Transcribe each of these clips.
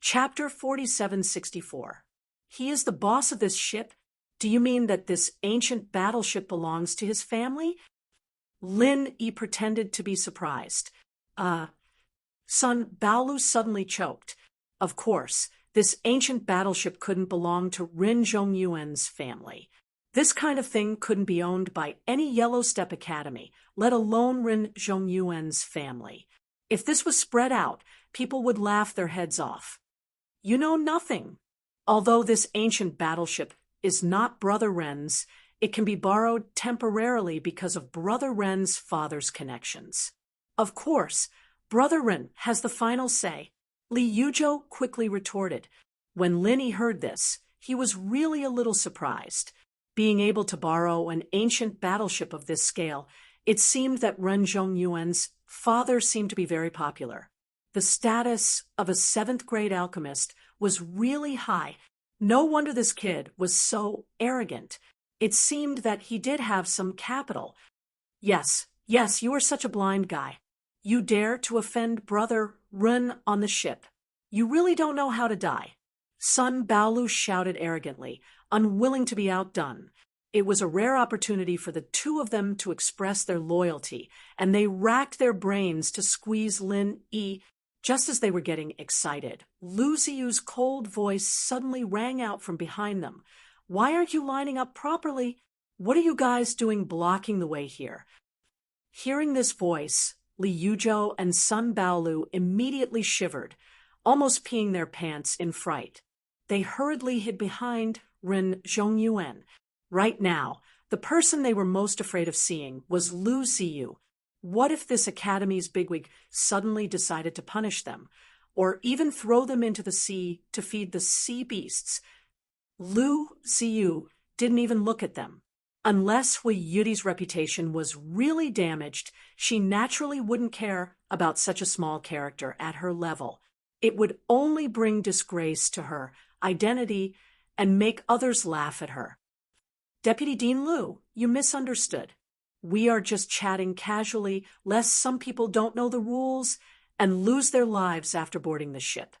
Chapter 4764. He is the boss of this ship? Do you mean that this ancient battleship belongs to his family? Lin Yi pretended to be surprised. Son, Baolu suddenly choked. Of course, this ancient battleship couldn't belong to Rin Zhongyuan's family. This kind of thing couldn't be owned by any Yellow Step Academy, let alone Rin Zhongyuan's family. If this was spread out, people would laugh their heads off. You know nothing. Although this ancient battleship is not Brother Ren's, it can be borrowed temporarily because of Brother Ren's father's connections. Of course, Brother Ren has the final say. Li Yuzhou quickly retorted. When Lin Yi heard this, he was really a little surprised. Being able to borrow an ancient battleship of this scale, it seemed that Ren Zhongyuan's father seemed to be very popular. The status of a 7th grade alchemist was really high. No wonder this kid was so arrogant. It seemed that he did have some capital. Yes, you are such a blind guy. You dare to offend Brother Ren on the ship. You really don't know how to die. Son Baolu shouted arrogantly, unwilling to be outdone. It was a rare opportunity for the two of them to express their loyalty, and they racked their brains to squeeze Lin Yi. Just as they were getting excited, Lu Ziyu's cold voice suddenly rang out from behind them. Why aren't you lining up properly? What are you guys doing blocking the way here? Hearing this voice, Li Yuzhou and Sun Baolu immediately shivered, almost peeing their pants in fright. They hurriedly hid behind Ren Zhongyuan. Right now, the person they were most afraid of seeing was Lu Ziyu. What if this academy's bigwig suddenly decided to punish them, or even throw them into the sea to feed the sea beasts? Lu Ziyu didn't even look at them. Unless Hui Yuti's reputation was really damaged, she naturally wouldn't care about such a small character at her level. It would only bring disgrace to her identity and make others laugh at her. Deputy Dean Lu, you misunderstood. We are just chatting casually, lest some people don't know the rules and lose their lives after boarding the ship.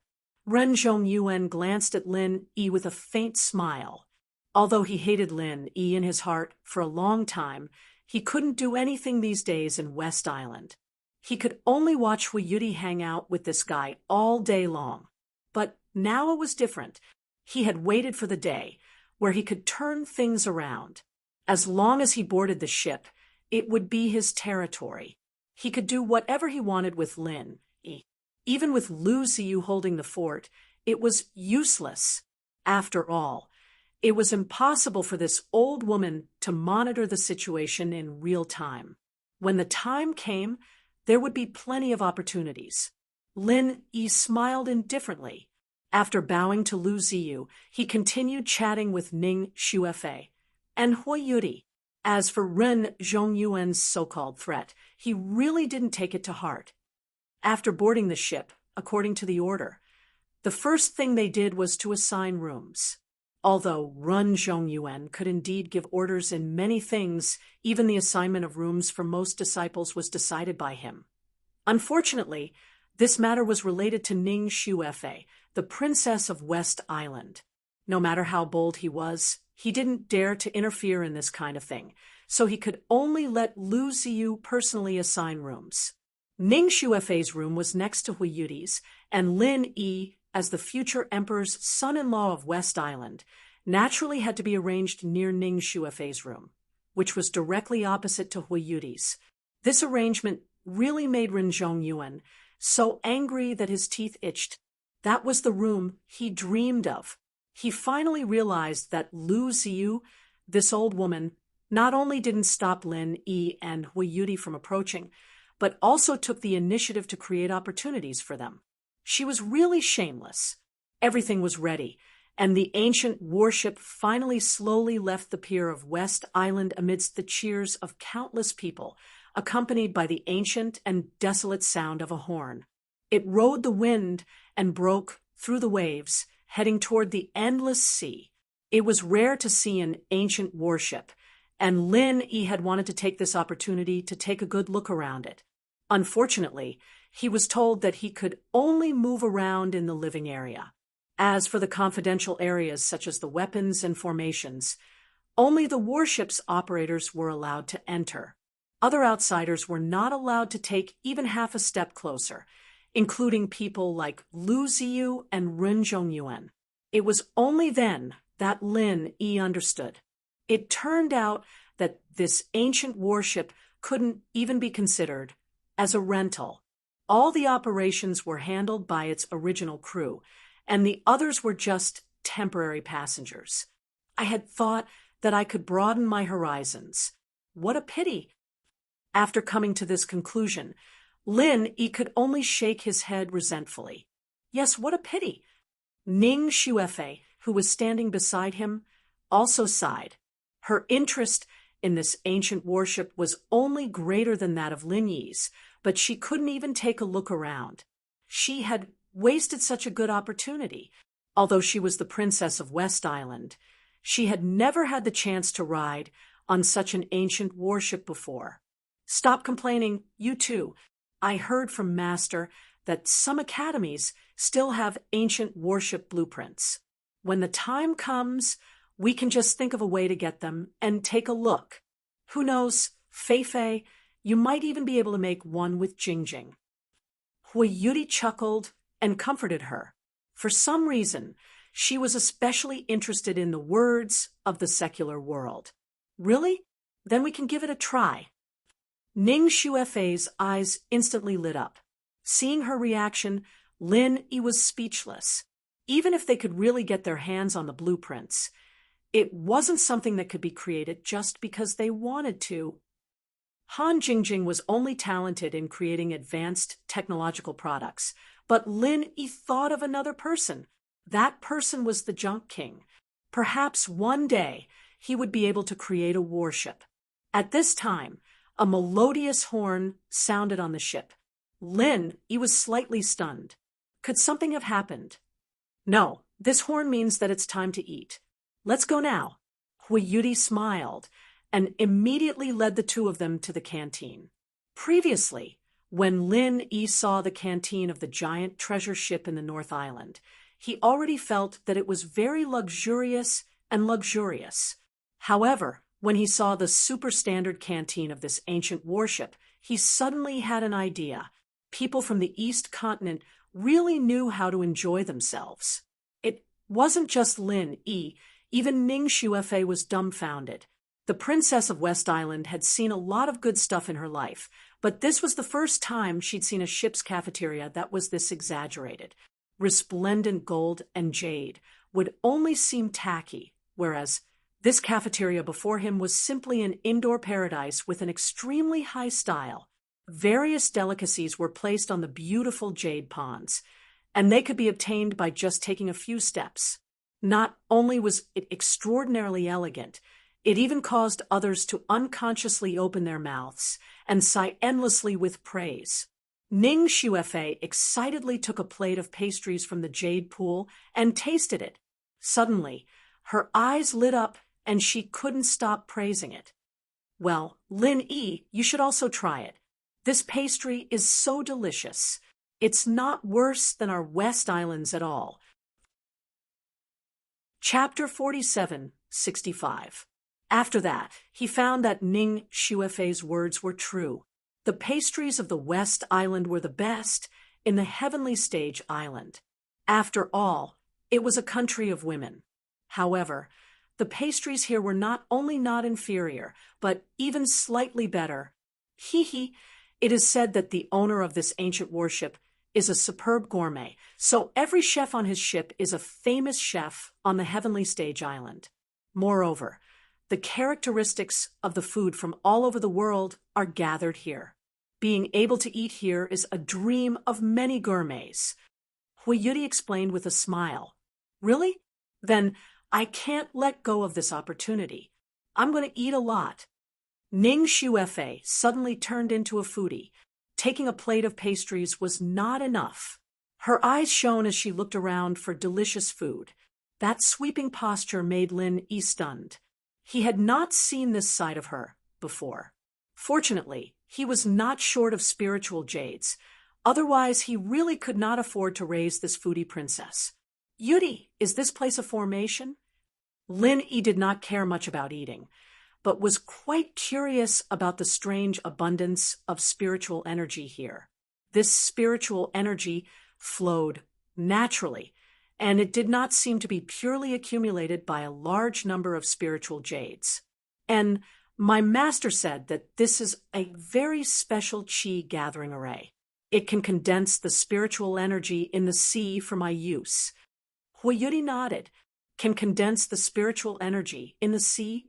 Ren Zhongyuan glanced at Lin Yi with a faint smile. Although he hated Lin Yi in his heart for a long time, he couldn't do anything these days in West Island. He could only watch Hui Yuti hang out with this guy all day long. But now it was different. He had waited for the day where he could turn things around. As long as he boarded the ship, it would be his territory. He could do whatever he wanted with Lin Yi. Even with Lu Ziyu holding the fort, it was useless. After all, it was impossible for this old woman to monitor the situation in real time. When the time came, there would be plenty of opportunities. Lin Yi smiled indifferently. After bowing to Lu Ziyu, he continued chatting with Ning Xuefei and Hui Yuti. As for Ren Zhongyuan's so-called threat, he really didn't take it to heart. After boarding the ship, according to the order, the first thing they did was to assign rooms. Although Ren Zhongyuan could indeed give orders in many things, even the assignment of rooms for most disciples was decided by him. Unfortunately, this matter was related to Ning Xuefei, the princess of West Island. No matter how bold he was, he didn't dare to interfere in this kind of thing, so he could only let Lu Ziyu personally assign rooms. Ning Xuefei's room was next to Hui Yuti's, and Lin Yi, as the future emperor's son-in-law of West Island, naturally had to be arranged near Ning Xuefei's room, which was directly opposite to Hui Yuti's. This arrangement really made Ren Zhongyuan so angry that his teeth itched. That was the room he dreamed of. He finally realized that Lu Ziyu, this old woman, not only didn't stop Lin Yi and Hui Yuti from approaching, but also took the initiative to create opportunities for them. She was really shameless. Everything was ready, and the ancient warship finally slowly left the pier of West Island amidst the cheers of countless people, accompanied by the ancient and desolate sound of a horn. It rode the wind and broke through the waves, heading toward the endless sea. It was rare to see an ancient warship, and Lin Yi had wanted to take this opportunity to take a good look around it. Unfortunately, He was told that he could only move around in the living area. As for the confidential areas such as the weapons and formations, only the warship's operators were allowed to enter. Other outsiders were not allowed to take even half a step closer, including people like Lu Ziyu and Ren Zhongyuan. It was only then that Lin Yi understood. It turned out that this ancient warship couldn't even be considered as a rental. All the operations were handled by its original crew, and the others were just temporary passengers. I had thought that I could broaden my horizons. What a pity! After coming to this conclusion, Lin Yi could only shake his head resentfully. Yes, what a pity! Ning Xuefei, who was standing beside him, also sighed. Her interest in this ancient warship was only greater than that of Lin Yi's, but she couldn't even take a look around. She had wasted such a good opportunity. Although she was the princess of West Island, she had never had the chance to ride on such an ancient warship before. Stop complaining, you too. I heard from Master that some academies still have ancient warship blueprints. When the time comes, we can just think of a way to get them and take a look. Who knows, Fei, you might even be able to make one with Jingjing. Hui Yudi chuckled and comforted her. For some reason, she was especially interested in the words of the secular world. Really? Then we can give it a try. Ning Xuefei's eyes instantly lit up. Seeing her reaction, Lin Yi was speechless. Even if they could really get their hands on the blueprints, it wasn't something that could be created just because they wanted to. Han Jingjing was only talented in creating advanced technological products, but Lin Yi thought of another person. That person was the Junk King. Perhaps one day he would be able to create a warship. At this time, a melodious horn sounded on the ship. Lin Yi was slightly stunned. Could something have happened? No, this horn means that it's time to eat. Let's go now. Hui Yudi smiled and immediately led the two of them to the canteen. Previously, when Lin Yi saw the canteen of the giant treasure ship in the North Island, he already felt that it was very luxurious and luxurious. However, when he saw the super-standard canteen of this ancient warship, he suddenly had an idea. People from the East Continent really knew how to enjoy themselves. It wasn't just Lin Yi, even Ning Xuefei was dumbfounded. The princess of West Island had seen a lot of good stuff in her life, but this was the first time she'd seen a ship's cafeteria that was this exaggerated. Resplendent gold and jade would only seem tacky, whereas this cafeteria before him was simply an indoor paradise with an extremely high style. Various delicacies were placed on the beautiful jade ponds, and they could be obtained by just taking a few steps. Not only was it extraordinarily elegant, it even caused others to unconsciously open their mouths and sigh endlessly with praise. Ning Xuefei excitedly took a plate of pastries from the jade pool and tasted it. Suddenly, her eyes lit up and she couldn't stop praising it. Well, Lin Yi, you should also try it. This pastry is so delicious. It's not worse than our West Islands at all. Chapter 47:65. After that, he found that Ning Xuefei's words were true. The pastries of the West Island were the best in the heavenly stage island. After all, it was a country of women. However, the pastries here were not only not inferior, but even slightly better. It is said that the owner of this ancient warship is a superb gourmet, so every chef on his ship is a famous chef on the heavenly stage island. Moreover, the characteristics of the food from all over the world are gathered here. Being able to eat here is a dream of many gourmets. Hui Yudi explained with a smile. Really? Then I can't let go of this opportunity. I'm going to eat a lot. Ning Xuefei suddenly turned into a foodie. Taking a plate of pastries was not enough. Her eyes shone as she looked around for delicious food. That sweeping posture made Lin Yi stunned. He had not seen this side of her before. Fortunately, he was not short of spiritual jades. Otherwise, he really could not afford to raise this foodie princess. Yuri, is this place a formation? Lin Yi did not care much about eating, but was quite curious about the strange abundance of spiritual energy here. This spiritual energy flowed naturally, and it did not seem to be purely accumulated by a large number of spiritual jades. And my master said that this is a very special qi gathering array. It can condense the spiritual energy in the sea for my use. Huiyuri nodded. Can condense the spiritual energy in the sea?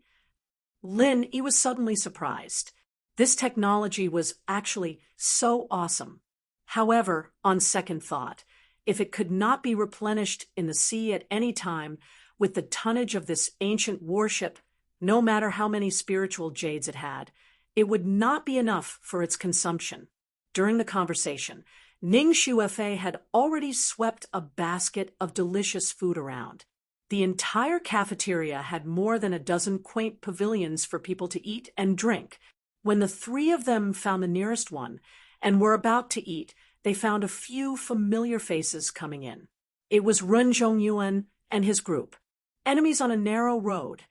Lin Yi was suddenly surprised. This technology was actually so awesome. However, on second thought, if it could not be replenished in the sea at any time with the tonnage of this ancient warship, no matter how many spiritual jades it had, it would not be enough for its consumption. During the conversation, Ning Shuefei had already swept a basket of delicious food around. The entire cafeteria had more than a dozen quaint pavilions for people to eat and drink. When the three of them found the nearest one and were about to eat, they found a few familiar faces coming in. It was Ren Zhongyuan and his group. Enemies on a narrow road.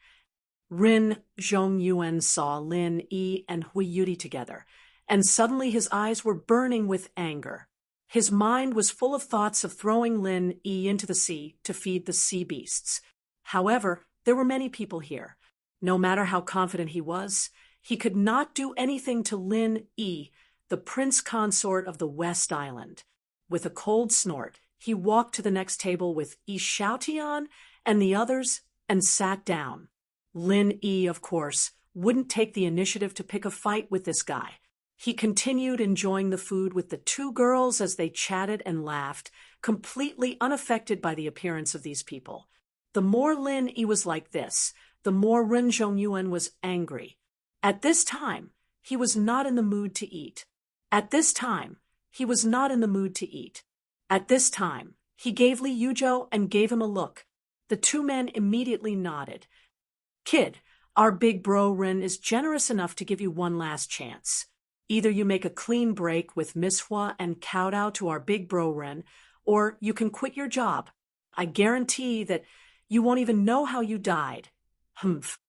Ren Zhongyuan saw Lin Yi and Hui Yuri together, and suddenly his eyes were burning with anger. His mind was full of thoughts of throwing Lin Yi into the sea to feed the sea beasts. However, there were many people here. No matter how confident he was, he could not do anything to Lin Yi, the prince consort of the West Island. With a cold snort, he walked to the next table with Yi Xiaotian and the others and sat down. Lin Yi, of course, wouldn't take the initiative to pick a fight with this guy. He continued enjoying the food with the two girls as they chatted and laughed, completely unaffected by the appearance of these people. The more Lin Yi was like this, the more Ren Zhongyuan was angry. At this time, he was not in the mood to eat. At this time, he was not in the mood to eat. At this time, he gave Li Yuzhou and gave him a look. The two men immediately nodded. Kid, our big bro Ren is generous enough to give you one last chance. Either you make a clean break with Miss Hua and kowtow to our big bro Ren, or you can quit your job. I guarantee that you won't even know how you died. Humph.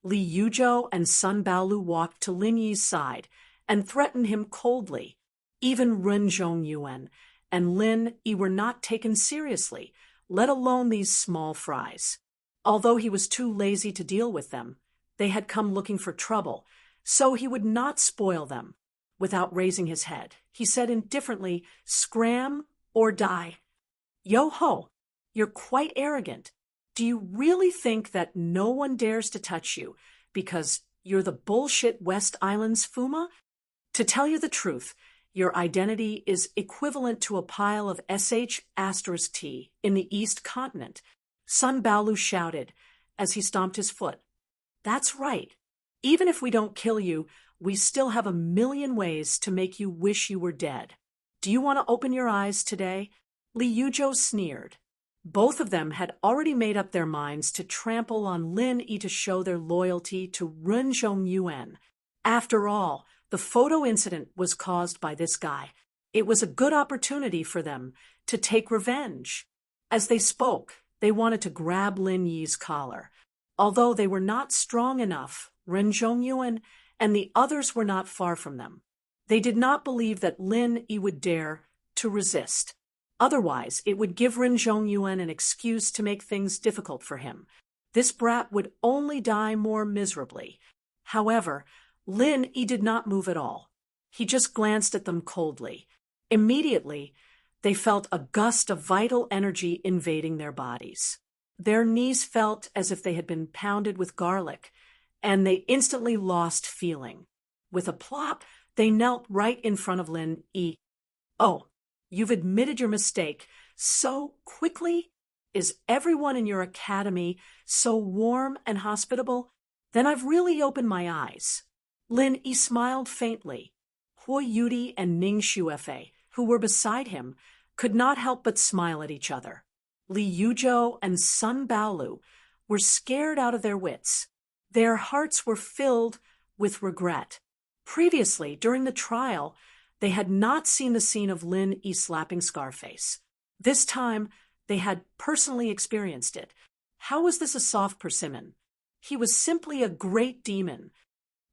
Li Yuzhou and Sun Baolu walked to Lin Yi's side and threatened him coldly. Even Ren Zhongyuan and Lin Yi were not taken seriously, let alone these small fries. Although he was too lazy to deal with them, they had come looking for trouble, so he would not spoil them. Without raising his head, he said indifferently, "Scram or die." Yo-ho, you're quite arrogant. Do you really think that no one dares to touch you because you're the bullshit West Island's Fuma? To tell you the truth, your identity is equivalent to a pile of sh*t in the East Continent. Sun Baolu shouted as he stomped his foot. That's right. Even if we don't kill you, we still have a million ways to make you wish you were dead. Do you want to open your eyes today? Li Yuzhou sneered. Both of them had already made up their minds to trample on Lin Yi to show their loyalty to Ren Zhongyuan. After all, the photo incident was caused by this guy. It was a good opportunity for them to take revenge. As they spoke, they wanted to grab Lin Yi's collar. Although they were not strong enough, Ren Zhongyuan and the others were not far from them. They did not believe that Lin Yi would dare to resist. Otherwise, it would give Ren Zhongyuan an excuse to make things difficult for him. This brat would only die more miserably. However, Lin Yi did not move at all. He just glanced at them coldly. Immediately, they felt a gust of vital energy invading their bodies. Their knees felt as if they had been pounded with garlic, and they instantly lost feeling. With a plop, they knelt right in front of Lin Yi. Oh, you've admitted your mistake so quickly? Is everyone in your academy so warm and hospitable? Then I've really opened my eyes. Lin Yi smiled faintly. Hui Yuri and Ning Shuefei, who were beside him, could not help but smile at each other. Li Yuzhou and Sun Baolu were scared out of their wits. Their hearts were filled with regret. Previously, during the trial, They had not seen the scene of Lin Yi slapping Scarface. This time, they had personally experienced it. How was this a soft persimmon? He was simply a great demon.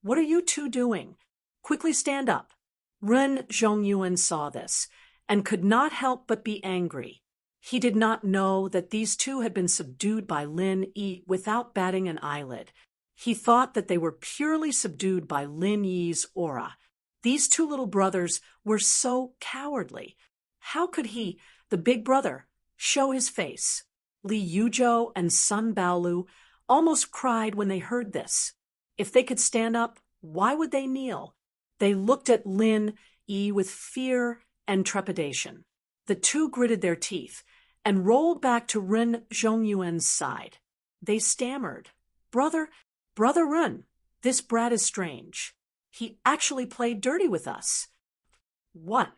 What are you two doing? Quickly stand up. Ren Zhongyuan saw this, and could not help but be angry. He did not know that these two had been subdued by Lin Yi without batting an eyelid. He thought that they were purely subdued by Lin Yi's aura. These two little brothers were so cowardly. How could he, the big brother, show his face? Li Yuzhou and Sun Baolu almost cried when they heard this. If they could stand up, why would they kneel? They looked at Lin Yi with fear and trepidation. The two gritted their teeth and rolled back to Ren Zhongyuan's side. They stammered, Brother Ren, this brat is strange. He actually played dirty with us." "What?"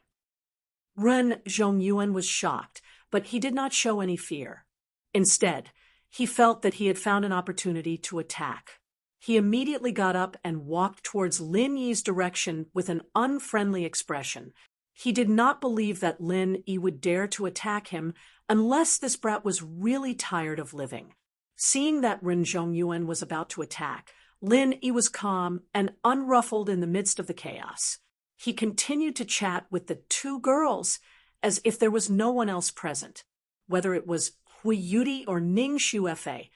Ren Zhongyuan was shocked, but he did not show any fear. Instead, he felt that he had found an opportunity to attack. He immediately got up and walked towards Lin Yi's direction with an unfriendly expression. He did not believe that Lin Yi would dare to attack him unless this brat was really tired of living. Seeing that Ren Zhongyuan was about to attack, Lin Yi was calm and unruffled in the midst of the chaos. He continued to chat with the two girls as if there was no one else present. Whether it was Hui Yudi or Ning Xuefei,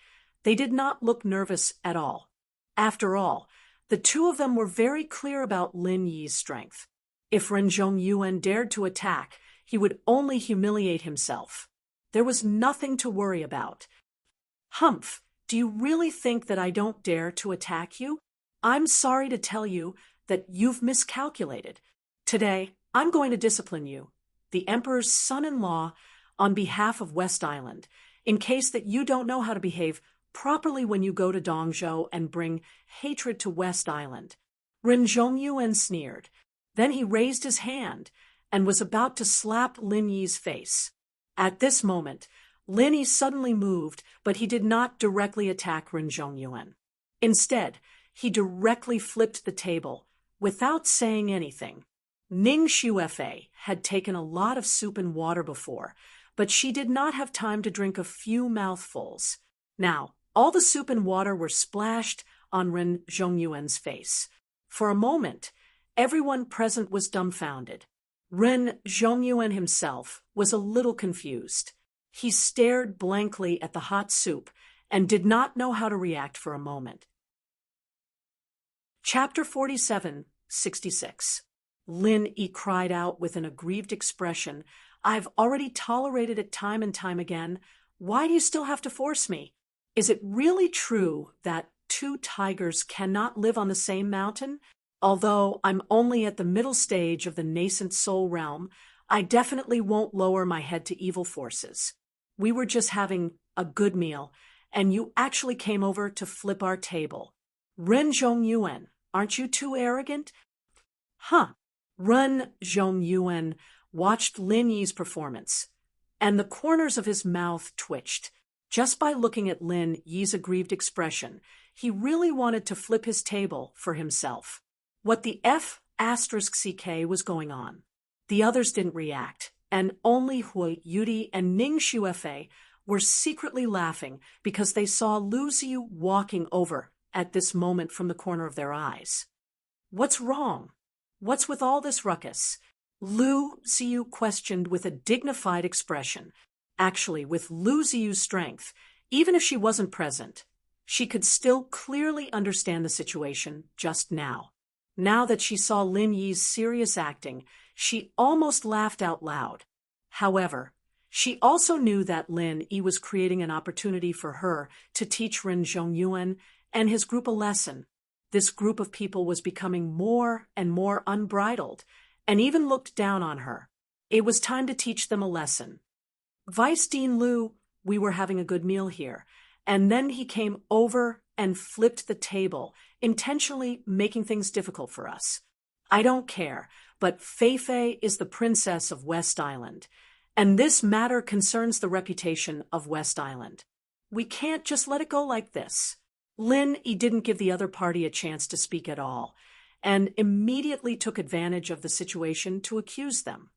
they did not look nervous at all. After all, the two of them were very clear about Lin Yi's strength. If Ren Zhongyuan dared to attack, he would only humiliate himself. There was nothing to worry about. "Humph, do you really think that I don't dare to attack you? I'm sorry to tell you that you've miscalculated. Today, I'm going to discipline you, the Emperor's son-in-law, on behalf of West Island, in case that you don't know how to behave properly when you go to Dongzhou and bring hatred to West Island." Ren Zhongyuan sneered. Then he raised his hand and was about to slap Lin Yi's face. At this moment, Lin Yi suddenly moved, but he did not directly attack Ren Zhongyuan. Instead, he directly flipped the table, without saying anything. Ning Xuefei had taken a lot of soup and water before, but she did not have time to drink a few mouthfuls. Now, all the soup and water were splashed on Ren Zhongyuan's face. For a moment, everyone present was dumbfounded. Ren Zhongyuan himself was a little confused. He stared blankly at the hot soup and did not know how to react for a moment. Chapter 47:66. Lin Yi cried out with an aggrieved expression. "I've already tolerated it time and time again. Why do you still have to force me? Is it really true that two tigers cannot live on the same mountain? Although I'm only at the middle stage of the nascent soul realm, I definitely won't lower my head to evil forces. We were just having a good meal, and you actually came over to flip our table. Ren Zhongyuan, aren't you too arrogant?" Ren Zhongyuan watched Lin Yi's performance, and the corners of his mouth twitched. Just by looking at Lin Yi's aggrieved expression, he really wanted to flip his table for himself. What the F***CK was going on? The others didn't react, and only Hui Yudi and Ning Xuefei were secretly laughing because they saw Lu Ziyu walking over at this moment from the corner of their eyes. "What's wrong? What's with all this ruckus?" Lu Ziyu questioned with a dignified expression. Actually, with Lu Ziyu's strength, even if she wasn't present, she could still clearly understand the situation just now. Now that she saw Lin Yi's serious acting, she almost laughed out loud. However, she also knew that Lin Yi was creating an opportunity for her to teach Ren Zhongyuan and his group a lesson. This group of people was becoming more and more unbridled, and even looked down on her. It was time to teach them a lesson. "Vice Dean Lu, we were having a good meal here, and then he came over and flipped the table, intentionally making things difficult for us. I don't care, but Fei is the princess of West Island, and this matter concerns the reputation of West Island. We can't just let it go like this." Lin Yi didn't give the other party a chance to speak at all, and immediately took advantage of the situation to accuse them.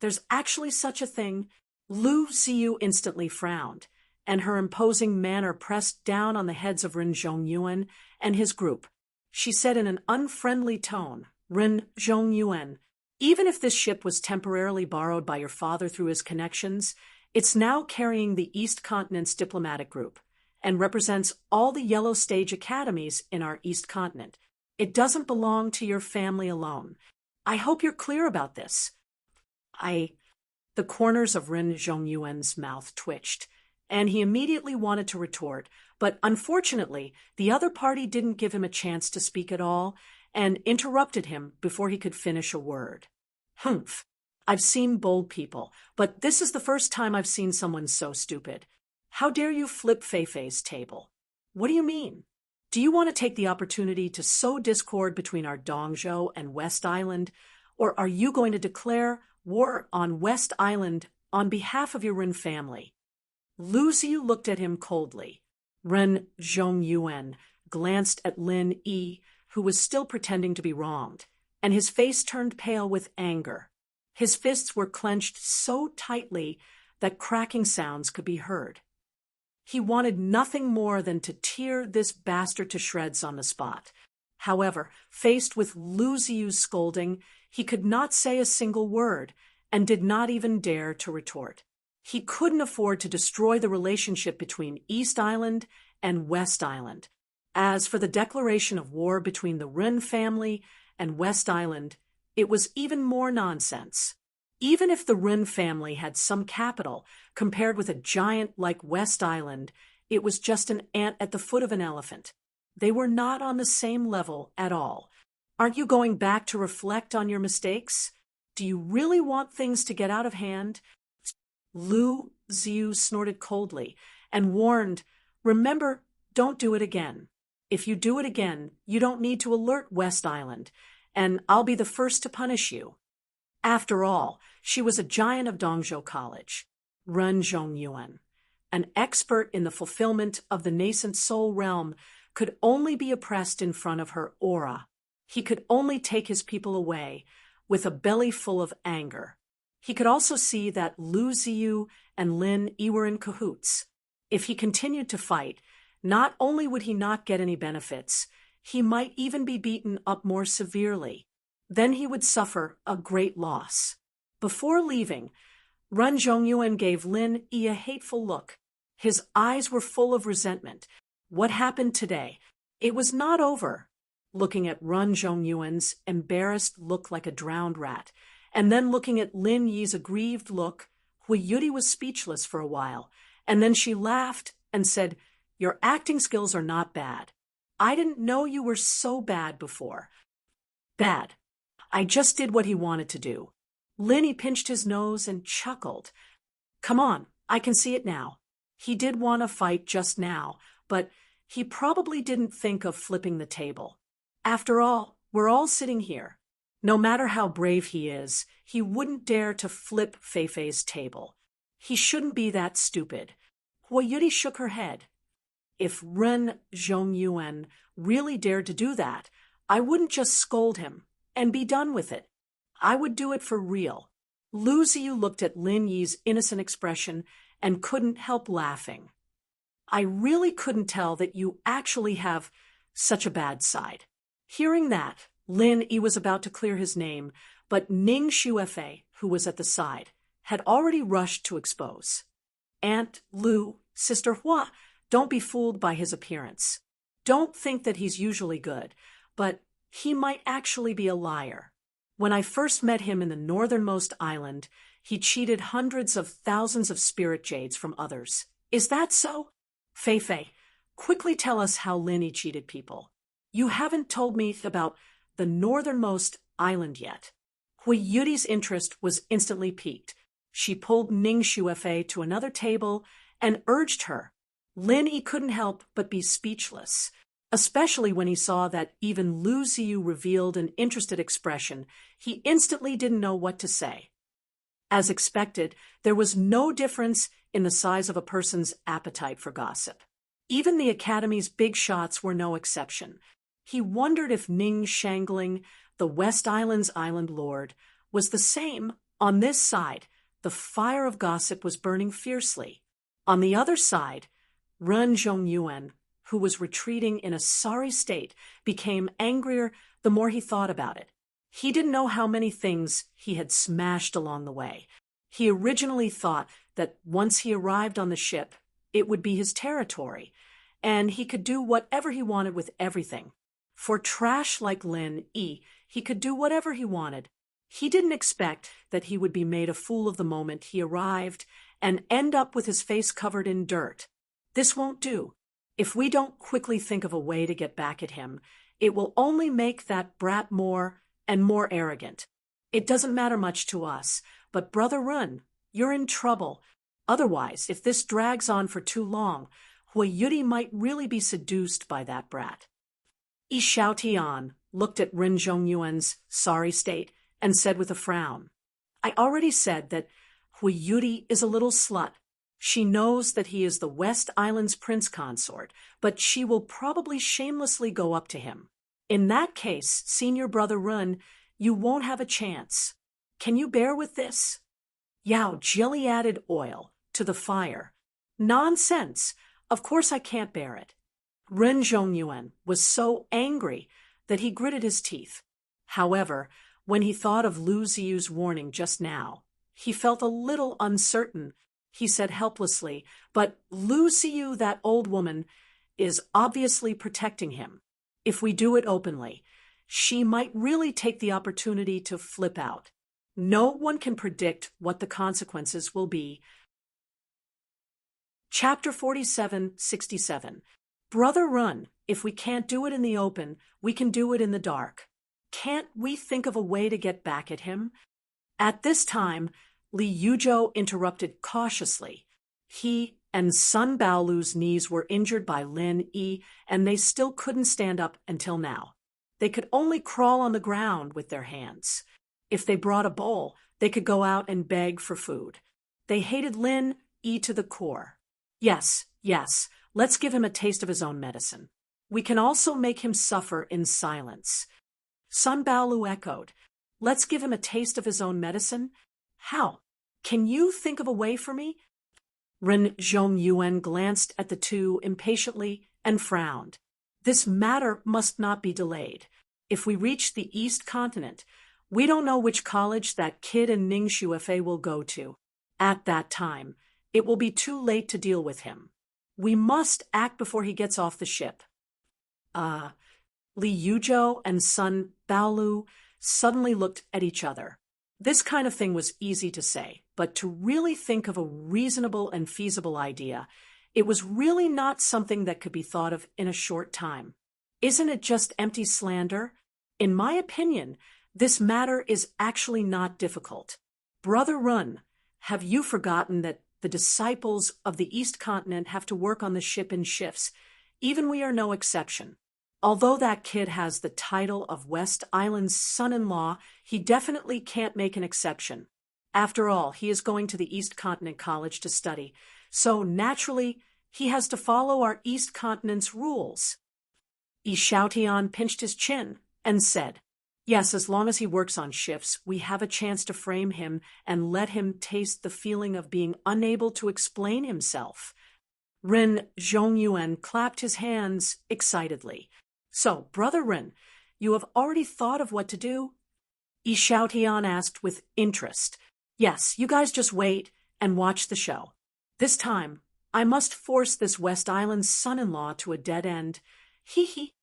There's actually such a thing. Lu Ziyu instantly frowned, and her imposing manner pressed down on the heads of Ren Zhongyuan and his group. She said in an unfriendly tone, "Ren Zhongyuan, even if this ship was temporarily borrowed by your father through his connections, it's now carrying the East Continent's diplomatic group and represents all the yellow stage academies in our East Continent. It doesn't belong to your family alone. I hope you're clear about this." The corners of Ren Zhongyuan's mouth twitched, and he immediately wanted to retort, but unfortunately, the other party didn't give him a chance to speak at all and interrupted him before he could finish a word. "Humph. I've seen bold people, but this is the first time I've seen someone so stupid. How dare you flip Feifei's table? What do you mean? Do you want to take the opportunity to sow discord between our Dongzhou and West Island, or are you going to declare war on West Island on behalf of your Ren family?" Lu Ziyu looked at him coldly. Ren Zhongyuan glanced at Lin Yi, who was still pretending to be wronged, and his face turned pale with anger. His fists were clenched so tightly that cracking sounds could be heard. He wanted nothing more than to tear this bastard to shreds on the spot. However, faced with Lu Ziyu's scolding, he could not say a single word and did not even dare to retort. He couldn't afford to destroy the relationship between East Island and West Island. As for the declaration of war between the Ren family and West Island, it was even more nonsense. Even if the Ren family had some capital compared with a giant like West Island, it was just an ant at the foot of an elephant. They were not on the same level at all. Aren't you going back to reflect on your mistakes? Do you really want things to get out of hand? Lu Ziyu snorted coldly and warned, "Remember, don't do it again. If you do it again, you don't need to alert West Island, and I'll be the first to punish you." After all, she was a giant of Dongzhou College, Ren Zhongyuan. An expert in the fulfillment of the nascent soul realm could only be oppressed in front of her aura. He could only take his people away with a belly full of anger. He could also see that Lu Ziyu and Lin Yi were in cahoots. If he continued to fight, not only would he not get any benefits, he might even be beaten up more severely. Then he would suffer a great loss. Before leaving, Ren Zhongyuan gave Lin Yi a hateful look. His eyes were full of resentment. What happened today? It was not over. Looking at Ren Zhongyuan's embarrassed look like a drowned rat, and then looking at Lin Yi's aggrieved look, Hui Yudi was speechless for a while, and then she laughed and said, "Your acting skills are not bad. I didn't know you were so bad before." "Bad. I just did what he wanted to do." Lin Yi pinched his nose and chuckled. "Come on, I can see it now. He did want to fight just now, but he probably didn't think of flipping the table. After all, we're all sitting here. No matter how brave he is, he wouldn't dare to flip Feifei's table. He shouldn't be that stupid." Hui Yudi shook her head. "If Ren Zhongyuan really dared to do that, I wouldn't just scold him and be done with it. I would do it for real." Lu Ziyu looked at Lin Yi's innocent expression and couldn't help laughing. "I really couldn't tell that you actually have such a bad side." Hearing that, Lin Yi was about to clear his name, but Ning Xuefei, who was at the side, had already rushed to expose. "Aunt Lu, Sister Hua, don't be fooled by his appearance. Don't think that he's usually good, but he might actually be a liar. When I first met him in the northernmost island, he cheated hundreds of thousands of spirit jades from others. Is that so? Feifei, quickly tell us how Lin Yi cheated people. You haven't told me about the northernmost island yet." Hui Yudi's interest was instantly piqued. She pulled Ning Xuefei to another table and urged her. Lin Yi couldn't help but be speechless, especially when he saw that even Lu Ziyu revealed an interested expression. He instantly didn't know what to say. As expected, there was no difference in the size of a person's appetite for gossip. Even the Academy's big shots were no exception. He wondered if Ning Shangling, the West Island's island lord, was the same on this side. The fire of gossip was burning fiercely. On the other side, Ren Zhongyuan, who was retreating in a sorry state, became angrier the more he thought about it. He didn't know how many things he had smashed along the way. He originally thought that once he arrived on the ship, it would be his territory, and he could do whatever he wanted with everything. For trash like Lin Yi, he could do whatever he wanted. He didn't expect that he would be made a fool of the moment he arrived and end up with his face covered in dirt. This won't do. If we don't quickly think of a way to get back at him, it will only make that brat more and more arrogant. It doesn't matter much to us, but Brother Run, you're in trouble. Otherwise, if this drags on for too long, Hui Yudi might really be seduced by that brat. Yi Xiaotian looked at Ren Zhongyuan's sorry state and said with a frown, I already said that Hui Yudi is a little slut. She knows that he is the West Island's prince consort, but she will probably shamelessly go up to him. In that case, Senior Brother Run, you won't have a chance. Can you bear with this? Yao Jilly added oil to the fire. Nonsense! Of course I can't bear it. Ren Zhongyuan was so angry that he gritted his teeth. However, when he thought of Lu Ziyu's warning just now, he felt a little uncertain. He said helplessly, but Lu Ziyu, that old woman, is obviously protecting him. If we do it openly, she might really take the opportunity to flip out. No one can predict what the consequences will be. Chapter 47:67. Brother Run, if we can't do it in the open, we can do it in the dark. Can't we think of a way to get back at him? At this time, Li Yuzhou interrupted cautiously. He and Sun Baolu's knees were injured by Lin Yi, and they still couldn't stand up until now. They could only crawl on the ground with their hands. If they brought a bowl, they could go out and beg for food. They hated Lin Yi to the core. Yes, let's give him a taste of his own medicine. We can also make him suffer in silence. Sun Baolu echoed, let's give him a taste of his own medicine? How? Can you think of a way for me? Ren Zhongyuan glanced at the two impatiently and frowned. This matter must not be delayed. If we reach the East Continent, we don't know which college that kid in Ningxu will go to. At that time, it will be too late to deal with him. We must act before he gets off the ship. Li Yuzhou and Sun Baolu suddenly looked at each other. This kind of thing was easy to say, but to really think of a reasonable and feasible idea, it was really not something that could be thought of in a short time. Isn't it just empty slander? In my opinion, this matter is actually not difficult. Brother Run, have you forgotten that the disciples of the East Continent have to work on the ship in shifts? Even we are no exception. Although that kid has the title of West Island's son-in-law, he definitely can't make an exception. After all, he is going to the East Continent College to study, so naturally, he has to follow our East Continent's rules. Yi Xiaotian pinched his chin and said, yes, as long as he works on shifts, we have a chance to frame him and let him taste the feeling of being unable to explain himself. Ren Zhongyuan clapped his hands excitedly. So, Brother Ren, you have already thought of what to do? Yi Xiaotian asked with interest. Yes, you guys just wait and watch the show. This time, I must force this West Island's son-in-law to a dead end. Hee.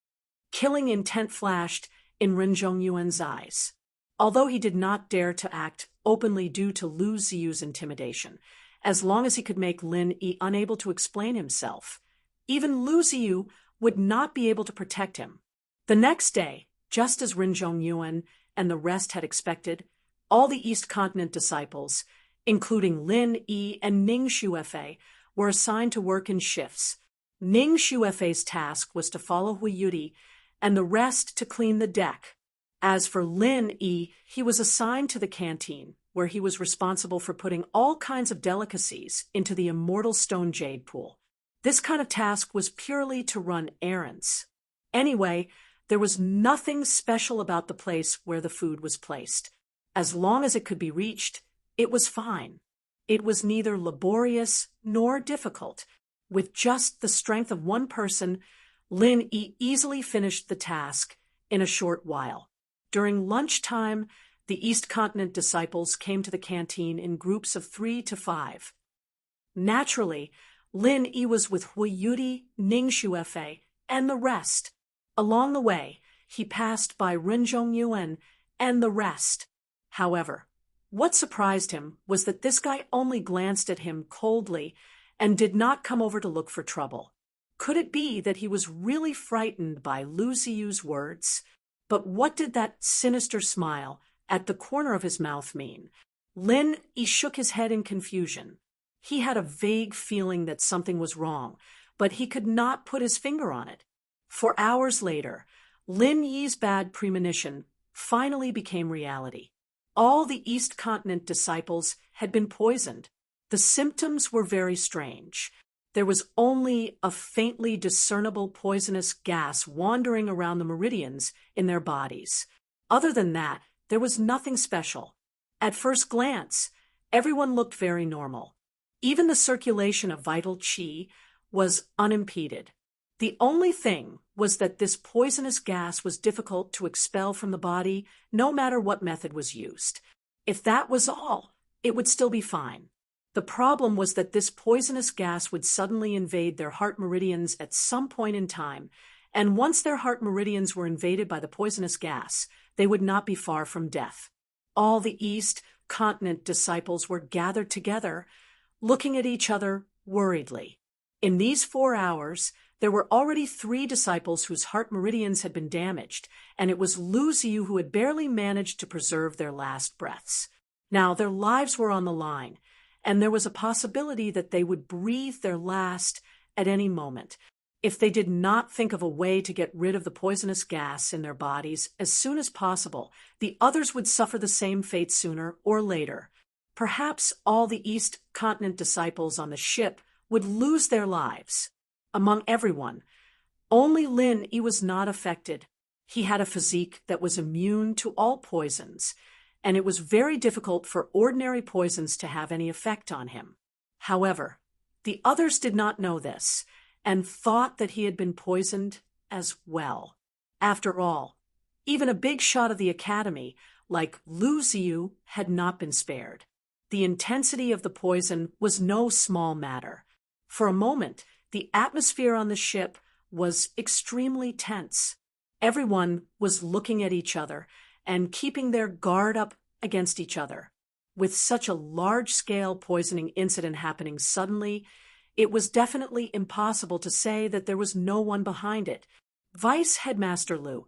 Killing intent flashed in Ren Zhongyuan's eyes. Although he did not dare to act openly due to Lu Ziyu's intimidation, as long as he could make Lin Yi unable to explain himself, even Lu Ziyu would not be able to protect him. The next day, just as Ren Zhongyuan and the rest had expected, all the East Continent disciples, including Lin Yi and Ning Shuefei, were assigned to work in shifts. Ning Shuefei's task was to follow Hui Yudi, and the rest to clean the deck. As for Lin Yi, he was assigned to the canteen, where he was responsible for putting all kinds of delicacies into the immortal stone jade pool. This kind of task was purely to run errands. Anyway, There was nothing special about the place where the food was placed. As long as it could be reached, it was fine. It was neither laborious nor difficult. With just the strength of one person, Lin easily finished the task in a short while. During lunchtime, the East Continent disciples came to the canteen in groups of 3 to 5. Naturally, Lin Yi was with Hui Yudi, Ning Xuefei, and the rest. Along the way, he passed by Ren Zhongyuan and the rest. However, what surprised him was that this guy only glanced at him coldly and did not come over to look for trouble. Could it be that he was really frightened by Lu Ziyu's words? But what did that sinister smile at the corner of his mouth mean? Lin Yi shook his head in confusion. He had a vague feeling that something was wrong, but he could not put his finger on it. For hours later, Lin Yi's bad premonition finally became reality. All the East Continent disciples had been poisoned. The symptoms were very strange. There was only a faintly discernible poisonous gas wandering around the meridians in their bodies. Other than that, there was nothing special. At first glance, everyone looked very normal. Even the circulation of vital qi was unimpeded. The only thing was that this poisonous gas was difficult to expel from the body, no matter what method was used. If that was all, it would still be fine. The problem was that this poisonous gas would suddenly invade their heart meridians at some point in time, and once their heart meridians were invaded by the poisonous gas, they would not be far from death. All the East Continent disciples were gathered together, looking at each other worriedly. In these 4 hours, there were already 3 disciples whose heart meridians had been damaged, and it was Lu Ziyu who had barely managed to preserve their last breaths. Now their lives were on the line, and there was a possibility that they would breathe their last at any moment. If they did not think of a way to get rid of the poisonous gas in their bodies as soon as possible, the others would suffer the same fate sooner or later. Perhaps all the East Continent disciples on the ship would lose their lives. Among everyone, only Lin Yi was not affected. He had a physique that was immune to all poisons, and it was very difficult for ordinary poisons to have any effect on him. However, the others did not know this, and thought that he had been poisoned as well. After all, even a big shot of the academy, like Lu Ziyu, had not been spared. The intensity of the poison was no small matter. For a moment, the atmosphere on the ship was extremely tense. Everyone was looking at each other and keeping their guard up against each other. With such a large-scale poisoning incident happening suddenly, it was definitely impossible to say that there was no one behind it. Vice Headmaster Lu,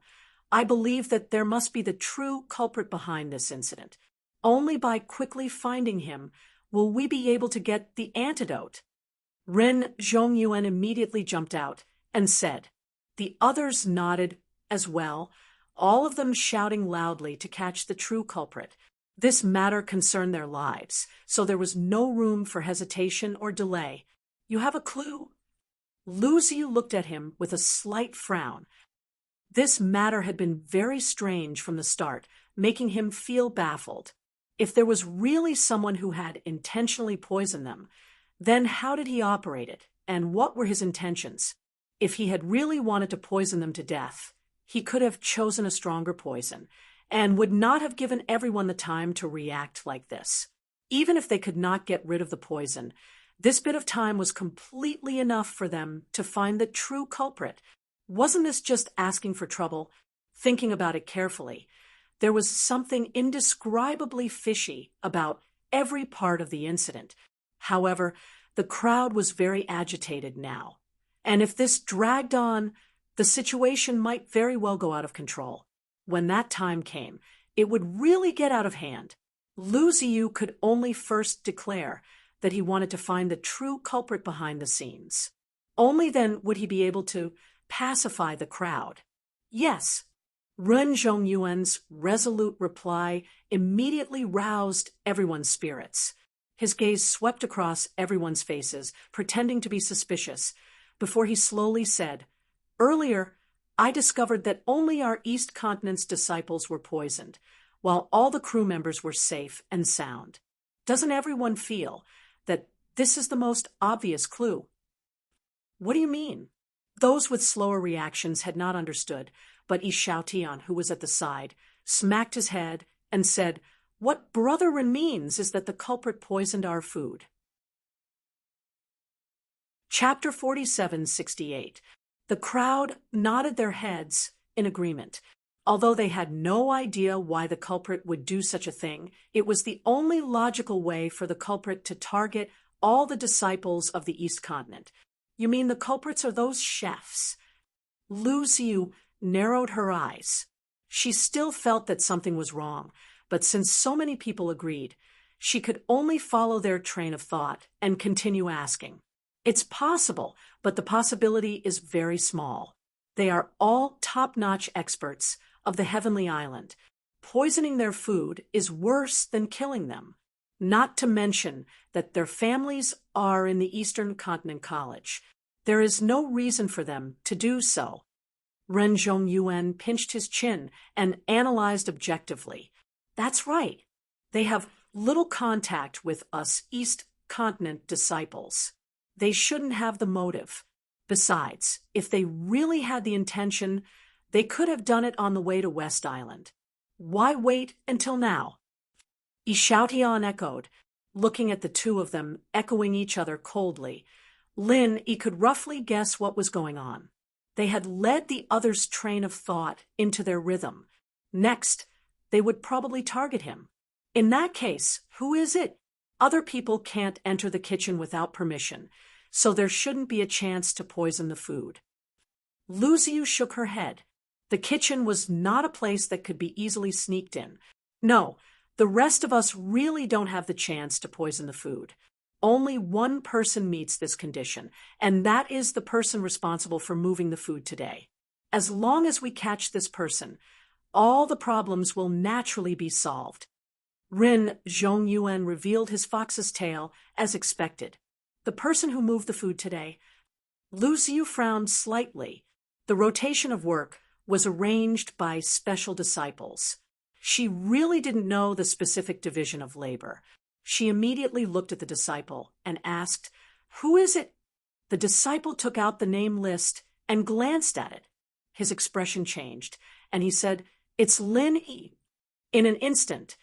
I believe that there must be the true culprit behind this incident. Only by quickly finding him will we be able to get the antidote. Ren Zhongyuan immediately jumped out and said. The others nodded as well, all of them shouting loudly to catch the true culprit. This matter concerned their lives, so there was no room for hesitation or delay. You have a clue? Lu Ziyu looked at him with a slight frown. This matter had been very strange from the start, making him feel baffled. If there was really someone who had intentionally poisoned them, then how did he operate it, and what were his intentions? If he had really wanted to poison them to death, he could have chosen a stronger poison, and would not have given everyone the time to react like this. Even if they could not get rid of the poison, this bit of time was completely enough for them to find the true culprit. Wasn't this just asking for trouble? Thinking about it carefully, there was something indescribably fishy about every part of the incident. However, the crowd was very agitated now, and if this dragged on, the situation might very well go out of control. When that time came, it would really get out of hand. Lu Ziyu could only first declare that he wanted to find the true culprit behind the scenes. Only then would he be able to pacify the crowd. Yes, Ren Zhongyuan's resolute reply immediately roused everyone's spirits. His gaze swept across everyone's faces, pretending to be suspicious, before he slowly said, Earlier, I discovered that only our East Continent's disciples were poisoned, while all the crew members were safe and sound. Doesn't everyone feel that this is the most obvious clue? What do you mean? Those with slower reactions had not understood, but Yi Xiaotian, who was at the side, smacked his head and said, "What Brotherin means is that the culprit poisoned our food." Chapter 4768. The crowd nodded their heads in agreement. Although they had no idea why the culprit would do such a thing, it was the only logical way for the culprit to target all the disciples of the East Continent. You mean the culprits are those chefs? Lu Xiu narrowed her eyes. She still felt that something was wrong, but since so many people agreed, she could only follow their train of thought and continue asking. It's possible, but the possibility is very small. They are all top-notch experts of the Heavenly Island. Poisoning their food is worse than killing them, not to mention that their families are in the Eastern Continent College. There is no reason for them to do so. Ren Zhongyuan pinched his chin and analyzed objectively. That's right. They have little contact with us East Continent disciples. They shouldn't have the motive. Besides, if they really had the intention, they could have done it on the way to West Island. Why wait until now? Yi Xiaotian echoed, looking at the two of them, echoing each other coldly. Lin Yi could roughly guess what was going on. They had led the other's train of thought into their rhythm. Next, they would probably target him. In that case, who is it? Other people can't enter the kitchen without permission, so there shouldn't be a chance to poison the food. Lu Xiu shook her head. The kitchen was not a place that could be easily sneaked in. No, the rest of us really don't have the chance to poison the food. Only one person meets this condition, and that is the person responsible for moving the food today. As long as we catch this person, all the problems will naturally be solved. Ren Zhongyuan revealed his fox's tail as expected. The person who moved the food today. Lu Xiu frowned slightly. The rotation of work was arranged by special disciples. She really didn't know the specific division of labor. She immediately looked at the disciple and asked, "Who is it?" The disciple took out the name list and glanced at it. His expression changed, and he said, "It's Lin Yi." In an instant,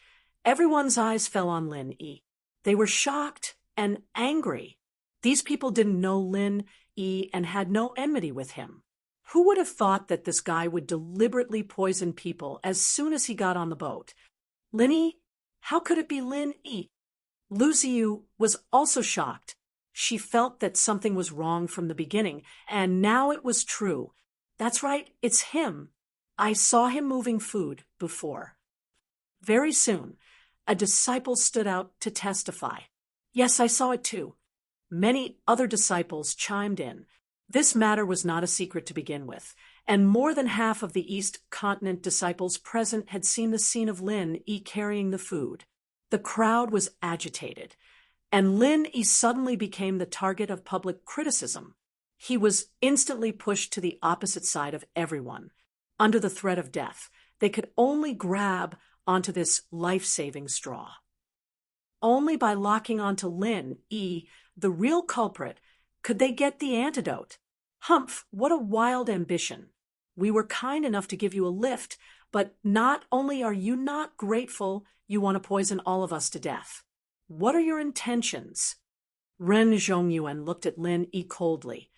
everyone's eyes fell on Lin Yi. They were shocked and angry. These people didn't know Lin Yi and had no enmity with him. Who would have thought that this guy would deliberately poison people as soon as he got on the boat? Lin Yi? How could it be Lin Yi? Lu Xiu was also shocked. She felt that something was wrong from the beginning, and now it was true. That's right, it's him. I saw him moving food before. Very soon, a disciple stood out to testify. Yes, I saw it too. Many other disciples chimed in. This matter was not a secret to begin with, and more than half of the East Continent disciples present had seen the scene of Lin Yi carrying the food. The crowd was agitated, and Lin Yi suddenly became the target of public criticism. He was instantly pushed to the opposite side of everyone. Under the threat of death, they could only grab onto this life-saving straw. Only by locking onto Lin Yi, the real culprit, could they get the antidote. Humph, what a wild ambition. We were kind enough to give you a lift, but not only are you not grateful, you want to poison all of us to death. What are your intentions? Ren Zhongyuan looked at Lin Yi coldly,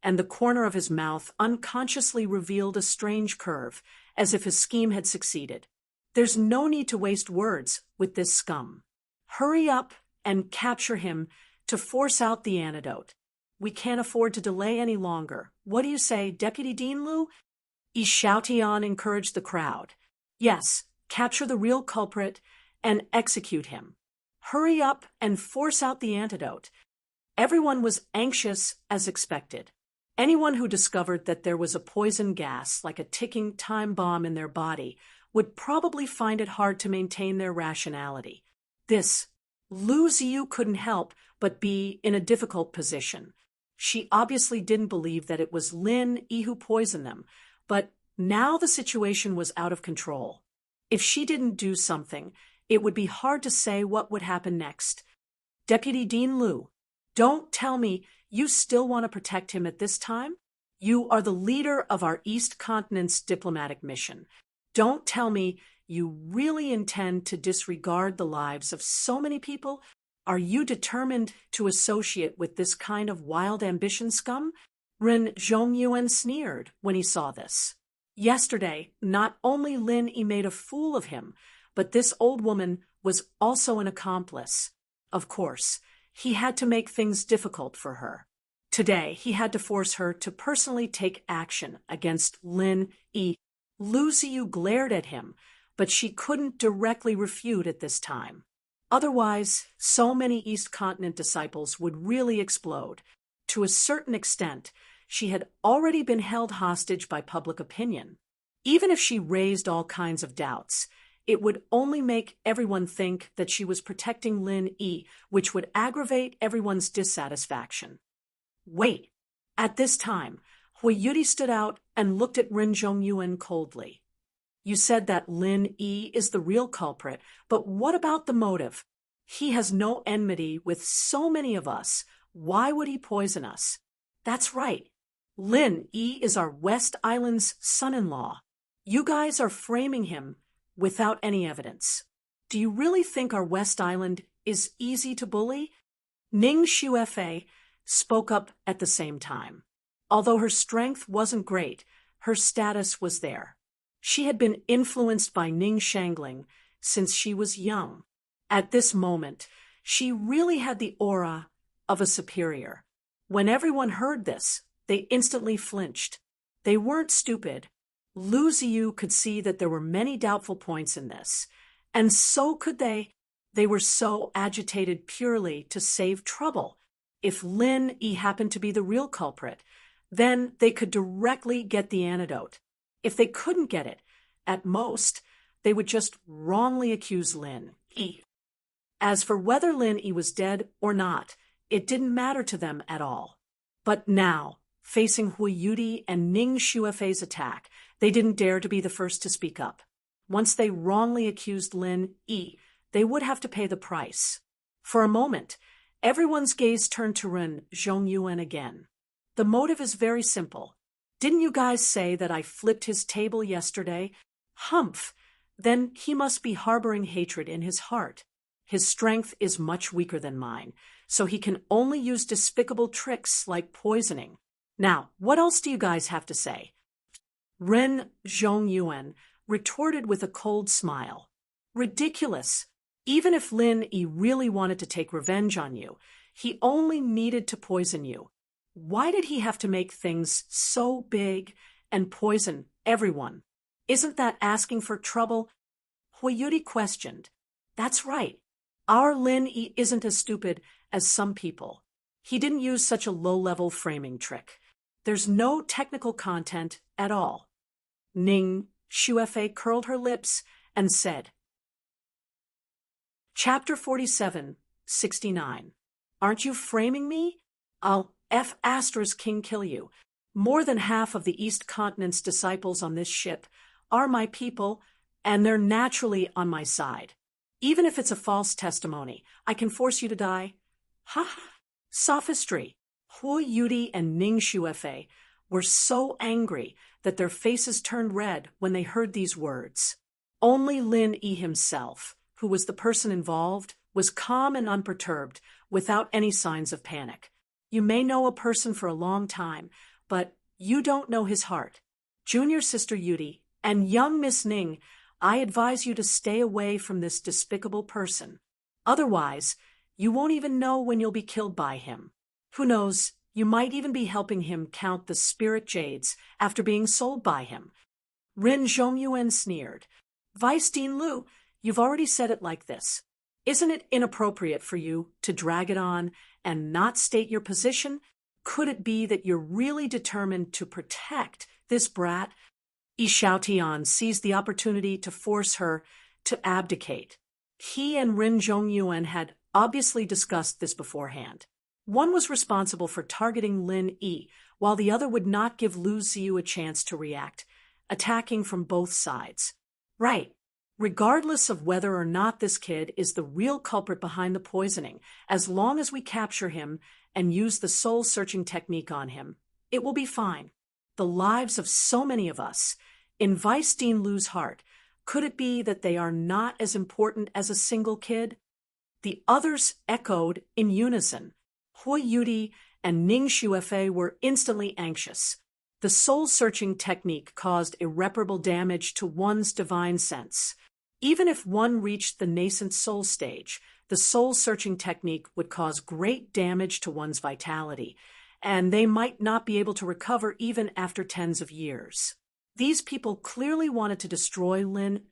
and the corner of his mouth unconsciously revealed a strange curve, as if his scheme had succeeded. There's no need to waste words with this scum. Hurry up and capture him to force out the antidote. We can't afford to delay any longer. What do you say, Deputy Dean Lu? Yi Xiaotian encouraged the crowd. Yes, capture the real culprit and execute him. Hurry up and force out the antidote. Everyone was anxious as expected. Anyone who discovered that there was a poison gas, like a ticking time bomb in their body, would probably find it hard to maintain their rationality. Lu Xiu couldn't help but be in a difficult position. She obviously didn't believe that it was Lin Yi who poisoned them, But now the situation was out of control. If she didn't do something, it would be hard to say what would happen next. Deputy Dean Liu, don't tell me you still want to protect him at this time? You are the leader of our East Continent's diplomatic mission. Don't tell me you really intend to disregard the lives of so many people? Are you determined to associate with this kind of wild ambition scum? Ren Zhongyuan sneered when he saw this. Yesterday, not only Lin Yi made a fool of him, but this old woman was also an accomplice. Of course, he had to make things difficult for her. Today, he had to force her to personally take action against Lin Yi. Lu Ziyu glared at him, but she couldn't directly refute at this time. Otherwise, so many East Continent disciples would really explode. To a certain extent, she had already been held hostage by public opinion. Even if she raised all kinds of doubts, it would only make everyone think that she was protecting Lin Yi, which would aggravate everyone's dissatisfaction. Wait! At this time, Hui Yudi stood out and looked at Ren Zhongyuan coldly. You said that Lin Yi is the real culprit, but what about the motive? He has no enmity with so many of us. Why would he poison us? That's right. Lin Yi is our West Island's son-in-law. You guys are framing him without any evidence. Do you really think our West Island is easy to bully? Ning Xuefei spoke up at the same time. Although her strength wasn't great, her status was there. She had been influenced by Ning Shangling since she was young. At this moment, she really had the aura of a superior. When everyone heard this, they instantly flinched. They weren't stupid. Lu Ziyu could see that there were many doubtful points in this, and so could they. They were so agitated purely to save trouble. If Lin Yi happened to be the real culprit, then they could directly get the antidote. If they couldn't get it, at most, they would just wrongly accuse Lin Yi. As for whether Lin Yi was dead or not, it didn't matter to them at all. But now, facing Hui Yudi and Ning Xuefei's attack, they didn't dare to be the first to speak up. Once they wrongly accused Lin Yi, they would have to pay the price. For a moment, everyone's gaze turned to Ren Zhongyuan again. The motive is very simple. Didn't you guys say that I flipped his table yesterday? Humph! Then he must be harboring hatred in his heart. His strength is much weaker than mine, so he can only use despicable tricks like poisoning. Now, what else do you guys have to say? Ren Zhongyuan retorted with a cold smile. Ridiculous! Even if Lin Yi really wanted to take revenge on you, he only needed to poison you. Why did he have to make things so big and poison everyone? Isn't that asking for trouble? Hui Yudi questioned. That's right. Our Lin Yi isn't as stupid as some people. He didn't use such a low-level framing trick. There's no technical content at all. Ning Xuefei curled her lips and said, Chapter 47, 69. Aren't you framing me? I'll King kill you. More than half of the East Continent's disciples on this ship are my people, and they're naturally on my side. Even if it's a false testimony, I can force you to die. Ha ha! Sophistry. Hui Yudi and Ning Xuefei were so angry that their faces turned red when they heard these words. Only Lin Yi himself, who was the person involved, was calm and unperturbed, without any signs of panic. You may know a person for a long time, but you don't know his heart. Junior Sister Yudi and young Miss Ning, I advise you to stay away from this despicable person. Otherwise, you won't even know when you'll be killed by him. Who knows, you might even be helping him count the spirit jades after being sold by him. Ren Zhongyuan sneered. Vice Dean Liu, you've already said it like this. Isn't it inappropriate for you to drag it on and not state your position? Could it be that you're really determined to protect this brat? Yi Xiaotian seized the opportunity to force her to abdicate. He and Ren Zhongyuan had obviously discussed this beforehand. One was responsible for targeting Lin Yi, while the other would not give Lu Ziyu a chance to react. attacking from both sides. Right. Regardless of whether or not this kid is the real culprit behind the poisoning, as long as we capture him and use the soul-searching technique on him, it will be fine. The lives of so many of us, in Weisstein Lu's heart, could it be that they are not as important as a single kid? The others echoed in unison. Hui Yudi and Ning Xuefei were instantly anxious. The soul-searching technique caused irreparable damage to one's divine sense. Even if one reached the nascent soul stage, the soul-searching technique would cause great damage to one's vitality, and they might not be able to recover even after tens of years. These people clearly wanted to destroy Lin.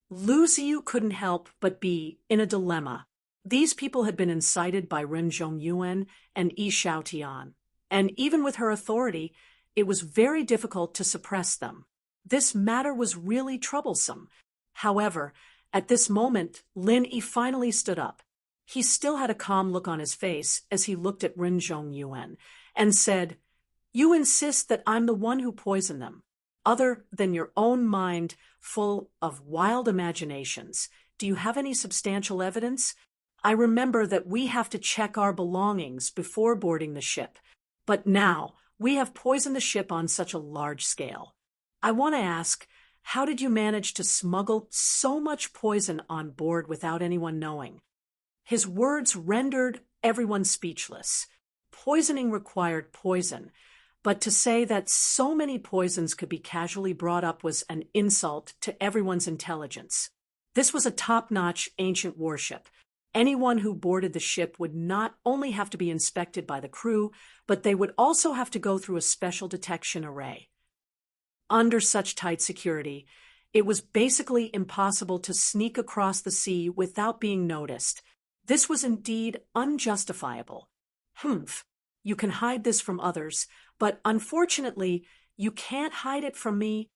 Lu Ziyu couldn't help but be in a dilemma. These people had been incited by Ren Zhongyuan and Yi Xiaotian, and even with her authority, it was very difficult to suppress them. This matter was really troublesome. However, at this moment, Lin Yi finally stood up. He still had a calm look on his face as he looked at Ren Zhongyuan and said, "You insist that I'm the one who poisoned them. Other than your own mind full of wild imaginations, do you have any substantial evidence? I remember that we have to check our belongings before boarding the ship, but now we have poisoned the ship on such a large scale. I want to ask, how did you manage to smuggle so much poison on board without anyone knowing?" His words rendered everyone speechless. Poisoning required poison, but to say that so many poisons could be casually brought up was an insult to everyone's intelligence. This was a top-notch ancient warship. Anyone who boarded the ship would not only have to be inspected by the crew, but they would also have to go through a special detection array. Under such tight security, it was basically impossible to sneak across the sea without being noticed. This was indeed unjustifiable. You can hide this from others, but unfortunately, you can't hide it from me.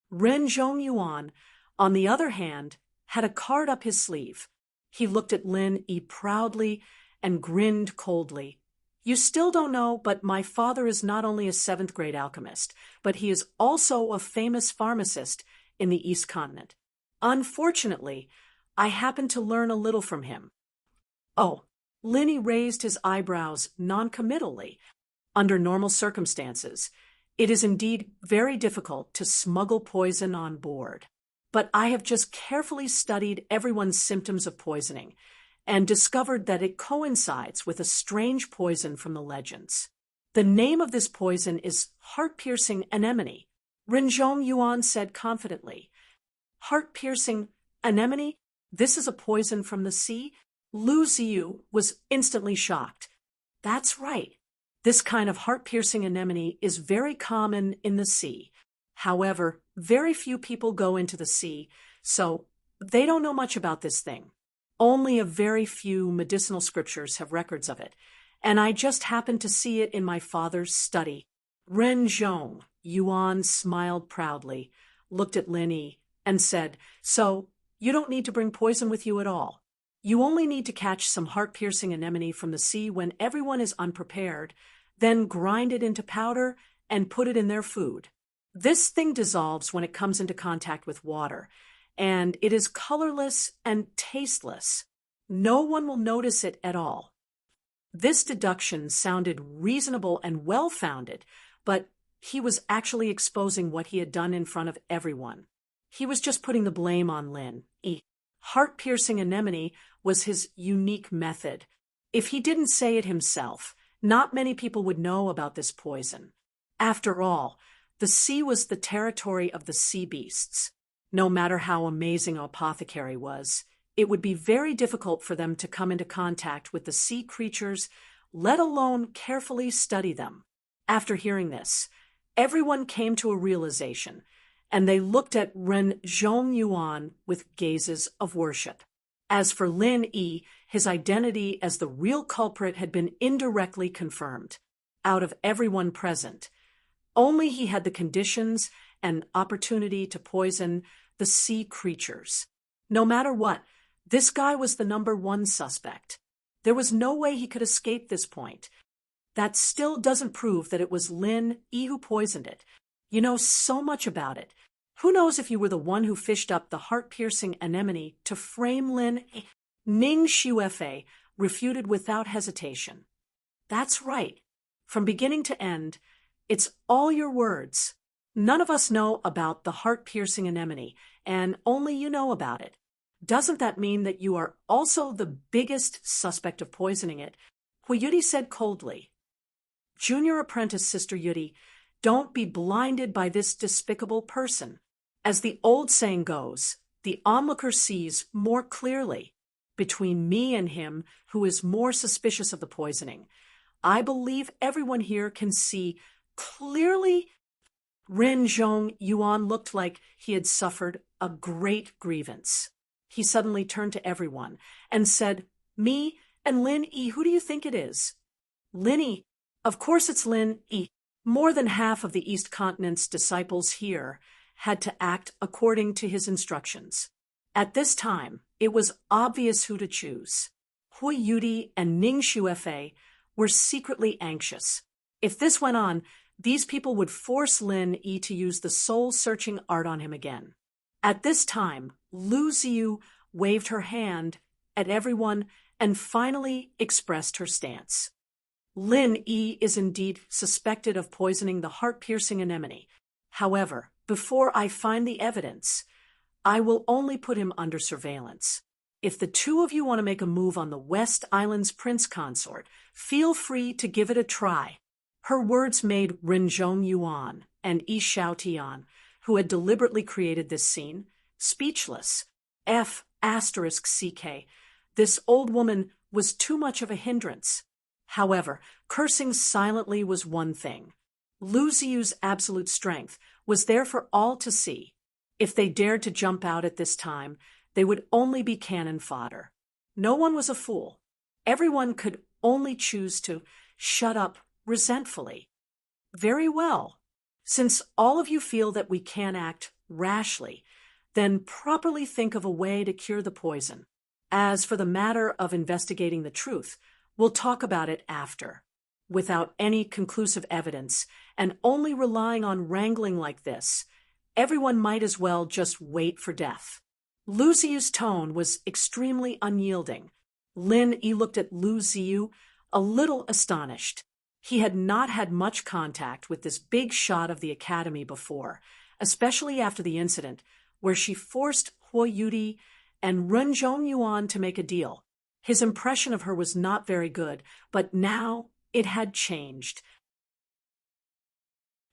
Ren Zhongyuan, on the other hand, had a card up his sleeve. He looked at Lin Yi proudly and grinned coldly. "You still don't know, but my father is not only a 7th grade alchemist, but he is also a famous pharmacist in the East Continent. Unfortunately, I happened to learn a little from him." Oh, Lin Yi raised his eyebrows noncommittally. Under normal circumstances, it is indeed very difficult to smuggle poison on board. But I have just carefully studied everyone's symptoms of poisoning and discovered that it coincides with a strange poison from the legends. The name of this poison is heart-piercing anemone, Ren Zhongyuan said confidently. Heart-piercing anemone? This is a poison from the sea? Lu Ziyu was instantly shocked. That's right. This kind of heart-piercing anemone is very common in the sea. However, very few people go into the sea, so they don't know much about this thing. Only a very few medicinal scriptures have records of it, and I just happened to see it in my father's study. Ren Zhong, Yuan smiled proudly, looked at Lin Yi, and said, "So, you don't need to bring poison with you at all. You only need to catch some heart-piercing anemone from the sea when everyone is unprepared, then grind it into powder and put it in their food. This thing dissolves when it comes into contact with water, and it is colorless and tasteless. No one will notice it at all." This deduction sounded reasonable and well-founded, but he was actually exposing what he had done in front of everyone. He was just putting the blame on Lin Yi. Heart-piercing anemone was his unique method. If he didn't say it himself, not many people would know about this poison. After all, the sea was the territory of the sea beasts. No matter how amazing an apothecary was, it would be very difficult for them to come into contact with the sea creatures, let alone carefully study them. After hearing this, everyone came to a realization, and they looked at Ren Zhongyuan with gazes of worship. As for Lin Yi, his identity as the real culprit had been indirectly confirmed. Out of everyone present, only he had the conditions and opportunity to poison the sea creatures. No matter what, this guy was the #1 suspect. There was no way he could escape this point. That still doesn't prove that it was Lin Yi who poisoned it. You know so much about it. Who knows if you were the one who fished up the heart-piercing anemone to frame Lin? Ning Xuefei refuted without hesitation. That's right. From beginning to end, it's all your words. None of us know about the heart-piercing anemone, and only you know about it. Doesn't that mean that you are also the biggest suspect of poisoning it? Hui Yudi said coldly. Junior apprentice Sister Yudi, don't be blinded by this despicable person. As the old saying goes, the onlooker sees more clearly. Between me and him, who is more suspicious of the poisoning, I believe everyone here can see clearly. Ren Zhong Yuan looked like he had suffered a great grievance. He suddenly turned to everyone and said, Me and Lin Yi, who do you think it is? Lin Yi. Of course it's Lin Yi. More than half of the East Continent's disciples here had to act according to his instructions. At this time, it was obvious who to choose. Hui Yudi and Ning Xuefei were secretly anxious. If this went on, these people would force Lin Yi to use the soul-searching art on him again. At this time, Lu Ziyu waved her hand at everyone and finally expressed her stance. Lin Yi is indeed suspected of poisoning the heart-piercing anemone. However, before I find the evidence, I will only put him under surveillance. If the two of you want to make a move on the West Island's prince consort, feel free to give it a try. Her words made Rinzhong Yuan and Yi Xiaotian, who had deliberately created this scene, speechless. F***CK. This old woman was too much of a hindrance. However, cursing silently was one thing. Lu Ziyu's absolute strength was there for all to see. If they dared to jump out at this time, they would only be cannon fodder. No one was a fool. Everyone could only choose to shut up resentfully. Very well. Since all of you feel that we can act rashly, then properly think of a way to cure the poison. As for the matter of investigating the truth, we'll talk about it after. Without any conclusive evidence, and only relying on wrangling like this, everyone might as well just wait for death. Lu Ziyu's tone was extremely unyielding. Lin Yi looked at Lu Ziyu, a little astonished. He had not had much contact with this big shot of the academy before, especially after the incident where she forced Hui Yudi and Ren Zhongyuan to make a deal. His impression of her was not very good, but now it had changed.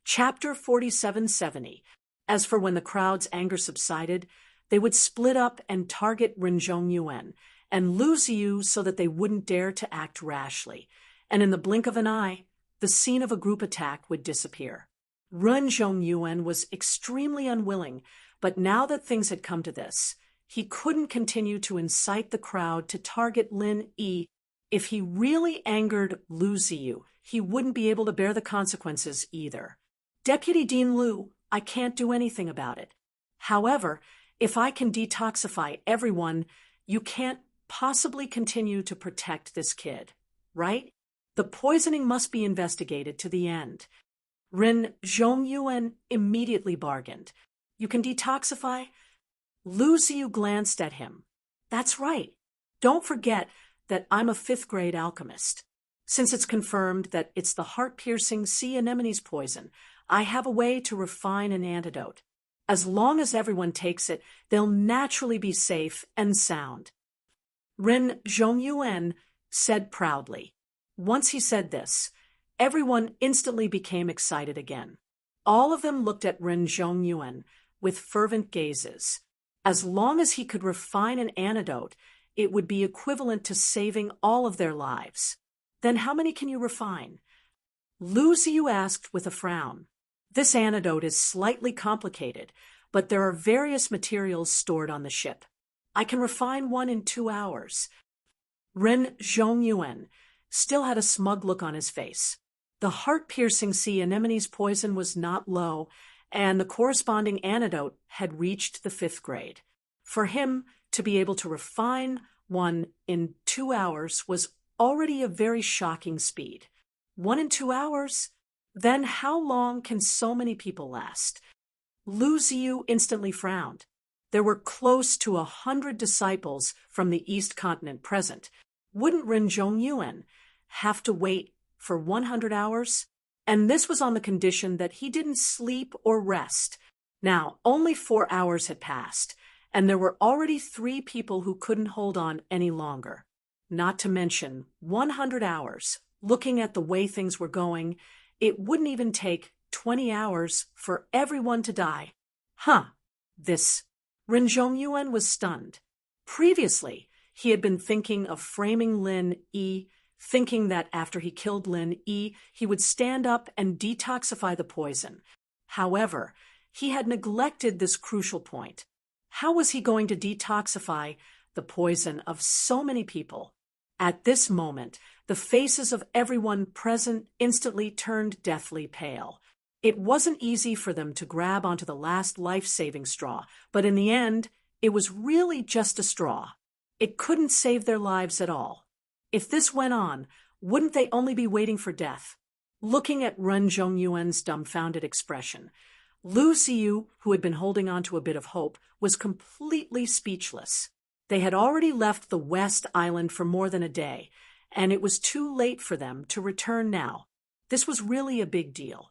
Chapter 4770. As for when the crowd's anger subsided, they would split up and target Ren Zhongyuan and Lu Ziyu so that they wouldn't dare to act rashly, and in the blink of an eye, the scene of a group attack would disappear. Ren Zhongyuan was extremely unwilling, but now that things had come to this, he couldn't continue to incite the crowd to target Lin Yi. If he really angered Lu Ziyu, he wouldn't be able to bear the consequences either. Deputy Dean Lu, I can't do anything about it. However, if I can detoxify everyone, you can't possibly continue to protect this kid, right? The poisoning must be investigated to the end. Ren Zhongyuan immediately bargained. You can detoxify? Lu Ziyu glanced at him. That's right. Don't forget that I'm a 5th grade alchemist. Since it's confirmed that it's the heart-piercing sea anemone's poison, I have a way to refine an antidote. As long as everyone takes it, they'll naturally be safe and sound. Ren Zhongyuan said proudly. Once he said this, everyone instantly became excited again. All of them looked at Ren Zhongyuan with fervent gazes. As long as he could refine an antidote, it would be equivalent to saving all of their lives. Then how many can you refine? Lu Ziyu asked with a frown. This antidote is slightly complicated, but there are various materials stored on the ship. I can refine one in 2 hours. Ren Zhongyuan still had a smug look on his face. The heart-piercing sea anemone's poison was not low, and the corresponding antidote had reached the 5th grade. For him to be able to refine one in 2 hours was already a very shocking speed. 1 in 2 hours? Then how long can so many people last? Lu Ziyu instantly frowned. There were close to 100 disciples from the East Continent present. Wouldn't Ren Zhongyuan have to wait for 100 hours? And this was on the condition that he didn't sleep or rest. Now, only 4 hours had passed, and there were already 3 people who couldn't hold on any longer. Not to mention 100 hours. Looking at the way things were going, it wouldn't even take 20 hours for everyone to die. This. Ren Zhongyuan was stunned. Previously, he had been thinking of framing Lin Yi, thinking that after he killed Lin Yi, he would stand up and detoxify the poison. However, he had neglected this crucial point. How was he going to detoxify the poison of so many people? At this moment, the faces of everyone present instantly turned deathly pale. It wasn't easy for them to grab onto the last life-saving straw, but in the end, it was really just a straw. It couldn't save their lives at all. If this went on, wouldn't they only be waiting for death? Looking at Ren Zhongyuan's dumbfounded expression, Lu Ziyu, who had been holding on to a bit of hope, was completely speechless. They had already left the West Island for more than a day, and it was too late for them to return now. This was really a big deal.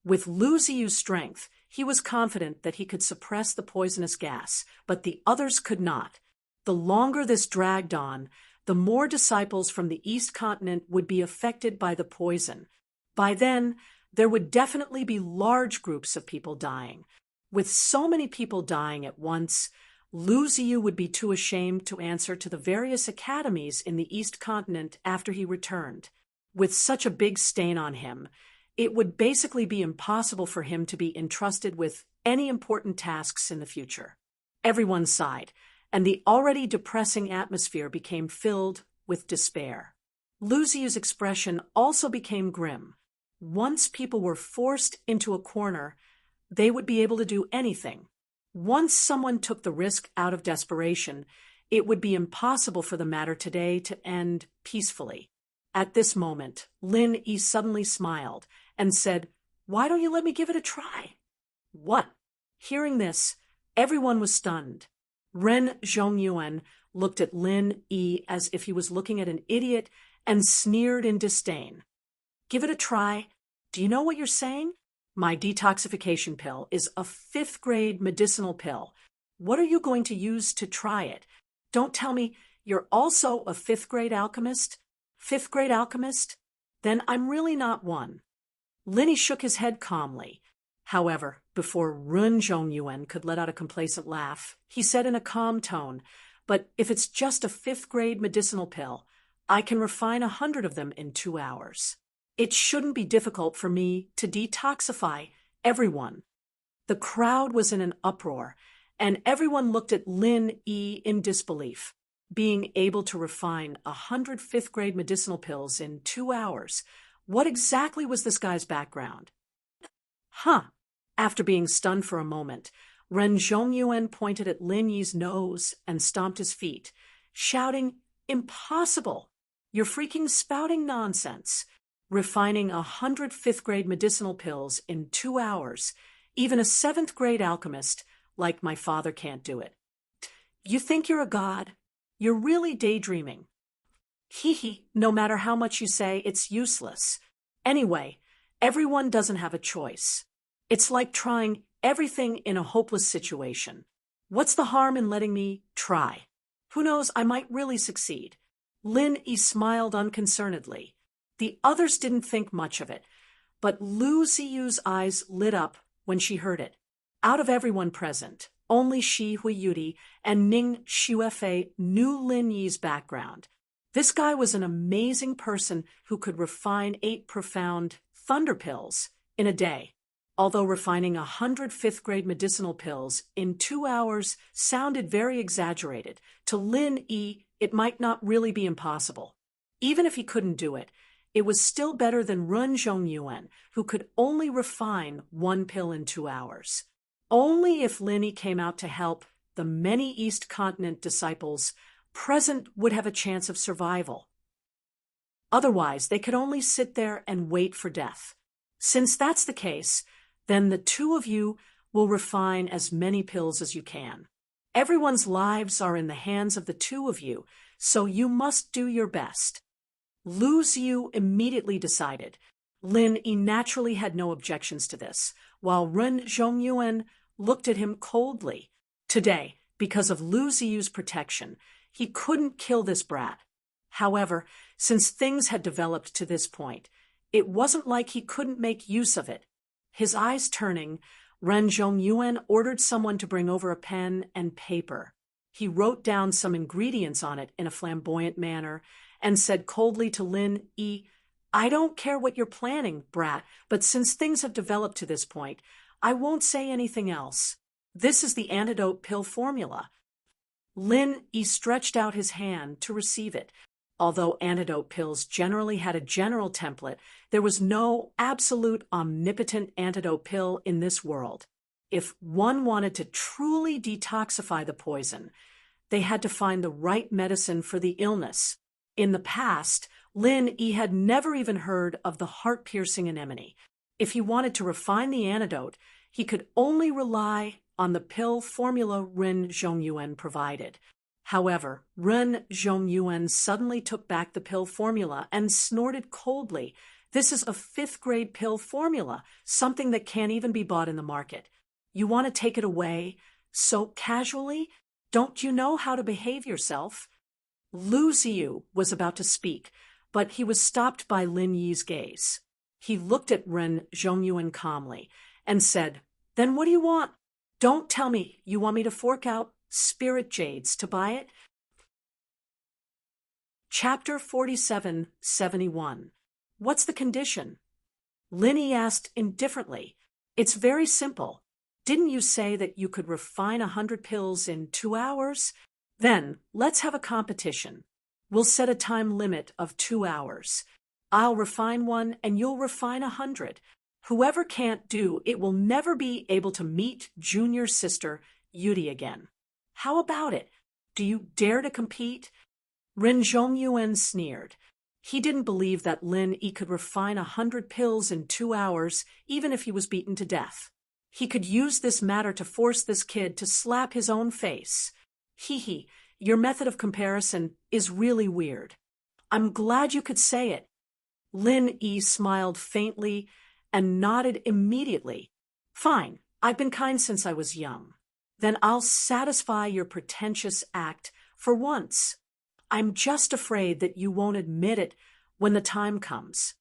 With Lu Ziyu's strength, he was confident that he could suppress the poisonous gas, but the others could not. The longer this dragged on, the more disciples from the East Continent would be affected by the poison. By then, there would definitely be large groups of people dying. With so many people dying at once, Lu Ziyu would be too ashamed to answer to the various academies in the East Continent after he returned. With such a big stain on him, it would basically be impossible for him to be entrusted with any important tasks in the future. Everyone sighed, and the already depressing atmosphere became filled with despair. Lu Ziyu's expression also became grim. Once people were forced into a corner, they would be able to do anything. Once someone took the risk out of desperation, it would be impossible for the matter today to end peacefully. At this moment, Lin Yi suddenly smiled and said, "Why don't you let me give it a try?" What? Hearing this, everyone was stunned. Ren Zhongyuan looked at Lin Yi as if he was looking at an idiot and sneered in disdain. "Give it a try? Do you know what you're saying? My detoxification pill is a 5th-grade medicinal pill. What are you going to use to try it? Don't tell me you're also a 5th-grade alchemist? 5th-grade alchemist? Then I'm really not one." Linny shook his head calmly. However, before Ren Zhongyuan could let out a complacent laugh, he said in a calm tone, "But if it's just a 5th-grade medicinal pill, I can refine 100 of them in 2 hours. It shouldn't be difficult for me to detoxify everyone." The crowd was in an uproar, and everyone looked at Lin Yi in disbelief. Being able to refine 100 5th-grade medicinal pills in 2 hours. What exactly was this guy's background? After being stunned for a moment, Ren Zhongyuan pointed at Lin Yi's nose and stomped his feet, shouting, "Impossible! You're freaking spouting nonsense. Refining 100 5th-grade medicinal pills in 2 hours. Even a 7th-grade alchemist like my father can't do it. You think you're a god? You're really daydreaming. No matter how much you say, it's useless. Anyway, everyone doesn't have a choice. It's like trying everything in a hopeless situation. What's the harm in letting me try? Who knows, I might really succeed." Lin Yi smiled unconcernedly. The others didn't think much of it, but Lu Ziyu's eyes lit up when she heard it. Out of everyone present, only Shi Huiyuti and Ning Xuefei knew Lin Yi's background. This guy was an amazing person who could refine 8 profound thunder pills in a day. Although refining 100 5th-grade medicinal pills in 2 hours sounded very exaggerated, to Lin Yi it might not really be impossible. Even if he couldn't do it, it was still better than Ren Zhongyuan, who could only refine 1 pill in 2 hours. Only if Lin Yi came out to help the many East Continent disciples present would have a chance of survival. Otherwise, they could only sit there and wait for death. Since that's the case, then the 2 of you will refine as many pills as you can. Everyone's lives are in the hands of the two of you, so you must do your best. Lu Ziyu immediately decided. Lin Yi naturally had no objections to this, while Ren Zhongyuan looked at him coldly. Today, because of Lu Ziyu's protection, he couldn't kill this brat. However, since things had developed to this point, it wasn't like he couldn't make use of it. His eyes turning, Ren Zhongyuan ordered someone to bring over a pen and paper. He wrote down some ingredients on it in a flamboyant manner and said coldly to Lin Yi, "I don't care what you're planning, brat, but since things have developed to this point, I won't say anything else. This is the antidote pill formula." Lin Yi stretched out his hand to receive it. Although antidote pills generally had a general template, there was no absolute omnipotent antidote pill in this world. If one wanted to truly detoxify the poison, they had to find the right medicine for the illness. In the past, Lin Yi had never even heard of the heart-piercing anemone. If he wanted to refine the antidote, he could only rely on the pill formula Ren Zhongyuan provided. However, Ren Zhongyuan suddenly took back the pill formula and snorted coldly. "This is a 5th-grade pill formula, something that can't even be bought in the market. You want to take it away so casually? Don't you know how to behave yourself?" Lu Ziyu was about to speak, but he was stopped by Lin Yi's gaze. He looked at Ren Zhongyuan calmly and said, "Then what do you want? Don't tell me you want me to fork out spirit jades to buy it?" Chapter 4771. What's the condition? Lin Yi asked indifferently. "It's very simple. Didn't you say that you could refine 100 pills in 2 hours? Then let's have a competition. We'll set a time limit of 2 hours. I'll refine one and you'll refine 100. Whoever can't do it will never be able to meet junior sister Yudi again. How about it? Do you dare to compete?" Ren Zhongyuan sneered. He didn't believe that Lin Yi could refine 100 pills in 2 hours, even if he was beaten to death. He could use this matter to force this kid to slap his own face. "Hee, your method of comparison is really weird. I'm glad you could say it." Lin Yi smiled faintly and nodded immediately. "Fine, I've been kind since I was young. Then I'll satisfy your pretentious act for once. I'm just afraid that you won't admit it when the time comes."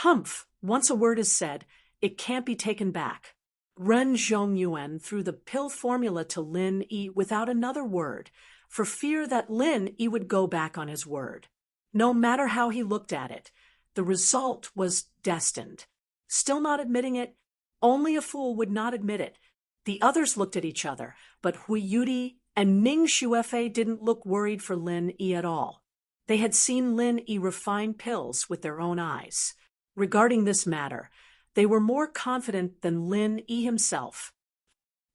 Humph, once a word is said, it can't be taken back. Ren Zhongyuan threw the pill formula to Lin Yi without another word, for fear that Lin Yi would go back on his word. No matter how he looked at it, the result was destined. Still not admitting it? Only a fool would not admit it. The others looked at each other, but Hui Yudi and Ning Xuefei didn't look worried for Lin Yi at all. They had seen Lin Yi refine pills with their own eyes. Regarding this matter, they were more confident than Lin Yi himself.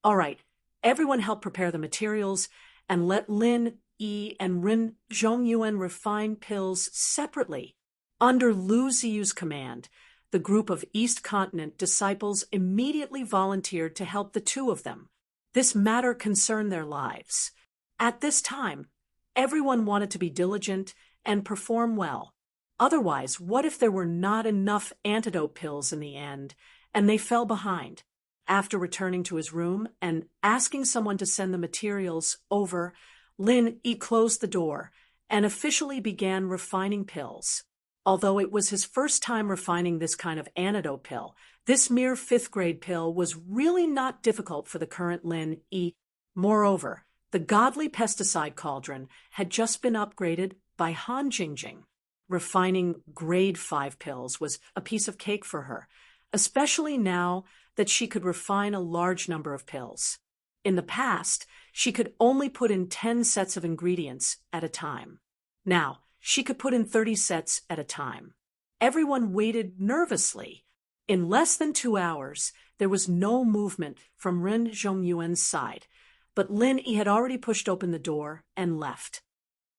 "All right, everyone help prepare the materials and let Lin Yi and Ren Zhongyuan refine pills separately." Under Lu Ziyu's command, the group of East Continent disciples immediately volunteered to help the two of them. This matter concerned their lives. At this time, everyone wanted to be diligent and perform well. Otherwise, what if there were not enough antidote pills in the end, and they fell behind? After returning to his room and asking someone to send the materials over, Lin Yi closed the door and officially began refining pills. Although it was his first time refining this kind of antidote pill, this mere 5th-grade pill was really not difficult for the current Lin Yi. Moreover, the godly pesticide cauldron had just been upgraded by Han Jingjing. Refining grade 5 pills was a piece of cake for her, especially now that she could refine a large number of pills. In the past, she could only put in 10 sets of ingredients at a time. Now, she could put in 30 sets at a time. Everyone waited nervously. In less than 2 hours, there was no movement from Ren Zhongyuan's side, but Lin Yi had already pushed open the door and left.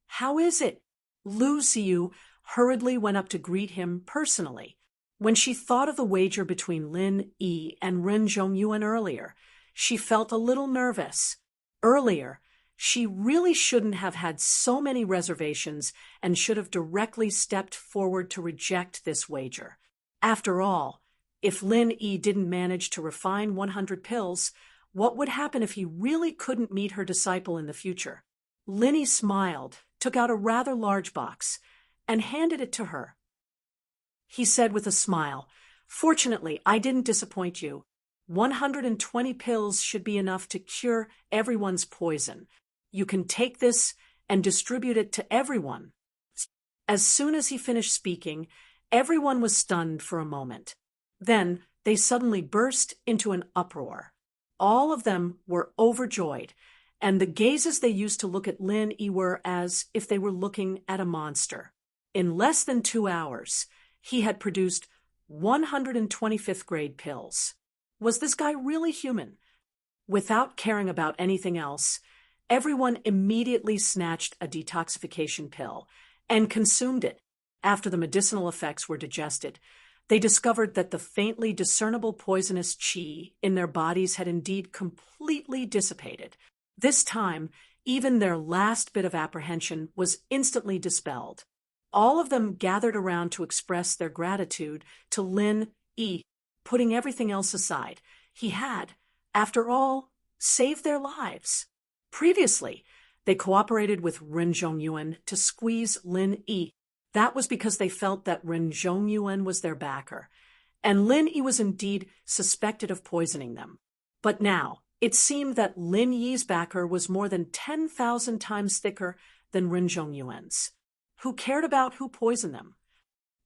"How is it?" Lu Ziyu hurriedly went up to greet him personally. When she thought of the wager between Lin Yi and Ren Zhongyuan earlier, she felt a little nervous. Earlier, she really shouldn't have had so many reservations and should have directly stepped forward to reject this wager. After all, if Lin Yi didn't manage to refine 100 pills, what would happen if he really couldn't meet her disciple in the future? Lin Yi smiled, took out a rather large box, and handed it to her. He said with a smile, "Fortunately, I didn't disappoint you. 120 pills should be enough to cure everyone's poison. You can take this and distribute it to everyone." As soon as he finished speaking, everyone was stunned for a moment. Then they suddenly burst into an uproar. All of them were overjoyed, and the gazes they used to look at Lin Yi were as if they were looking at a monster. In less than 2 hours, he had produced 125th grade pills. Was this guy really human? Without caring about anything else, everyone immediately snatched a detoxification pill and consumed it. After the medicinal effects were digested, they discovered that the faintly discernible poisonous qi in their bodies had indeed completely dissipated. This time, even their last bit of apprehension was instantly dispelled. All of them gathered around to express their gratitude to Lin Yi, putting everything else aside. He had, after all, saved their lives. Previously, they cooperated with Ren Zhongyuan to squeeze Lin Yi. That was because they felt that Ren Zhongyuan was their backer, and Lin Yi was indeed suspected of poisoning them. But now, it seemed that Lin Yi's backer was more than 10,000 times thicker than Ren Zhongyuan's. Who cared about who poisoned them?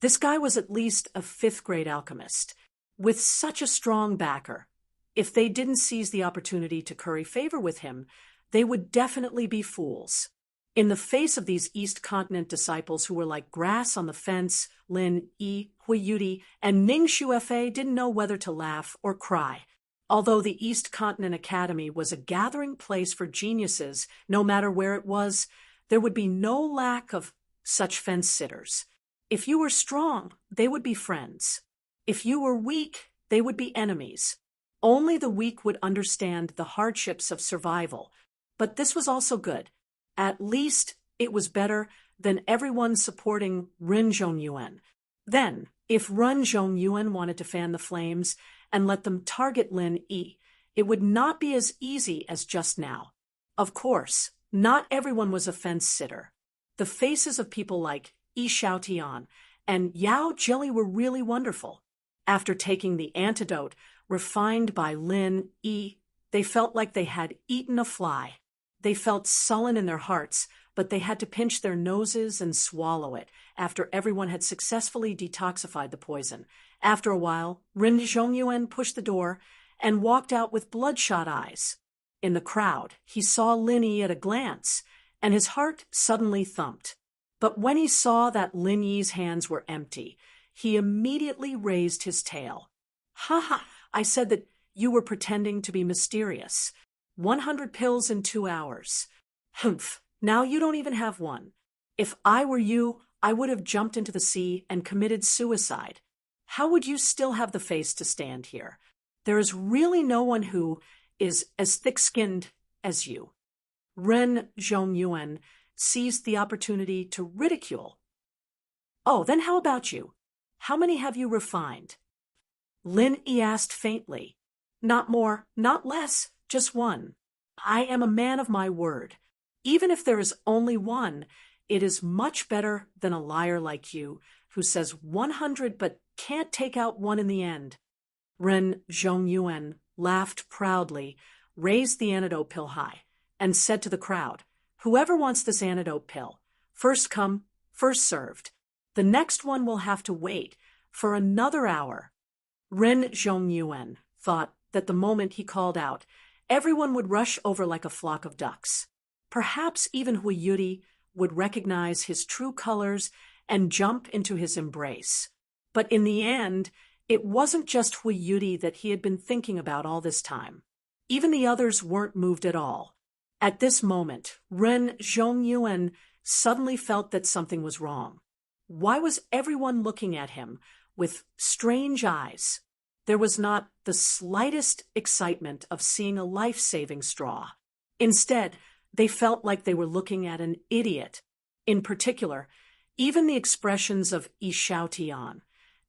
This guy was at least a 5th-grade alchemist, with such a strong backer. If they didn't seize the opportunity to curry favor with him, they would definitely be fools. In the face of these East Continent disciples who were like grass on the fence, Lin Yi, Hui Yudi, and Ning Shuefei didn't know whether to laugh or cry. Although the East Continent Academy was a gathering place for geniuses, no matter where it was, there would be no lack of such fence-sitters. If you were strong, they would be friends. If you were weak, they would be enemies. Only the weak would understand the hardships of survival. But this was also good. At least it was better than everyone supporting Ren Zhongyuan. Then, if Ren Zhongyuan wanted to fan the flames and let them target Lin Yi, it would not be as easy as just now. Of course, not everyone was a fence-sitter. The faces of people like Yi Xiaotian and Yao Jili were really wonderful. After taking the antidote refined by Lin Yi, they felt like they had eaten a fly. They felt sullen in their hearts, but they had to pinch their noses and swallow it after everyone had successfully detoxified the poison. After a while, Ren Zhongyuan pushed the door and walked out with bloodshot eyes. In the crowd, he saw Lin Yi at a glance, and his heart suddenly thumped. But when he saw that Lin Yi's hands were empty, he immediately raised his tail. "Ha ha, I said that you were pretending to be mysterious. 100 pills in 2 hours. Humph, now you don't even have one. If I were you, I would have jumped into the sea and committed suicide. How would you still have the face to stand here? There is really no one who is as thick-skinned as you." Ren Zhongyuan seized the opportunity to ridicule. "Oh, then how about you? How many have you refined?" Lin Yi asked faintly. "Not more, not less, just one. I am a man of my word. Even if there is only one, it is much better than a liar like you, who says 100 but can't take out one in the end." Ren Zhongyuan laughed proudly, raised the antidote pill high, and said to the crowd, "Whoever wants this antidote pill, first come, first served. The next one will have to wait for another hour." Ren Zhongyuan thought that the moment he called out, everyone would rush over like a flock of ducks. Perhaps even Hui Yudi would recognize his true colors and jump into his embrace. But in the end, it wasn't just Hui Yudi that he had been thinking about all this time. Even the others weren't moved at all. At this moment, Ren Zhongyuan suddenly felt that something was wrong. Why was everyone looking at him with strange eyes. There was not the slightest excitement of seeing a life-saving straw. Instead, they felt like they were looking at an idiot. In particular, even the expressions of Yi Xiaotian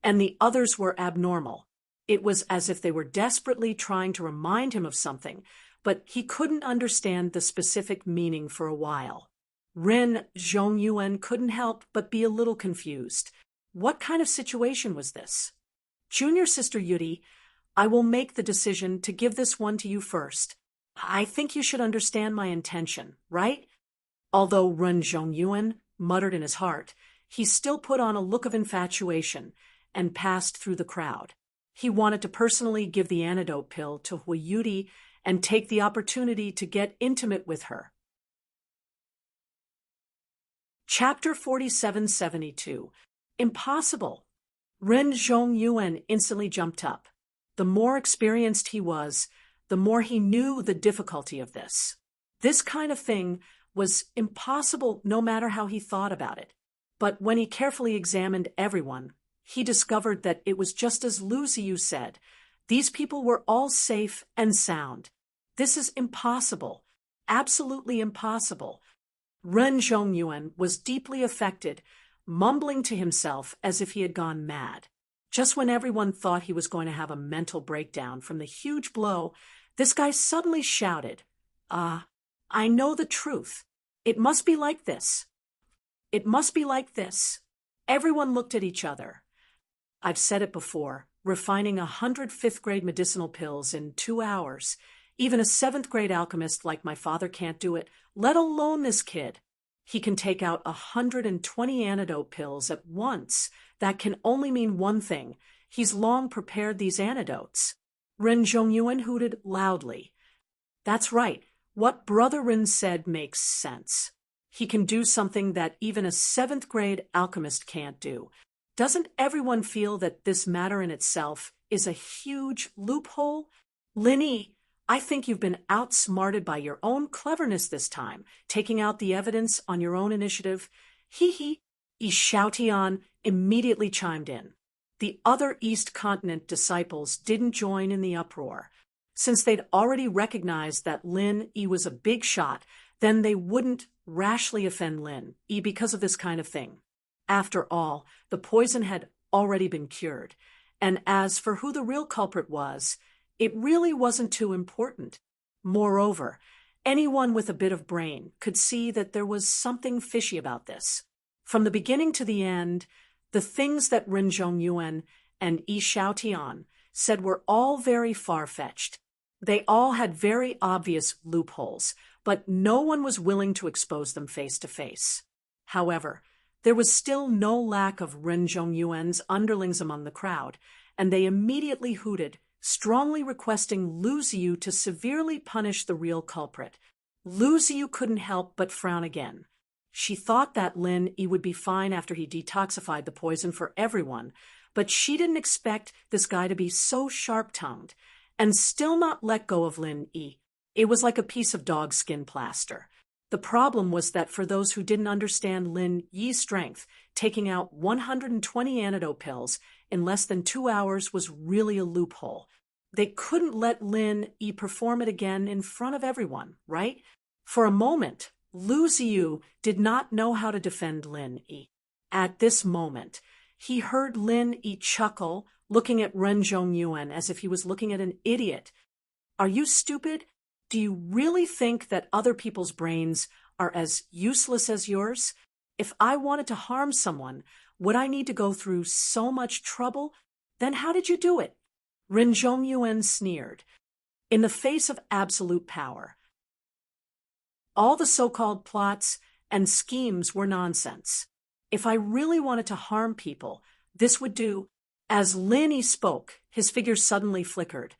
and the others were abnormal. It was as if they were desperately trying to remind him of something, but he couldn't understand the specific meaning for a while. Ren Zhongyuan couldn't help but be a little confused. What kind of situation was this? Junior Sister Yuri, I will make the decision to give this one to you first. I think you should understand my intention, right? Although Ren Zhongyuan muttered in his heart, he still put on a look of infatuation and passed through the crowd. He wanted to personally give the antidote pill to Hui Yuri and take the opportunity to get intimate with her. Chapter 4772. Impossible. Ren Zhongyuan instantly jumped up. The more experienced he was, the more he knew the difficulty of this. This kind of thing was impossible no matter how he thought about it. But when he carefully examined everyone, he discovered that it was just as Lu Ziyu said. These people were all safe and sound. This is impossible. Absolutely impossible. Ren Zhongyuan was deeply affected, mumbling to himself as if he had gone mad. Just when everyone thought he was going to have a mental breakdown from the huge blow, this guy suddenly shouted, I know the truth. It must be like this. It must be like this. Everyone looked at each other. I've said it before, refining 100 fifth-grade medicinal pills in 2 hours. Even a 7th-grade alchemist like my father can't do it, let alone this kid. He can take out 120 antidote pills at once. That can only mean one thing. He's long prepared these antidotes. Ren Zhongyuan hooted loudly. That's right. What Brother Ren said makes sense. He can do something that even a 7th-grade alchemist can't do. Doesn't everyone feel that this matter in itself is a huge loophole? Lin Yi, I think you've been outsmarted by your own cleverness this time, taking out the evidence on your own initiative. Yi Xiaotian immediately chimed in. The other East Continent disciples didn't join in the uproar. Since they'd already recognized that Lin Yi was a big shot, then they wouldn't rashly offend Lin Yi because of this kind of thing. After all, the poison had already been cured, and as for who the real culprit was, it really wasn't too important. Moreover, anyone with a bit of brain could see that there was something fishy about this. From the beginning to the end, the things that Ren Zhongyuan and Yi Xiaotian said were all very far-fetched. They all had very obvious loopholes, but no one was willing to expose them face to face. However, there was still no lack of Ren Zhongyuan's underlings among the crowd, and they immediately hooted, strongly requesting Lu Ziyu to severely punish the real culprit. Lu Ziyu couldn't help but frown again. She thought that Lin Yi would be fine after he detoxified the poison for everyone, but she didn't expect this guy to be so sharp-tongued and still not let go of Lin Yi. It was like a piece of dog skin plaster. The problem was that for those who didn't understand Lin Yi's strength, taking out 120 antidote pills in less than 2 hours was really a loophole. They couldn't let Lin Yi perform it again in front of everyone, right? For a moment, Lu Ziyu did not know how to defend Lin Yi. At this moment, he heard Lin Yi chuckle, looking at Ren Zhongyuan as if he was looking at an idiot. Are you stupid? Do you really think that other people's brains are as useless as yours? If I wanted to harm someone, would I need to go through so much trouble? Then how did you do it? Ren Zhongyuan sneered. In the face of absolute power, all the so-called plots and schemes were nonsense. If I really wanted to harm people, this would do. As Lin Yi spoke, his figure suddenly flickered,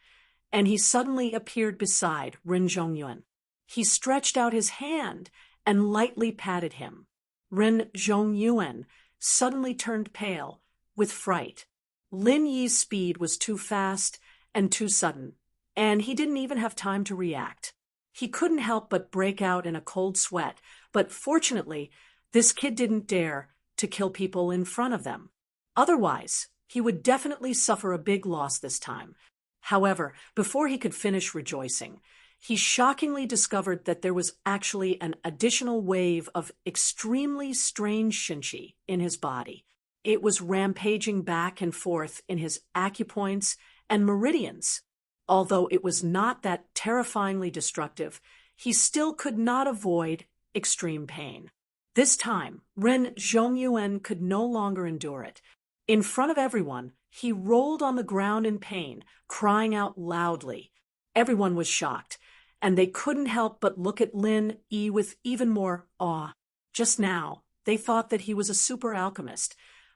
and he suddenly appeared beside Ren Zhongyuan. He stretched out his hand and lightly patted him. Ren Zhongyuan suddenly turned pale with fright. Lin Yi's speed was too fast and too sudden, and he didn't even have time to react. He couldn't help but break out in a cold sweat, but fortunately, this kid didn't dare to kill people in front of them. Otherwise, He would definitely suffer a big loss this time. However, before he could finish rejoicing, he shockingly discovered that there was actually an additional wave of extremely strange shinchi in his body. It was rampaging back and forth in his acupoints and meridians. Although it was not that terrifyingly destructive, he still could not avoid extreme pain. This time, Ren Zhongyuan could no longer endure it. In front of everyone, he rolled on the ground in pain, crying out loudly. Everyone was shocked, and they couldn't help but look at Lin Yi with even more awe. Just now, they thought that he was a super alchemist,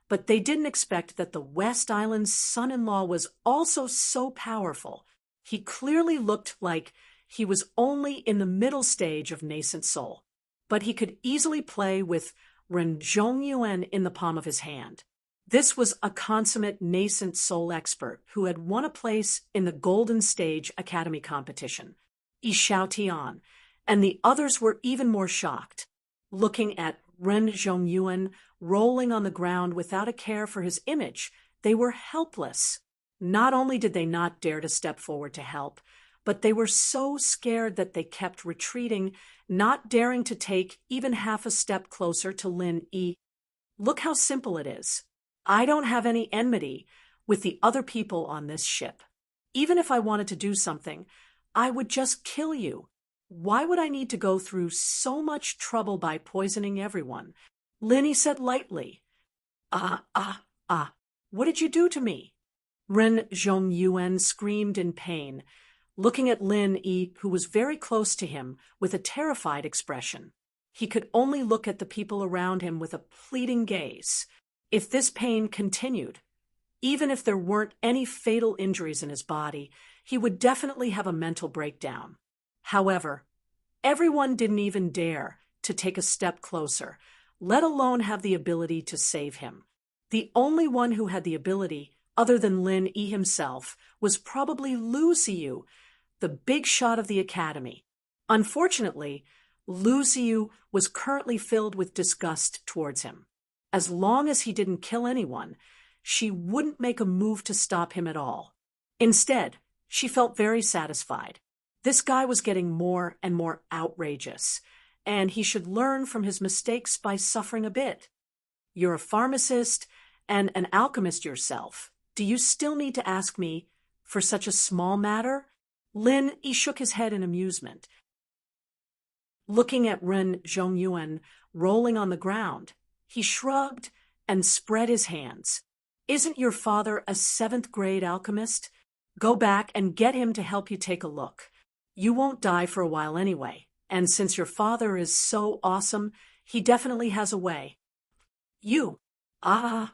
but they didn't expect that the West Island's son-in-law was also so powerful. He clearly looked like he was only in the middle stage of nascent soul, but he could easily play with Ren Zhongyuan in the palm of his hand. This was a consummate nascent soul expert who had won a place in the Golden Stage Academy competition, Yi Xiaotian, and the others were even more shocked. Looking at Ren Zhongyuan rolling on the ground without a care for his image, they were helpless. Not only did they not dare to step forward to help, but they were so scared that they kept retreating, not daring to take even half a step closer to Lin Yi. Look how simple it is. I don't have any enmity with the other people on this ship. Even if I wanted to do something, I would just kill you. Why would I need to go through so much trouble by poisoning everyone? Lin Yi said lightly. What did you do to me? Ren Zhongyuan screamed in pain, looking at Lin Yi, who was very close to him, with a terrified expression. He could only look at the people around him with a pleading gaze. If this pain continued, even if there weren't any fatal injuries in his body, he would definitely have a mental breakdown. However, everyone didn't even dare to take a step closer, let alone have the ability to save him. The only one who had the ability, other than Lin Yi himself, was probably Lu Ziyu, the big shot of the academy. Unfortunately, Lu Ziyu was currently filled with disgust towards him. As long as he didn't kill anyone, she wouldn't make a move to stop him at all. Instead, she felt very satisfied. This guy was getting more and more outrageous, and he should learn from his mistakes by suffering a bit. You're a pharmacist and an alchemist yourself. Do you still need to ask me for such a small matter? Lin Yi shook his head in amusement. Looking at Ren Zhongyuan rolling on the ground, he shrugged and spread his hands. Isn't your father a 7th-grade alchemist? Go back and get him to help you take a look. You won't die for a while anyway, and since your father is so awesome, he definitely has a way. You. Ren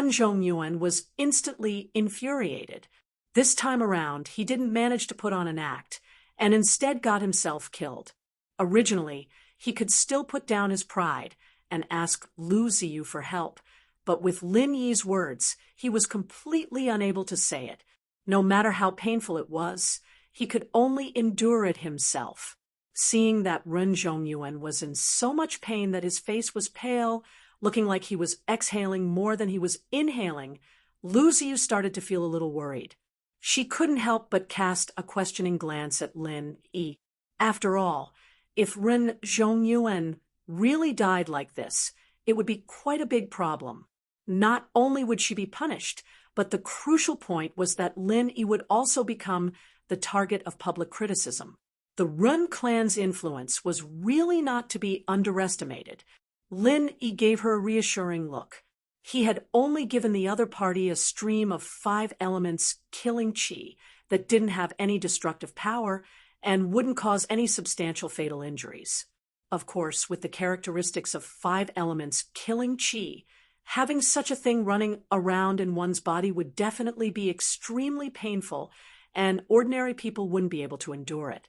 Zhongyuan was instantly infuriated. This time around, he didn't manage to put on an act, and instead got himself killed. Originally, he could still put down his pride and ask Lu Ziyu for help, but with Lin Yi's words, he was completely unable to say it. No matter how painful it was, he could only endure it himself. Seeing that Ren Zhongyuan was in so much pain that his face was pale, looking like he was exhaling more than he was inhaling, Lu Ziyu started to feel a little worried. She couldn't help but cast a questioning glance at Lin Yi. After all, if Ren Zhongyuan really died like this, it would be quite a big problem. Not only would she be punished, but the crucial point was that Lin Yi would also become the target of public criticism. The Run clan's influence was really not to be underestimated. Lin Yi gave her a reassuring look. He had only given the other party a stream of 5 elements killing qi that didn't have any destructive power and wouldn't cause any substantial fatal injuries. Of course, with the characteristics of 5 elements killing qi, having such a thing running around in one's body would definitely be extremely painful, and ordinary people wouldn't be able to endure it.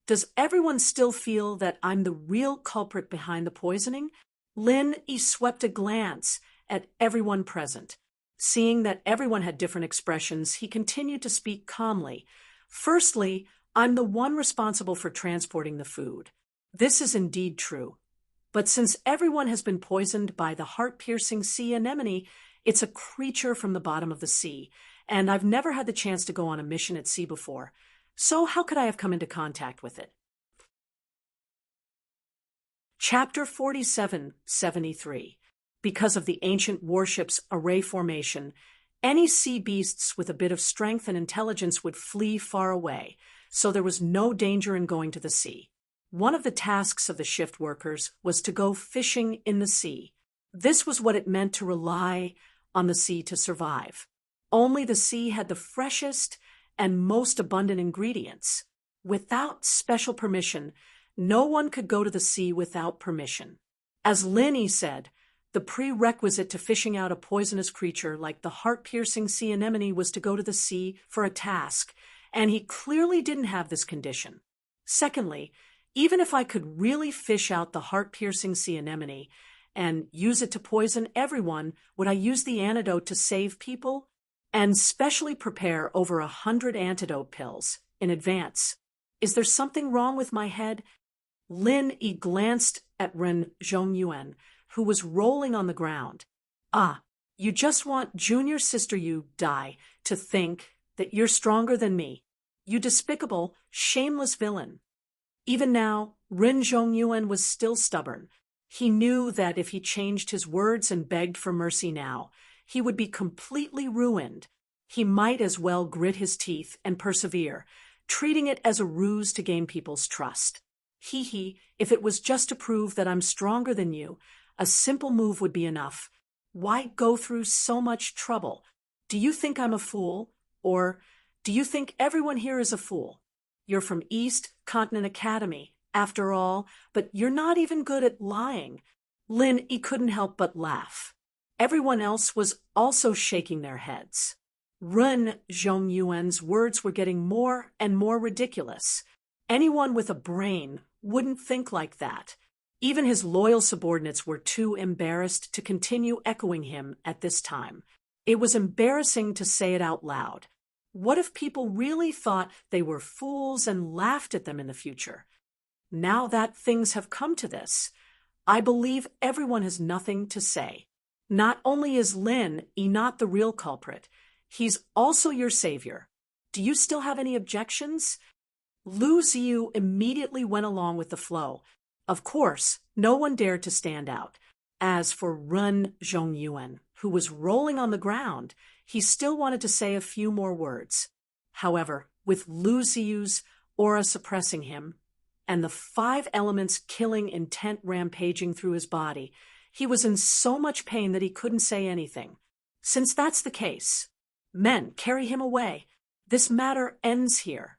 Does everyone still feel that I'm the real culprit behind the poisoning? Lin Yi swept a glance at everyone present. Seeing that everyone had different expressions, he continued to speak calmly. Firstly, I'm the one responsible for transporting the food. This is indeed true. But since everyone has been poisoned by the heart-piercing sea anemone, It's a creature from the bottom of the sea, and I've never had the chance to go on a mission at sea before. So how could I have come into contact with it? Chapter 4773. Because of the ancient warship's array formation, any sea beasts with a bit of strength and intelligence would flee far away, so there was no danger in going to the sea. One of the tasks of the shift workers was to go fishing in the sea. This was what it meant to rely on the sea to survive. Only the sea had the freshest and most abundant ingredients. Without special permission, no one could go to the sea without permission. As Linny said, the prerequisite to fishing out a poisonous creature like the heart-piercing sea anemone was to go to the sea for a task, and he clearly didn't have this condition. Secondly, even if I could really fish out the heart-piercing sea anemone and use it to poison everyone, would I use the antidote to save people? And specially prepare over 100 antidote pills in advance. Is there something wrong with my head? Lin Yi glanced at Ren Zhongyuan, who was rolling on the ground. Ah, you just want junior sister you die to think that you're stronger than me. You despicable, shameless villain. Even now, Ren Zhongyuan was still stubborn. He knew that if he changed his words and begged for mercy now, he would be completely ruined. He might as well grit his teeth and persevere, treating it as a ruse to gain people's trust. If it was just to prove that I'm stronger than you, a simple move would be enough. Why go through so much trouble? Do you think I'm a fool? Or do you think everyone here is a fool? You're from East Continent Academy, after all, but you're not even good at lying. Lin Yi couldn't help but laugh. Everyone else was also shaking their heads. Ren Zhongyuan's words were getting more and more ridiculous. Anyone with a brain wouldn't think like that. Even his loyal subordinates were too embarrassed to continue echoing him at this time. It was embarrassing to say it out loud. What if people really thought they were fools and laughed at them in the future? Now that things have come to this, I believe everyone has nothing to say. Not only is Lin Yi not the real culprit, he's also your savior. Do you still have any objections? Lu Ziyu immediately went along with the flow. Of course, no one dared to stand out. As for Ren Zhongyuan, who was rolling on the ground, he still wanted to say a few more words. However, with Lu Ziyu's aura suppressing him, and the 5 elements killing intent rampaging through his body, he was in so much pain that he couldn't say anything. Since that's the case, men, carry him away. This matter ends here.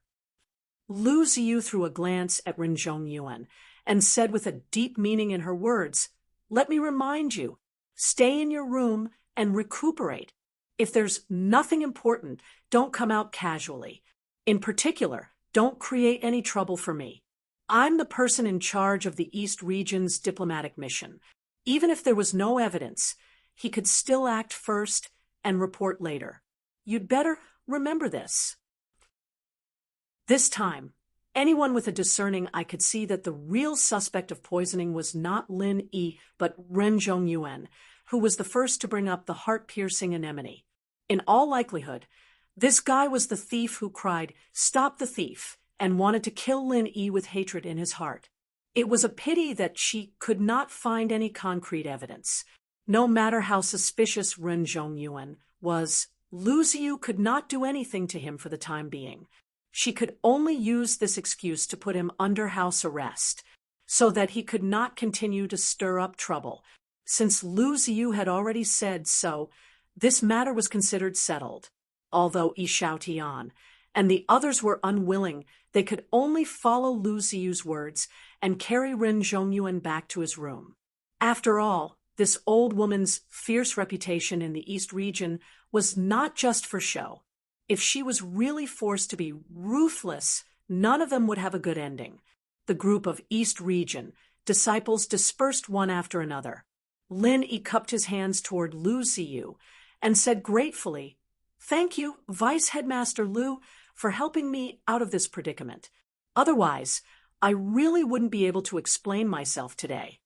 Lu Ziyu threw a glance at Ren Zhongyuan and said with a deep meaning in her words, "Let me remind you, stay in your room and recuperate. If there's nothing important, don't come out casually. In particular, don't create any trouble for me. I'm the person in charge of the East Region's diplomatic mission. Even if there was no evidence, he could still act first and report later. You'd better remember this." This time, anyone with a discerning eye could see that the real suspect of poisoning was not Lin Yi, but Ren Zhongyuan, who was the first to bring up the heart-piercing anemone. In all likelihood, this guy was the thief who cried, "Stop the thief," and wanted to kill Lin Yi with hatred in his heart. It was a pity that she could not find any concrete evidence. No matter how suspicious Ren Zhongyuan was, Lu Ziyu could not do anything to him for the time being. She could only use this excuse to put him under house arrest, so that he could not continue to stir up trouble. Since Lu Ziyu had already said so, this matter was considered settled. Although Yi Xiaotian and the others were unwilling, they could only follow Lu Ziyu's words and carry Ren Zhongyuan back to his room. After all, this old woman's fierce reputation in the East region was not just for show. If she was really forced to be ruthless, none of them would have a good ending. The group of East region disciples dispersed one after another. Lin Yi cupped his hands toward Lu Ziyu and said gratefully, "Thank you, Vice Headmaster Lu, for helping me out of this predicament. Otherwise, I really wouldn't be able to explain myself today."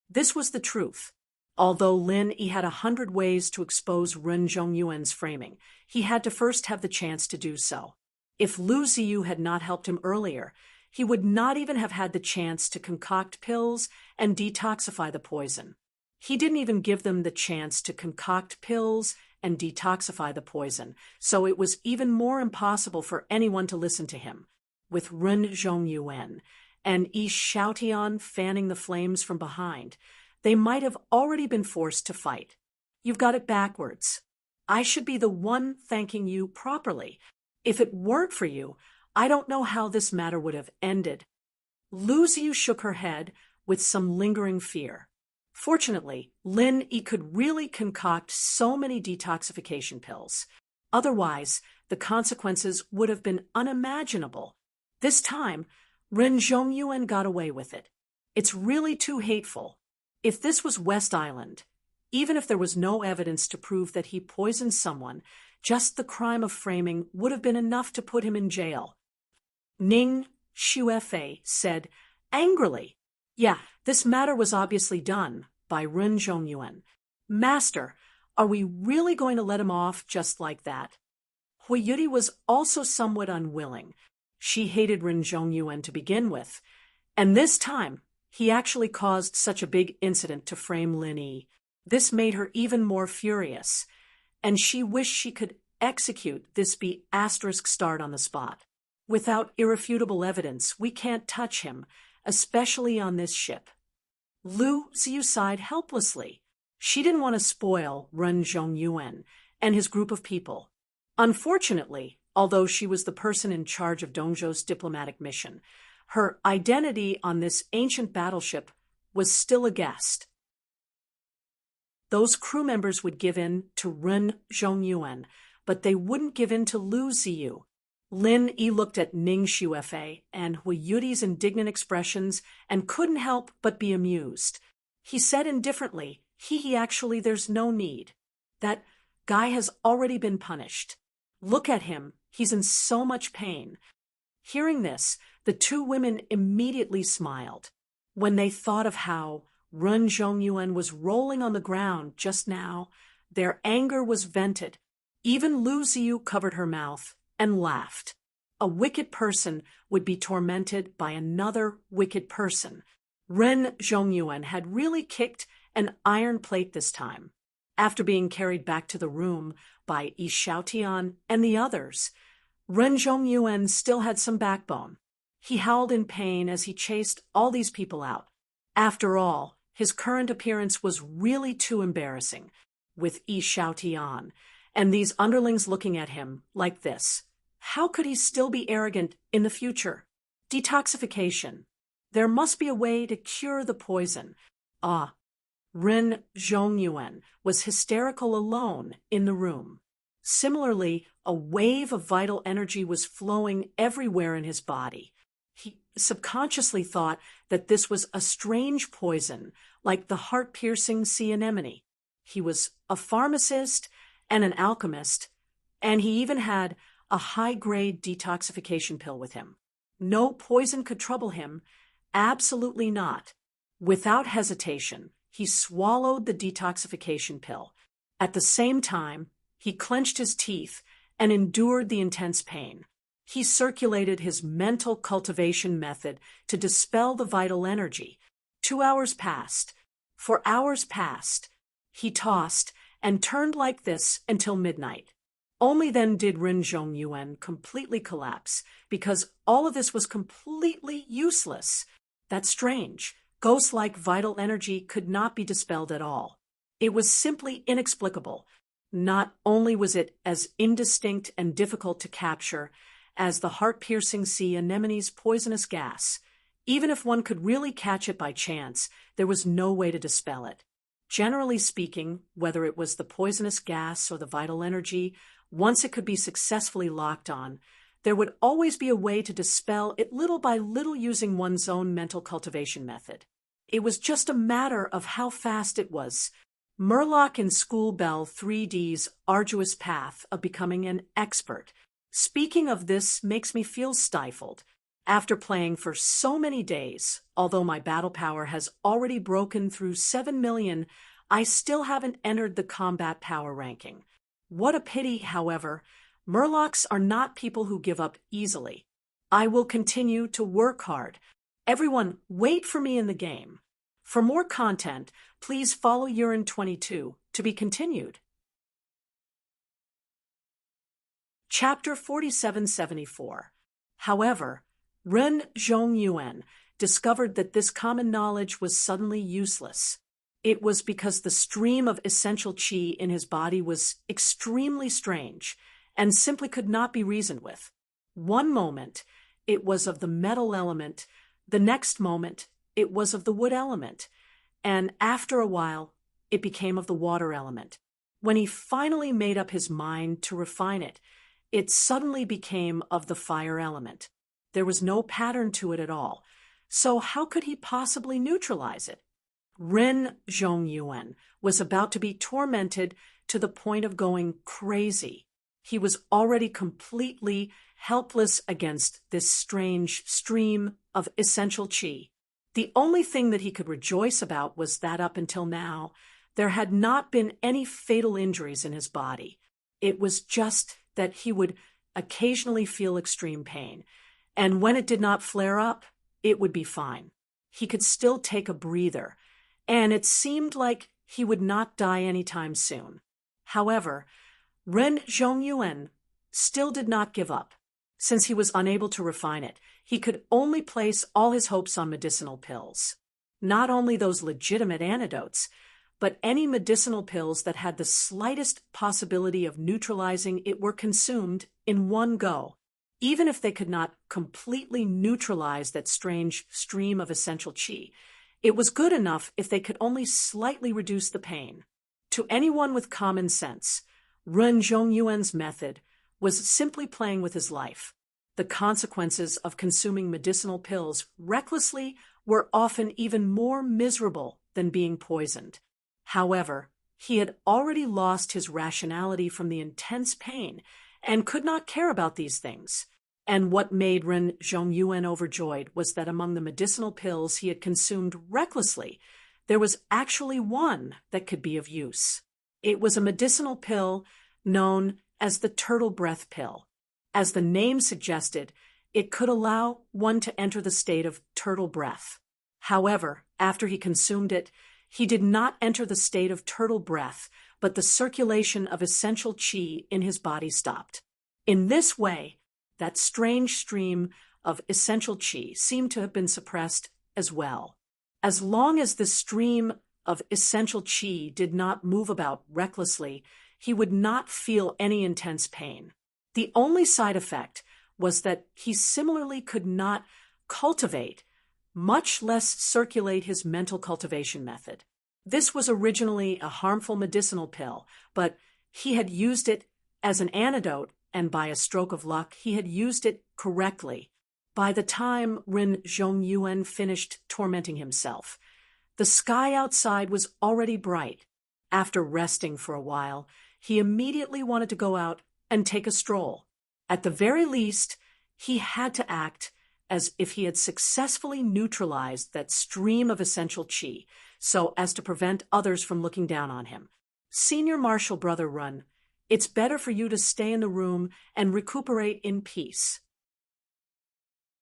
This was the truth. Although Lin Yi had 100 ways to expose Ren Zhongyuan's framing, he had to first have the chance to do so. If Lu Ziyu had not helped him earlier, he would not even have had the chance to concoct pills and detoxify the poison. He didn't even give them the chance to concoct pills and detoxify the poison, so it was even more impossible for anyone to listen to him. With Ren Zhongyuan and Yi Xiaotian fanning the flames from behind, they might have already been forced to fight. You've got it backwards. I should be the one thanking you properly. If it weren't for you, I don't know how this matter would have ended. Lu Ziyu shook her head with some lingering fear. Fortunately, Lin Yi could really concoct so many detoxification pills. Otherwise, the consequences would have been unimaginable. This time, Ren Zhongyuan got away with it. It's really too hateful. If this was West Island, even if there was no evidence to prove that he poisoned someone, just the crime of framing would have been enough to put him in jail. Ning Xuefei said angrily, "Yeah, this matter was obviously done by Ren Zhongyuan. Master, are we really going to let him off just like that?" Hui Yudi was also somewhat unwilling. She hated Ren Zhongyuan to begin with, and this time he actually caused such a big incident to frame Lin Yi. This made her even more furious, and she wished she could execute this B** on the spot. Without irrefutable evidence, we can't touch him, especially on this ship. Lu Ziyu sighed helplessly. She didn't want to spoil Ren Zhongyuan and his group of people. Unfortunately, although she was the person in charge of Dongzhou's diplomatic mission, her identity on this ancient battleship was still a guest. Those crew members would give in to Ren Zhongyuan, but they wouldn't give in to Lu Ziyu. Lin Yi looked at Ning Xuefei and Hui Yudi's indignant expressions and couldn't help but be amused. He said indifferently, actually, there's no need. That guy has already been punished. Look at him, he's in so much pain." Hearing this, the two women immediately smiled. When they thought of how Ren Zhongyuan was rolling on the ground just now, their anger was vented. Even Lu Ziyu covered her mouth and laughed. A wicked person would be tormented by another wicked person. Ren Zhongyuan had really kicked an iron plate this time. After being carried back to the room by Yi Xiaotian and the others, Ren Zhongyuan still had some backbone. He howled in pain as he chased all these people out. After all, his current appearance was really too embarrassing, with Yi Xiaotian and these underlings looking at him like this. How could he still be arrogant in the future? Detoxification. There must be a way to cure the poison. Ren Zhongyuan was hysterical alone in the room. Similarly, a wave of vital energy was flowing everywhere in his body. He subconsciously thought that this was a strange poison, like the heart-piercing sea anemone. He was a pharmacist and an alchemist, and he even had a high-grade detoxification pill with him. No poison could trouble him, absolutely not. Without hesitation, he swallowed the detoxification pill. At the same time, he clenched his teeth and endured the intense pain. He circulated his mental cultivation method to dispel the vital energy. 2 hours passed. For hours passed. He tossed and turned like this until midnight. Only then did Ren Zhongyuan completely collapse, because all of this was completely useless. That's strange. Ghost-like vital energy could not be dispelled at all. It was simply inexplicable. Not only was it as indistinct and difficult to capture as the heart-piercing sea anemone's poisonous gas, even if one could really catch it by chance, there was no way to dispel it. Generally speaking, whether it was the poisonous gas or the vital energy, once it could be successfully locked on, there would always be a way to dispel it little by little using one's own mental cultivation method. It was just a matter of how fast it was. Murloc in School Bell 3D's arduous path of becoming an expert. Speaking of this makes me feel stifled. After playing for so many days, although my battle power has already broken through 7 million, I still haven't entered the combat power ranking. What a pity, however. Murlocs are not people who give up easily. I will continue to work hard. Everyone, wait for me in the game. For more content, please follow Urine 22 to be continued. Chapter 4774. However, Ren Zhongyuan discovered that this common knowledge was suddenly useless. It was because the stream of essential qi in his body was extremely strange and simply could not be reasoned with. One moment, it was of the metal element, the next moment, it was of the wood element, and after a while, it became of the water element. When he finally made up his mind to refine it, it suddenly became of the fire element. There was no pattern to it at all, so how could he possibly neutralize it? Ren Zhongyuan was about to be tormented to the point of going crazy. He was already completely helpless against this strange stream of essential qi. The only thing that he could rejoice about was that up until now, there had not been any fatal injuries in his body. It was just that he would occasionally feel extreme pain, and when it did not flare up, it would be fine. He could still take a breather, and it seemed like he would not die anytime soon. However, Ren Zhongyuan still did not give up. Since he was unable to refine it, he could only place all his hopes on medicinal pills. Not only those legitimate antidotes, but any medicinal pills that had the slightest possibility of neutralizing it were consumed in one go. Even if they could not completely neutralize that strange stream of essential qi, it was good enough if they could only slightly reduce the pain. To anyone with common sense, Ren Zhongyuan's method was simply playing with his life. The consequences of consuming medicinal pills recklessly were often even more miserable than being poisoned. However, he had already lost his rationality from the intense pain and could not care about these things. And what made Ren Zhongyuan overjoyed was that among the medicinal pills he had consumed recklessly, there was actually one that could be of use. It was a medicinal pill known as the turtle breath pill. As the name suggested, it could allow one to enter the state of turtle breath. However, after he consumed it, he did not enter the state of turtle breath, but the circulation of essential qi in his body stopped. In this way, that strange stream of essential qi seemed to have been suppressed as well. As long as the stream of essential qi did not move about recklessly, he would not feel any intense pain. The only side effect was that he similarly could not cultivate, much less circulate his mental cultivation method. This was originally a harmful medicinal pill, but he had used it as an antidote, and by a stroke of luck, he had used it correctly. By the time Ren Zhongyuan finished tormenting himself, the sky outside was already bright. After resting for a while, he immediately wanted to go out and take a stroll. At the very least, he had to act as if he had successfully neutralized that stream of essential qi, so as to prevent others from looking down on him. Senior Marshal Brother Run, it's better for you to stay in the room and recuperate in peace.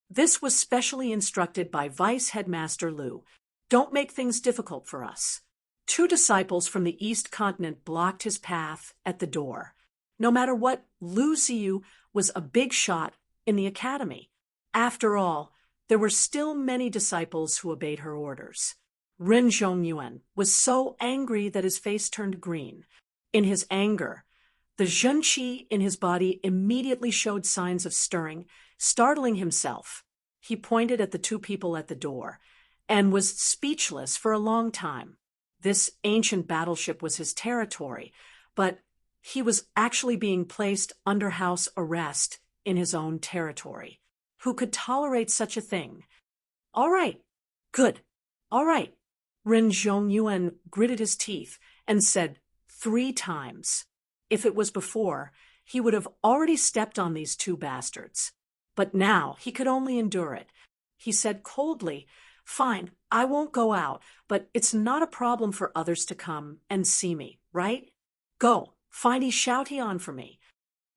This was specially instructed by Vice Headmaster Liu. Don't make things difficult for us. 2 disciples from the East Continent blocked his path at the door. No matter what, Lu Ziyu was a big shot in the academy. After all, there were still many disciples who obeyed her orders. Ren Zhongyuan was so angry that his face turned green. In his anger, the Zhen Qi in his body immediately showed signs of stirring, startling himself. He pointed at the 2 people at the door and was speechless for a long time. This ancient battleship was his territory, but he was actually being placed under house arrest in his own territory. Who could tolerate such a thing? All right, good, all right. Ren Zhongyuan gritted his teeth and said 3 times. If it was before, he would have already stepped on these 2 bastards. But now he could only endure it. He said coldly, Fine, I won't go out, but it's not a problem for others to come and see me, right? Go, find Xiaotian for me.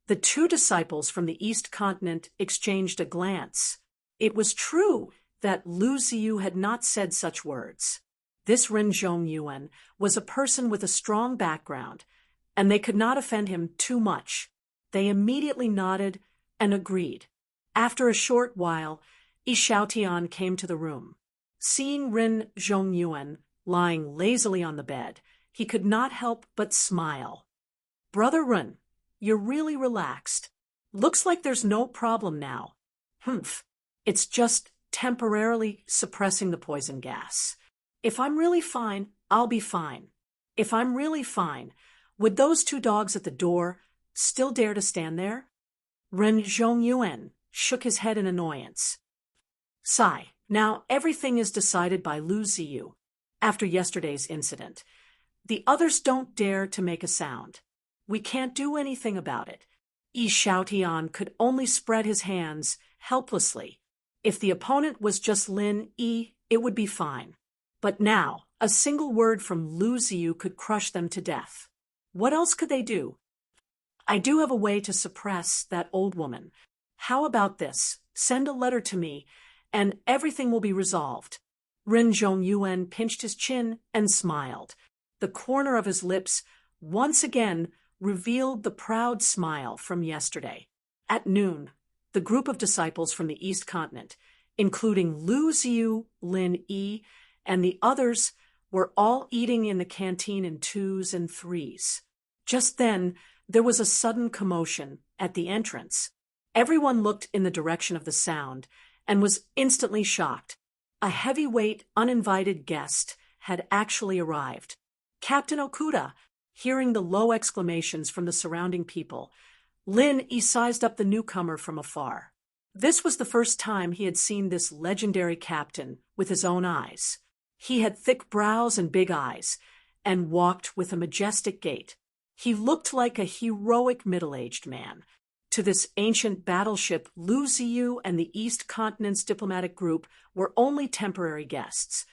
The two disciples from the East Continent exchanged a glance. It was true that Lu Ziyu had not said such words. This Ren Zhongyuan was a person with a strong background, and they could not offend him too much. They immediately nodded and agreed. After a short while, Xiaotian came to the room. Seeing Ren Zhongyuan lying lazily on the bed, he could not help but smile. Brother Ren, you're really relaxed. Looks like there's no problem now. Humph. It's just temporarily suppressing the poison gas. If I'm really fine, I'll be fine. If I'm really fine, would those two dogs at the door still dare to stand there? Ren Zhongyuan shook his head in annoyance. Sigh. Now everything is decided by Lu Ziyu. After yesterday's incident, the others don't dare to make a sound. We can't do anything about it. Xiaotian could only spread his hands helplessly. If the opponent was just Lin Yi, it would be fine. But now, a single word from Lu Ziyu could crush them to death. What else could they do? I do have a way to suppress that old woman. How about this? Send a letter to me, and everything will be resolved. Ren Zhongyuan pinched his chin and smiled. The corner of his lips once again revealed the proud smile from yesterday. At noon, the group of disciples from the East Continent, including Lu Ziyu, Lin Yi, and the others, were all eating in the canteen in twos and threes. Just then, there was a sudden commotion at the entrance. Everyone looked in the direction of the sound and was instantly shocked. A heavyweight, uninvited guest had actually arrived. Captain Okuda. Hearing the low exclamations from the surrounding people, Lin Yi sized up the newcomer from afar. This was the first time he had seen this legendary captain with his own eyes. He had thick brows and big eyes, and walked with a majestic gait. He looked like a heroic middle-aged man. To this ancient battleship, Lu Ziyu and the East Continent's diplomatic group were only temporary guests.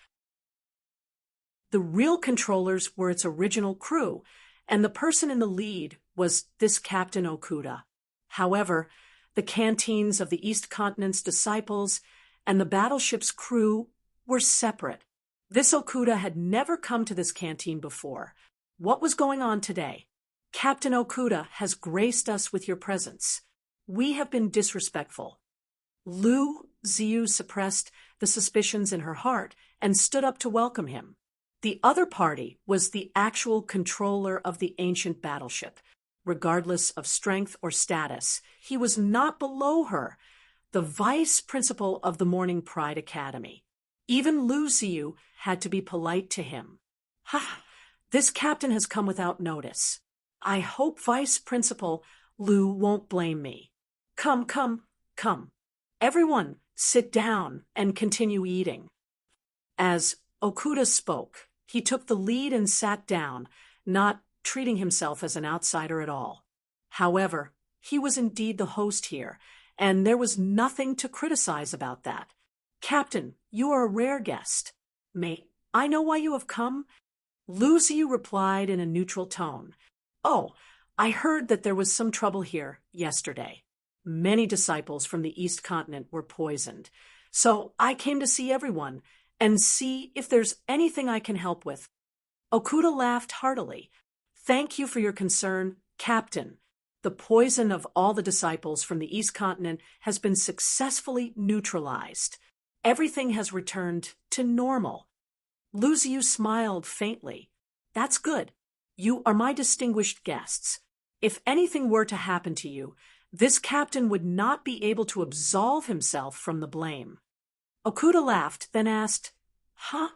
The real controllers were its original crew, and the person in the lead was this Captain Okuda. However, the canteens of the East Continent's disciples and the battleship's crew were separate. This Okuda had never come to this canteen before. What was going on today? Captain Okuda has graced us with your presence. We have been disrespectful. Lu Ziyu suppressed the suspicions in her heart and stood up to welcome him. The other party was the actual controller of the ancient battleship. Regardless of strength or status, he was not below her, the vice principal of the Morning Pride Academy. Even Lu Ziyu had to be polite to him. Ha! This captain has come without notice. I hope Vice Principal Lu won't blame me. Come. Everyone, sit down and continue eating. As Okuda spoke, he took the lead and sat down, not treating himself as an outsider at all. However, he was indeed the host here, and there was nothing to criticize about that. Captain, you are a rare guest. May I know why you have come? Lu Ziyu replied in a neutral tone. Oh, I heard that there was some trouble here yesterday. Many disciples from the East Continent were poisoned, so I came to see everyone and see if there's anything I can help with. Okuda laughed heartily. Thank you for your concern, Captain. The poison of all the disciples from the East Continent has been successfully neutralized. Everything has returned to normal. Lu Ziyu smiled faintly. That's good. You are my distinguished guests. If anything were to happen to you, this captain would not be able to absolve himself from the blame. Okuda laughed, then asked, Huh?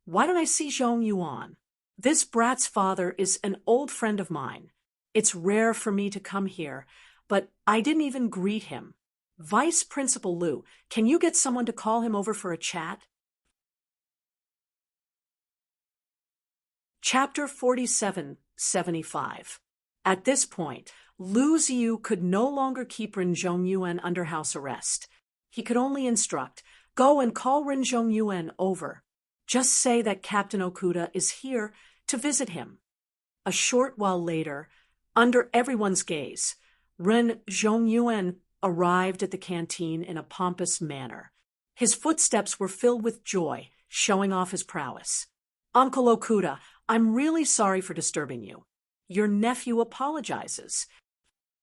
Why don't I see Zhongyuan? This brat's father is an old friend of mine. It's rare for me to come here, but I didn't even greet him. Vice Principal Lu, can you get someone to call him over for a chat? Chapter 4775. At this point, Lu Ziyu could no longer keep Ren Zhongyuan under house arrest. He could only instruct, Go and call Rin Zhongyuan over. Just say that Captain Okuda is here to visit him. A short while later, under everyone's gaze, Ren Zhongyuan arrived at the canteen in a pompous manner. His footsteps were filled with joy, showing off his prowess. Uncle Okuda, I'm really sorry for disturbing you. Your nephew apologizes.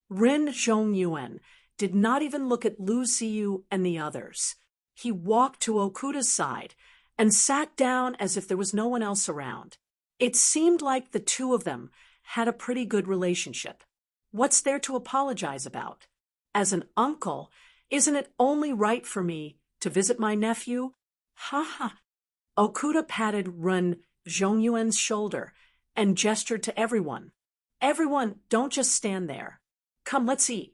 Ren Zhongyuan did not even look at Lu Ziyu and the others. He walked to Okuda's side and sat down as if there was no one else around. It seemed like the two of them had a pretty good relationship. What's there to apologize about? As an uncle, isn't it only right for me to visit my nephew? Ha ha. Okuda patted Ren Zhongyuan's shoulder and gestured to everyone. Everyone, don't just stand there. Come, let's eat.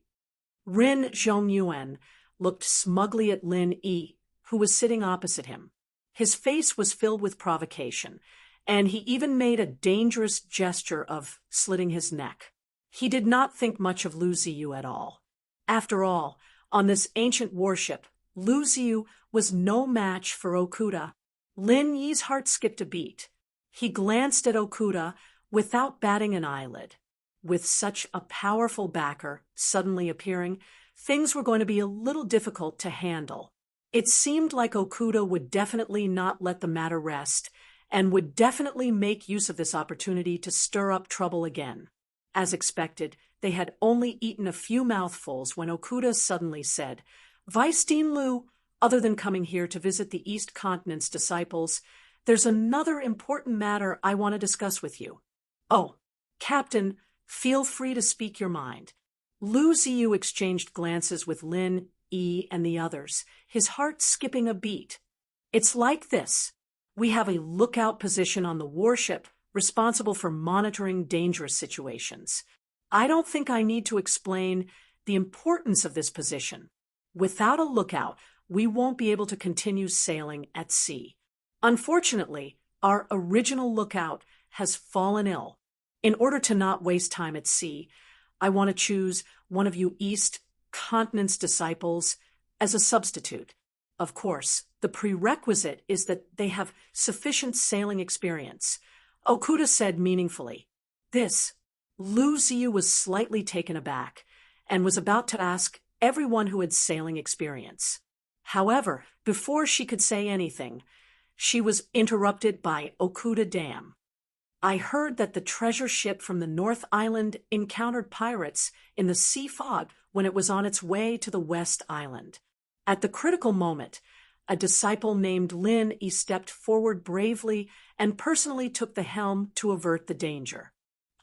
Ren Zhongyuan looked smugly at Lin Yi, who was sitting opposite him. His face was filled with provocation, and he even made a dangerous gesture of slitting his neck. He did not think much of Lu Ziyu at all. After all, on this ancient warship, Lu Ziyu was no match for Okuda. Lin Yi's heart skipped a beat. He glanced at Okuda without batting an eyelid. With such a powerful backer suddenly appearing, things were going to be a little difficult to handle. It seemed like Okuda would definitely not let the matter rest, and would definitely make use of this opportunity to stir up trouble again. As expected, they had only eaten a few mouthfuls when Okuda suddenly said, Vice Dean Lu, other than coming here to visit the East Continent's disciples, there's another important matter I want to discuss with you. Oh, Captain, feel free to speak your mind. Lu Ziyu exchanged glances with Lin Yi and the others, his heart skipping a beat. It's like this. We have a lookout position on the warship responsible for monitoring dangerous situations. I don't think I need to explain the importance of this position. Without a lookout, we won't be able to continue sailing at sea. Unfortunately, our original lookout has fallen ill. In order to not waste time at sea, I want to choose one of you East Continent's disciples as a substitute. Of course, the prerequisite is that they have sufficient sailing experience. Okuda said meaningfully. This, Lu Ziyu was slightly taken aback and was about to ask everyone who had sailing experience. However, before she could say anything, she was interrupted by Okuda Dam. I heard that the treasure ship from the North Island encountered pirates in the sea fog when it was on its way to the West Island. At the critical moment, a disciple named Lin Yi stepped forward bravely and personally took the helm to avert the danger.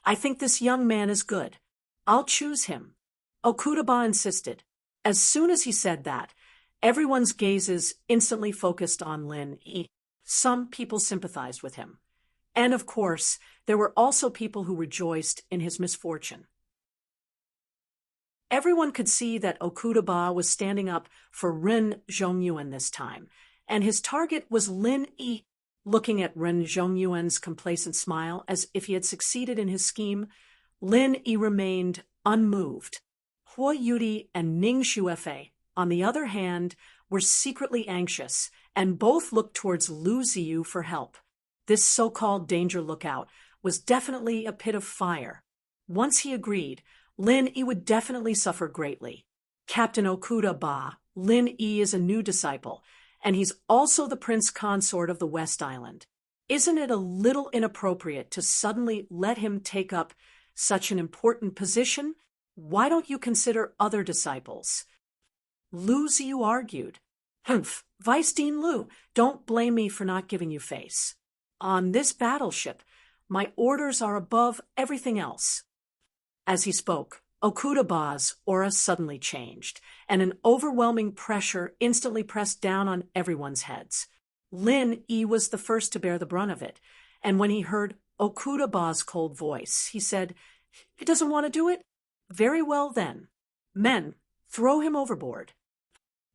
I think this young man is good. I'll choose him. Okuda insisted. As soon as he said that, everyone's gazes instantly focused on Lin Yi. Some people sympathized with him. And of course, there were also people who rejoiced in his misfortune. Everyone could see that Okuda was standing up for Ren Zhongyuan this time, and his target was Lin Yi. Looking at Ren Zhongyuan's complacent smile as if he had succeeded in his scheme, Lin Yi remained unmoved. Huo Yudi and Ning Xuefei, on the other hand, were secretly anxious, and both looked towards Lu Ziyu for help. This so-called danger lookout was definitely a pit of fire. Once he agreed, Lin Yi would definitely suffer greatly. Captain Okuda Lin Yi is a new disciple, and he's also the prince consort of the West Island. Isn't it a little inappropriate to suddenly let him take up such an important position? Why don't you consider other disciples? Lu Ziyu argued. Humph, Vice Dean Lu, don't blame me for not giving you face. On this battleship, my orders are above everything else. As he spoke, Okuda's aura suddenly changed, and an overwhelming pressure instantly pressed down on everyone's heads. Lin Yi was the first to bear the brunt of it, and when he heard Okuda's cold voice, he said, "He doesn't want to do it? Very well then. Men, throw him overboard."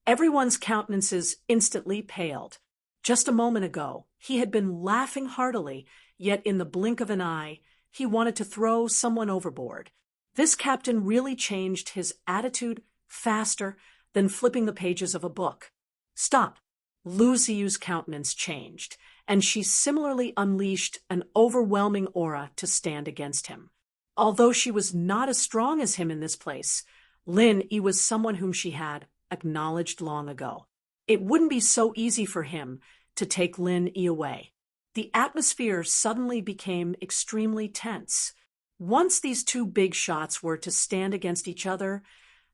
Everyone's countenances instantly paled. Just a moment ago, he had been laughing heartily, yet in the blink of an eye, he wanted to throw someone overboard. This captain really changed his attitude faster than flipping the pages of a book. "Stop. Lu Ziyu's countenance changed, and she similarly unleashed an overwhelming aura to stand against him. Although she was not as strong as him in this place, Lin Yi was someone whom she had acknowledged long ago. It wouldn't be so easy for him to take Lin Yi away. The atmosphere suddenly became extremely tense. Once these two big shots were to stand against each other,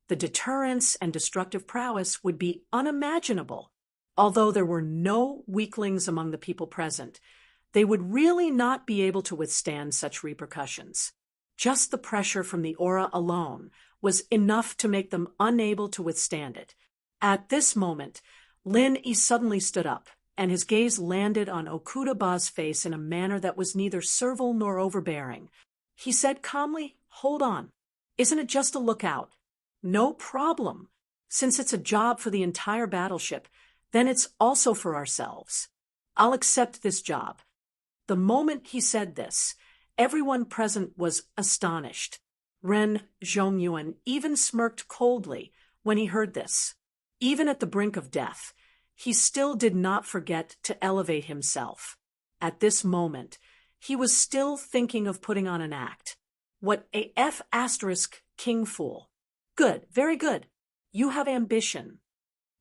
the deterrence and destructive prowess would be unimaginable. Although there were no weaklings among the people present, they would really not be able to withstand such repercussions. Just the pressure from the aura alone was enough to make them unable to withstand it. At this moment, Lin Yi suddenly stood up, and his gaze landed on Okuda-ba's face in a manner that was neither servile nor overbearing. He said calmly, "Hold on. Isn't it just a lookout?" "No problem. Since it's a job for the entire battleship, then it's also for ourselves. I'll accept this job." The moment he said this, everyone present was astonished. Ren Zhongyuan even smirked coldly when he heard this. Even at the brink of death, he still did not forget to elevate himself. At this moment, he was still thinking of putting on an act. What a F** king fool. Good, very good. You have ambition.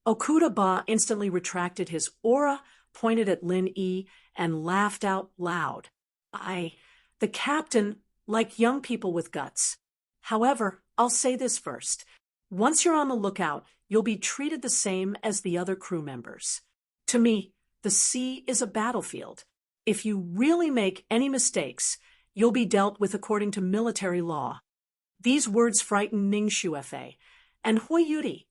Okuda-ba instantly retracted his aura, pointed at Lin Yi, and laughed out loud. The captain, like young people with guts. However, I'll say this first. Once you're on the lookout, you'll be treated the same as the other crew members. To me, the sea is a battlefield. If you really make any mistakes, you'll be dealt with according to military law. These words frightened Ning Xuefei and Hui Yuri.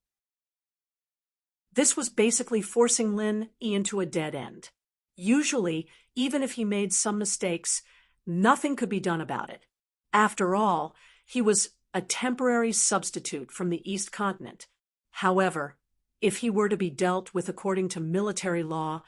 This was basically forcing Lin Yi into a dead end. Usually, even if he made some mistakes, nothing could be done about it. After all, he was a temporary substitute from the East Continent. However, if he were to be dealt with according to military law,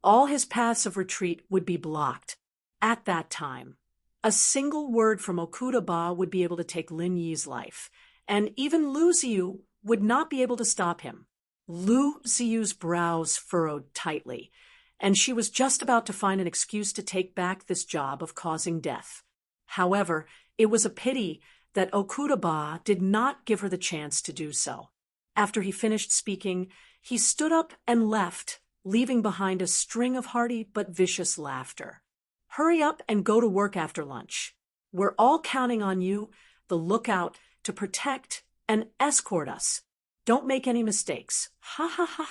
all his paths of retreat would be blocked. At that time, a single word from Okuda-ba would be able to take Lin Yi's life, and even Lu Ziyu would not be able to stop him. Lu Ziyu's brows furrowed tightly, and she was just about to find an excuse to take back this job of causing death. However, it was a pity that Okuda-ba did not give her the chance to do so. After he finished speaking, he stood up and left, leaving behind a string of hearty but vicious laughter. "Hurry up and go to work after lunch. We're all counting on you, the lookout, to protect and escort us. Don't make any mistakes. Ha ha ha."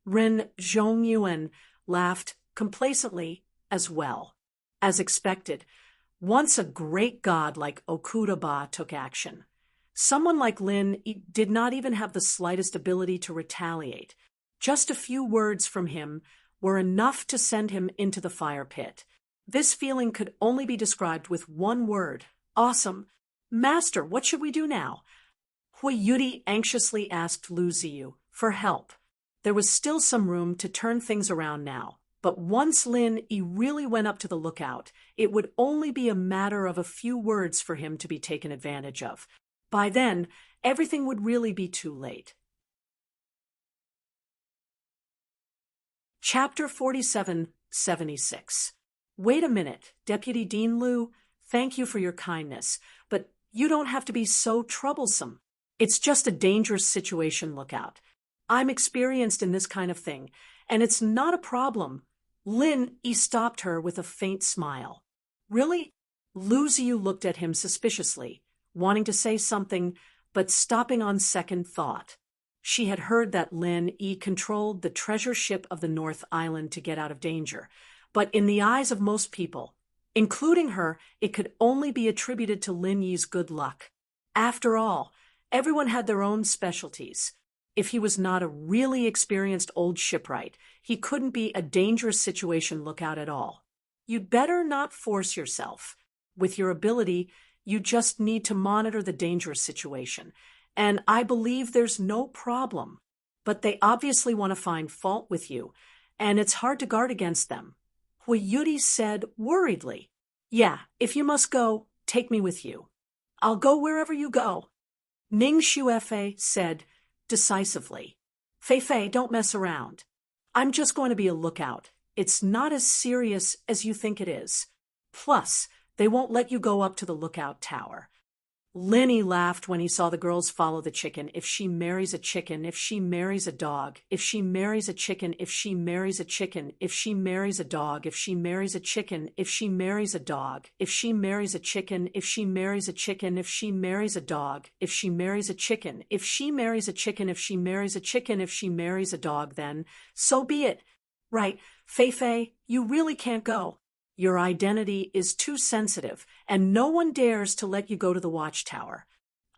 Ren Zhongyuan laughed complacently as well. As expected, once a great god like Okuda-ba took action, someone like Lin did not even have the slightest ability to retaliate. Just a few words from him were enough to send him into the fire pit. This feeling could only be described with one word: awesome. "Master, what should we do now?" Hui Yuri anxiously asked Lu Ziyu for help. There was still some room to turn things around now, but once Lin Yi really went up to the lookout, it would only be a matter of a few words for him to be taken advantage of. By then, everything would really be too late. Chapter 4776. Wait a minute, Deputy Dean Liu, thank you for your kindness, but you don't have to be so troublesome. It's just a dangerous situation, lookout. I'm experienced in this kind of thing, and it's not a problem. Lin Yi stopped her with a faint smile. Really? Lu Ziyu looked at him suspiciously, wanting to say something, but stopping on second thought. She had heard that Lin Yi controlled the treasure ship of the North Island to get out of danger, but in the eyes of most people, including her, it could only be attributed to Lin Yi's good luck. After all, everyone had their own specialties. If he was not a really experienced old shipwright, he couldn't be a dangerous situation lookout at all. You'd better not force yourself. With your ability, you just need to monitor the dangerous situation, and I believe there's no problem. But they obviously want to find fault with you, and it's hard to guard against them. Hui Yuri said worriedly. "Yeah, if you must go, take me with you." "I'll go wherever you go," Ning Xuefei said decisively. "Fei, don't mess around." I'm just going to be a lookout. It's not as serious as you think it is. Plus, they won't let you go up to the lookout tower. Lenny laughed when he saw the girls follow the chicken. If she marries a chicken, if she marries a dog, if she marries a chicken, if she marries a chicken, if she marries a dog, if she marries a chicken, if she marries a dog, if she marries a chicken, if she marries a chicken, if she marries a dog, if she marries a chicken, if she marries a chicken, if she marries a chicken, if she marries a dog, then so be it. Right, Fei, you really can't go. Your identity is too sensitive, and no one dares to let you go to the watchtower.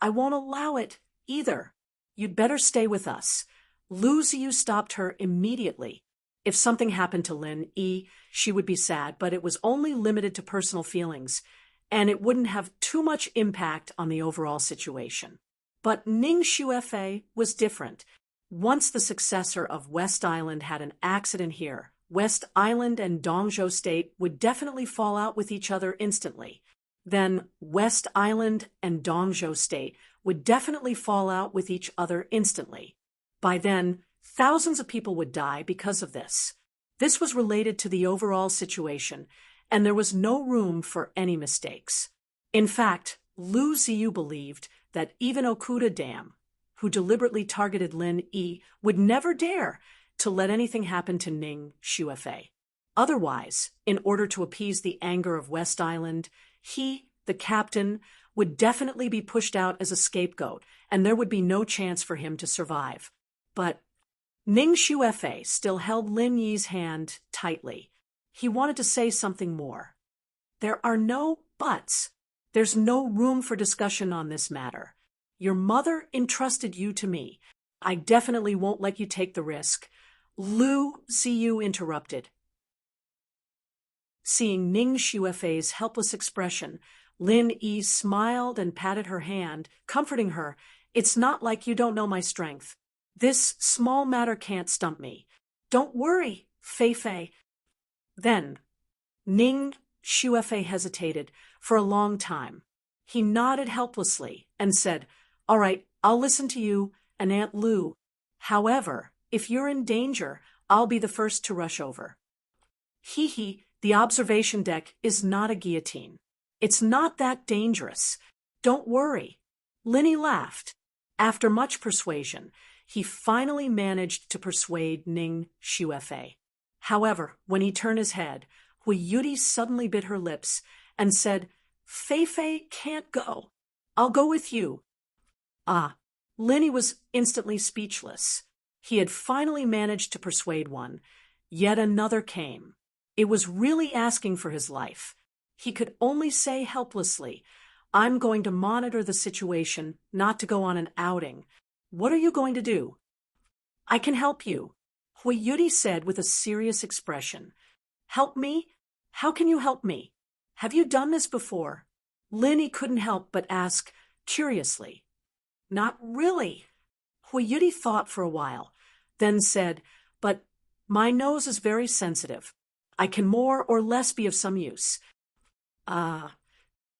I won't allow it, either. You'd better stay with us. Lu Ziyu stopped her immediately. If something happened to Lin Yi, she would be sad, but it was only limited to personal feelings, and it wouldn't have too much impact on the overall situation. But Ning Xuefei was different. Once the successor of West Island had an accident here, West Island and Dongzhou State would definitely fall out with each other instantly. Then West Island and Dongzhou State would definitely fall out with each other instantly. By then, thousands of people would die because of this. This was related to the overall situation, and there was no room for any mistakes. In fact, Lu Ziyu believed that even Okuda Dam, who deliberately targeted Lin Yi, would never dare to let anything happen to Ning Xuefei. Otherwise, in order to appease the anger of West Island, he, the captain, would definitely be pushed out as a scapegoat, and there would be no chance for him to survive. But Ning Xuefei still held Lin Yi's hand tightly. He wanted to say something more. There are no buts. There's no room for discussion on this matter. Your mother entrusted you to me. I definitely won't let you take the risk. Lu Ziyu interrupted. Seeing Ning Xuefei's helpless expression, Lin Yi smiled and patted her hand, comforting her. It's not like you don't know my strength. This small matter can't stump me. Don't worry, Fei. Then, Ning Xuefei hesitated for a long time. He nodded helplessly and said, All right, I'll listen to you and Aunt Lu. However, if you're in danger, I'll be the first to rush over. The observation deck is not a guillotine. It's not that dangerous. Don't worry. Linny laughed. After much persuasion, he finally managed to persuade Ning Xuefei. However, when he turned his head, Hui Yudi suddenly bit her lips and said, Fei can't go. I'll go with you. Linny was instantly speechless. He had finally managed to persuade one. Yet another came. It was really asking for his life. He could only say helplessly, I'm going to monitor the situation, not to go on an outing. What are you going to do? I can help you, Hui Yudi said with a serious expression. Help me? How can you help me? Have you done this before? Linny couldn't help but ask curiously. Not really. Hui Yudi thought for a while, then said, But my nose is very sensitive. I can more or less be of some use.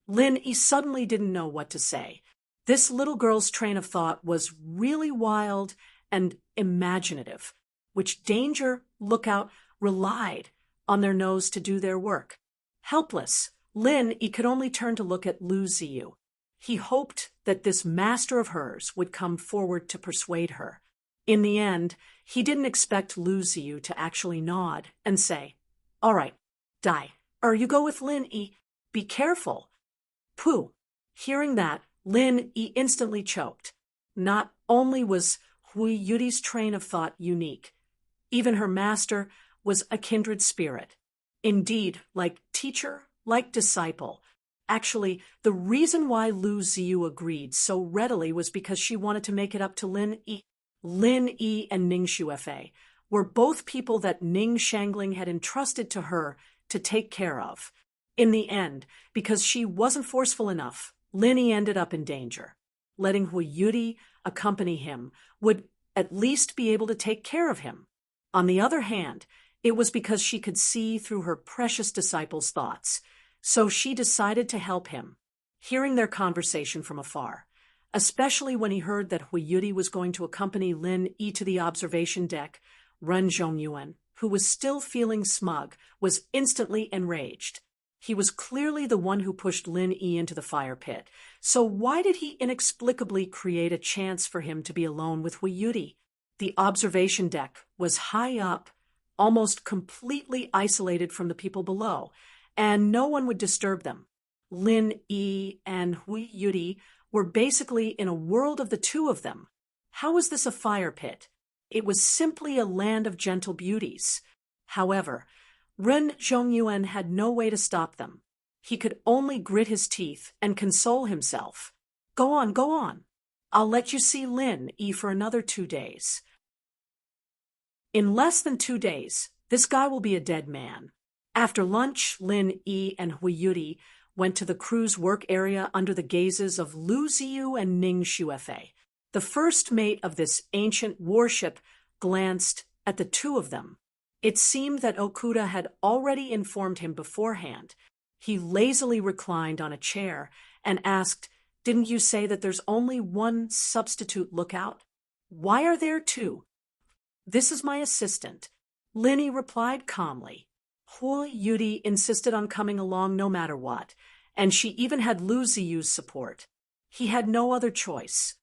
Lin suddenly didn't know what to say. This little girl's train of thought was really wild and imaginative, which danger, lookout, relied on their nose to do their work. Helpless, Lin could only turn to look at Lu Ziyu. He hoped that this master of hers would come forward to persuade her. In the end, he didn't expect Lu Ziyu to actually nod and say, All right, you go with Lin Be careful. Pooh. Hearing that, Lin instantly choked. Not only was Hui Yudi's train of thought unique, even her master was a kindred spirit. Indeed, like teacher, like disciple. Actually, the reason why Lu Ziyu agreed so readily was because she wanted to make it up to Lin Yi. Lin Yi and Ning Xuefei were both people that Ning Shangling had entrusted to her to take care of. In the end, because she wasn't forceful enough, Lin Yi ended up in danger. Letting Hui Yudi accompany him would at least be able to take care of him. On the other hand, it was because she could see through her precious disciple's thoughts, so she decided to help him. Hearing their conversation from afar, especially when he heard that Hui Yudi was going to accompany Lin Yi to the observation deck, Ren Zhongyuan, who was still feeling smug, was instantly enraged. He was clearly the one who pushed Lin Yi into the fire pit, so why did he inexplicably create a chance for him to be alone with Hui Yudi? The observation deck was high up, almost completely isolated from the people below, and no one would disturb them. Lin Yi and Hui Yudi were basically in a world of the two of them. How was this a fire pit? It was simply a land of gentle beauties. However, Ren Zhongyuan had no way to stop them. He could only grit his teeth and console himself. Go on, go on. I'll let you see Lin Yi for another 2 days. In less than 2 days, this guy will be a dead man. After lunch, Lin Yi and Hui Yudi went to the crew's work area under the gazes of Lu Ziyu and Ning Xuefei. The first mate of this ancient warship glanced at the two of them. It seemed that Okuda had already informed him beforehand. He lazily reclined on a chair and asked, "Didn't you say that there's only one substitute lookout? Why are there two?" "This is my assistant," Lin Yi replied calmly. Hui Yudi insisted on coming along no matter what, and she even had Lu Ziyu's support. He had no other choice.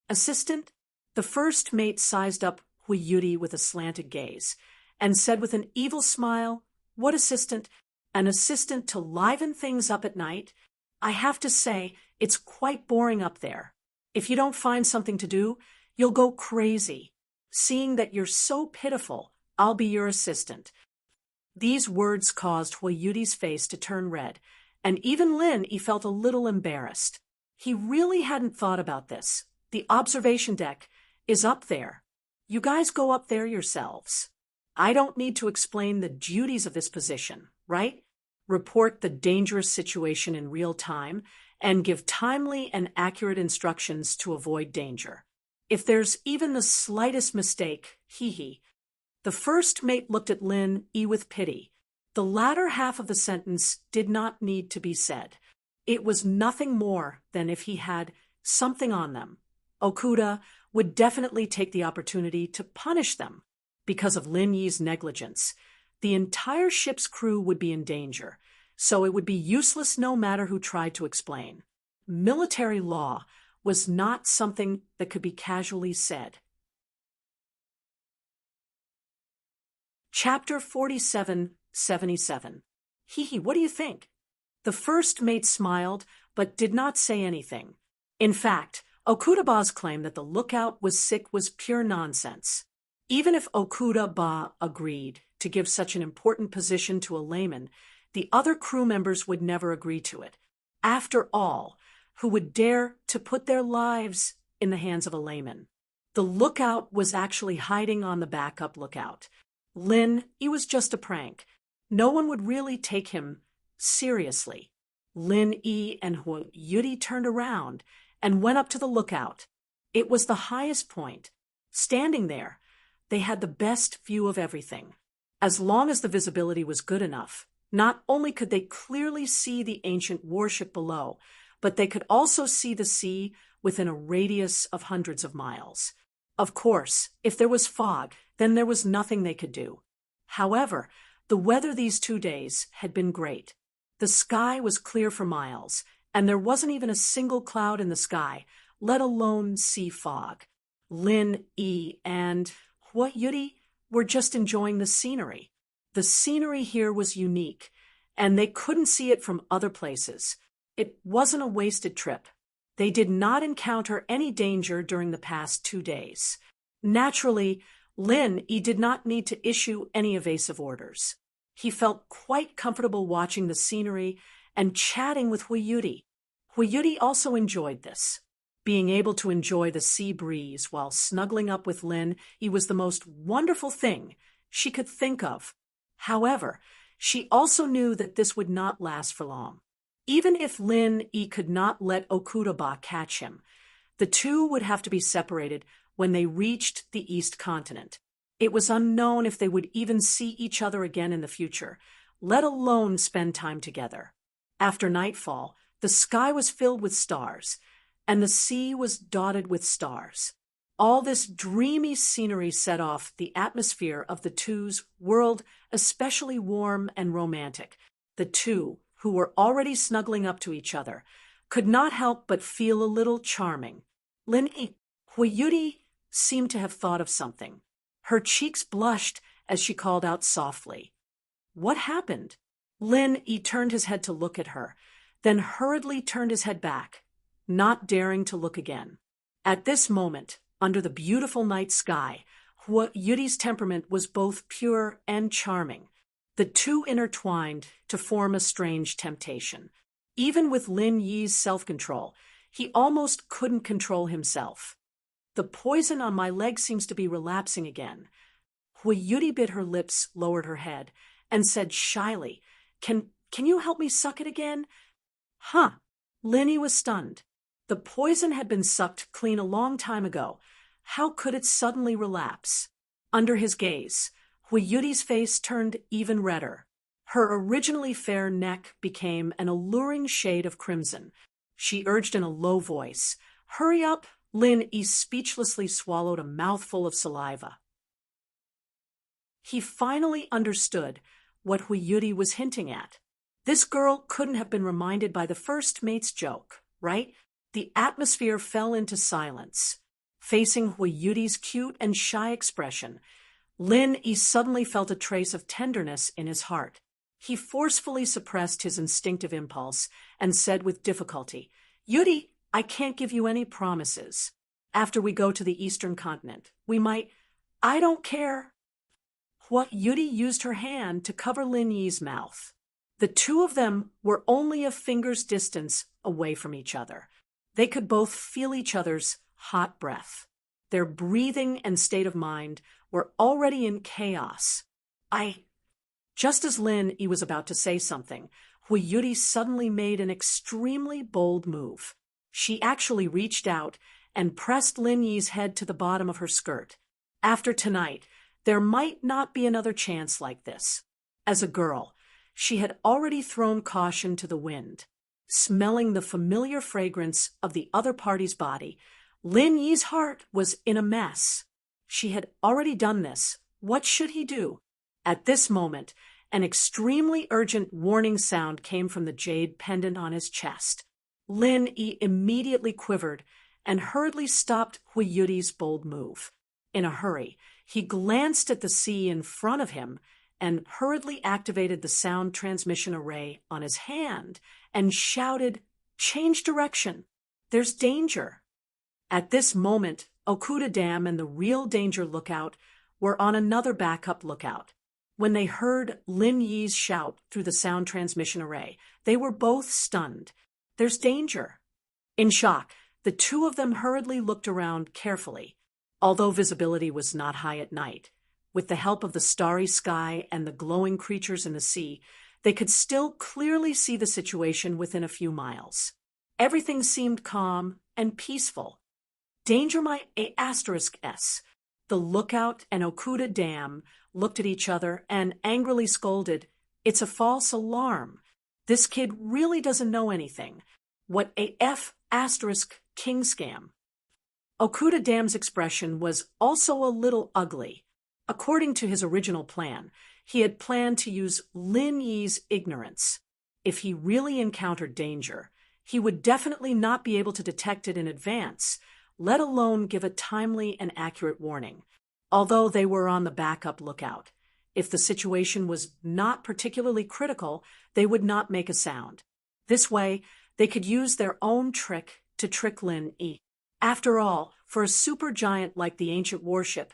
"Assistant?" The first mate sized up Hui Yudi with a slanted gaze, and said with an evil smile, "What assistant? An assistant to liven things up at night? I have to say, it's quite boring up there. If you don't find something to do, you'll go crazy. Seeing that you're so pitiful, I'll be your assistant." These words caused Hui Yudi's face to turn red, and even Lin Yi felt a little embarrassed. He really hadn't thought about this. The observation deck is up there. You guys go up there yourselves. I don't need to explain the duties of this position, right? Report the dangerous situation in real time and give timely and accurate instructions to avoid danger. If there's even the slightest mistake, hee. The first mate looked at Lin Yi with pity. The latter half of the sentence did not need to be said. It was nothing more than if he had something on them. Okuda would definitely take the opportunity to punish them. Because of Lin Yi's negligence, the entire ship's crew would be in danger, so it would be useless no matter who tried to explain. Military law was not something that could be casually said. Chapter 4777. Hee, what do you think? The first mate smiled, but did not say anything. In fact, Okuda-ba's claim that the lookout was sick was pure nonsense. Even if Okuda-ba agreed to give such an important position to a layman, the other crew members would never agree to it. After all, who would dare to put their lives in the hands of a layman? The lookout was actually hiding on the backup lookout. Lin Yi was just a prank. No one would really take him seriously. Lin Yi and Hui Yudi turned around and went up to the lookout. It was the highest point. Standing there, they had the best view of everything. As long as the visibility was good enough, not only could they clearly see the ancient warship below, but they could also see the sea within a radius of hundreds of miles. Of course, if there was fog, then there was nothing they could do. However, the weather these 2 days had been great. The sky was clear for miles, and there wasn't even a single cloud in the sky, let alone sea fog. Lin Yi and Hui Yudi were just enjoying the scenery. The scenery here was unique, and they couldn't see it from other places. It wasn't a wasted trip. They did not encounter any danger during the past 2 days. Naturally, Lin Yi did not need to issue any evasive orders. He felt quite comfortable watching the scenery and chatting with Hui Yudi. Hui Yudi also enjoyed this. Being able to enjoy the sea breeze while snuggling up with Lin Yi was the most wonderful thing she could think of. However, she also knew that this would not last for long. Even if Lin Yi could not let Okuda-ba catch him, the two would have to be separated when they reached the East Continent. It was unknown if they would even see each other again in the future, let alone spend time together. After nightfall, the sky was filled with stars, and the sea was dotted with stars. All this dreamy scenery set off the atmosphere of the two's world especially warm and romantic. The two, who were already snuggling up to each other, could not help but feel a little charming. Lin Huiyuti seemed to have thought of something. Her cheeks blushed as she called out softly. What happened? Lin Yi turned his head to look at her, then hurriedly turned his head back, not daring to look again. At this moment, under the beautiful night sky, Huiyuti's temperament was both pure and charming. The two intertwined to form a strange temptation. Even with Lin Yi's self-control, he almost couldn't control himself. The poison on my leg seems to be relapsing again. Huiyuti bit her lips, lowered her head, and said shyly, Can you help me suck it again? Huh. Lin Yi was stunned. The poison had been sucked clean a long time ago. How could it suddenly relapse? Under his gaze, Huiyuti's face turned even redder. Her originally fair neck became an alluring shade of crimson. She urged in a low voice, Hurry up! Lin Yi speechlessly swallowed a mouthful of saliva. He finally understood what Huiyuti was hinting at. This girl couldn't have been reminded by the first mate's joke, right? The atmosphere fell into silence. Facing Huiyuti's cute and shy expression, Lin Yi suddenly felt a trace of tenderness in his heart. He forcefully suppressed his instinctive impulse and said with difficulty, Yuti, I can't give you any promises. After we go to the eastern continent, we might— I don't care. Huiyuti used her hand to cover Lin Yi's mouth. The two of them were only a finger's distance away from each other. They could both feel each other's hot breath. Their breathing and state of mind were already in chaos. Just as Lin Yi was about to say something, Huiyuti suddenly made an extremely bold move. She actually reached out and pressed Lin Yi's head to the bottom of her skirt. After tonight, there might not be another chance like this. As a girl, she had already thrown caution to the wind. Smelling the familiar fragrance of the other party's body, Lin Yi's heart was in a mess. She had already done this. What should he do? At this moment, an extremely urgent warning sound came from the jade pendant on his chest. Lin Yi immediately quivered and hurriedly stopped Huiyuti's bold move. In a hurry, he glanced at the sea in front of him and hurriedly activated the sound transmission array on his hand and shouted, Change direction! There's danger! At this moment, Okuda Dam and the real danger lookout were on another backup lookout. When they heard Lin Yi's shout through the sound transmission array, they were both stunned. There's danger! In shock, the two of them hurriedly looked around carefully. Although visibility was not high at night, with the help of the starry sky and the glowing creatures in the sea, they could still clearly see the situation within a few miles. Everything seemed calm and peaceful. Danger my *S. The lookout and Okuda Dam looked at each other and angrily scolded, It's a false alarm. This kid really doesn't know anything. What *F* king scam. Okuda Dam's expression was also a little ugly. According to his original plan, he had planned to use Lin Yi's ignorance. If he really encountered danger, he would definitely not be able to detect it in advance, let alone give a timely and accurate warning. Although they were on the backup lookout, if the situation was not particularly critical, they would not make a sound. This way, they could use their own trick to trick Lin Yi. After all, for a supergiant like the ancient warship,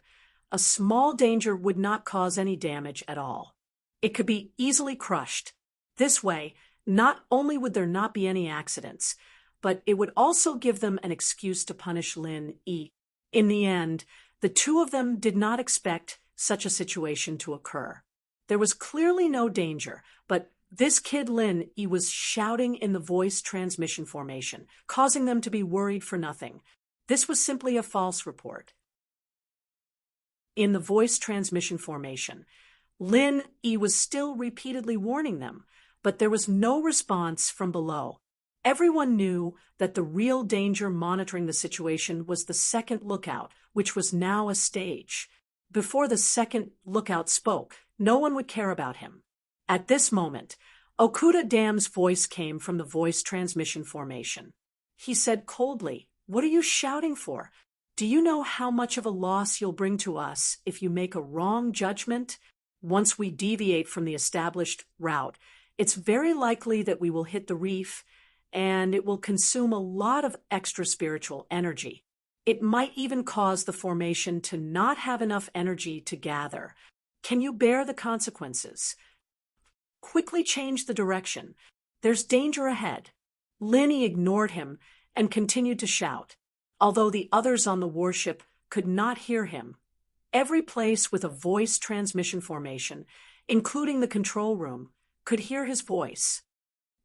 a small danger would not cause any damage at all. It could be easily crushed. This way, not only would there not be any accidents, but it would also give them an excuse to punish Lin Yi. In the end, the two of them did not expect such a situation to occur. There was clearly no danger, but this kid Lin Yi was shouting in the voice transmission formation, causing them to be worried for nothing. This was simply a false report. In the voice transmission formation, Lin Yi was still repeatedly warning them, but there was no response from below. Everyone knew that the real danger monitoring the situation was the second lookout, which was now a stage. Before the second lookout spoke, no one would care about him. At this moment, Okuda Dam's voice came from the voice transmission formation. He said coldly, "What are you shouting for? Do you know how much of a loss you'll bring to us if you make a wrong judgment? Once we deviate from the established route, it's very likely that we will hit the reef, and it will consume a lot of extra spiritual energy. It might even cause the formation to not have enough energy to gather. Can you bear the consequences? Quickly change the direction. There's danger ahead." Linny ignored him and continued to shout. Although the others on the warship could not hear him, every place with a voice transmission formation, including the control room, could hear his voice.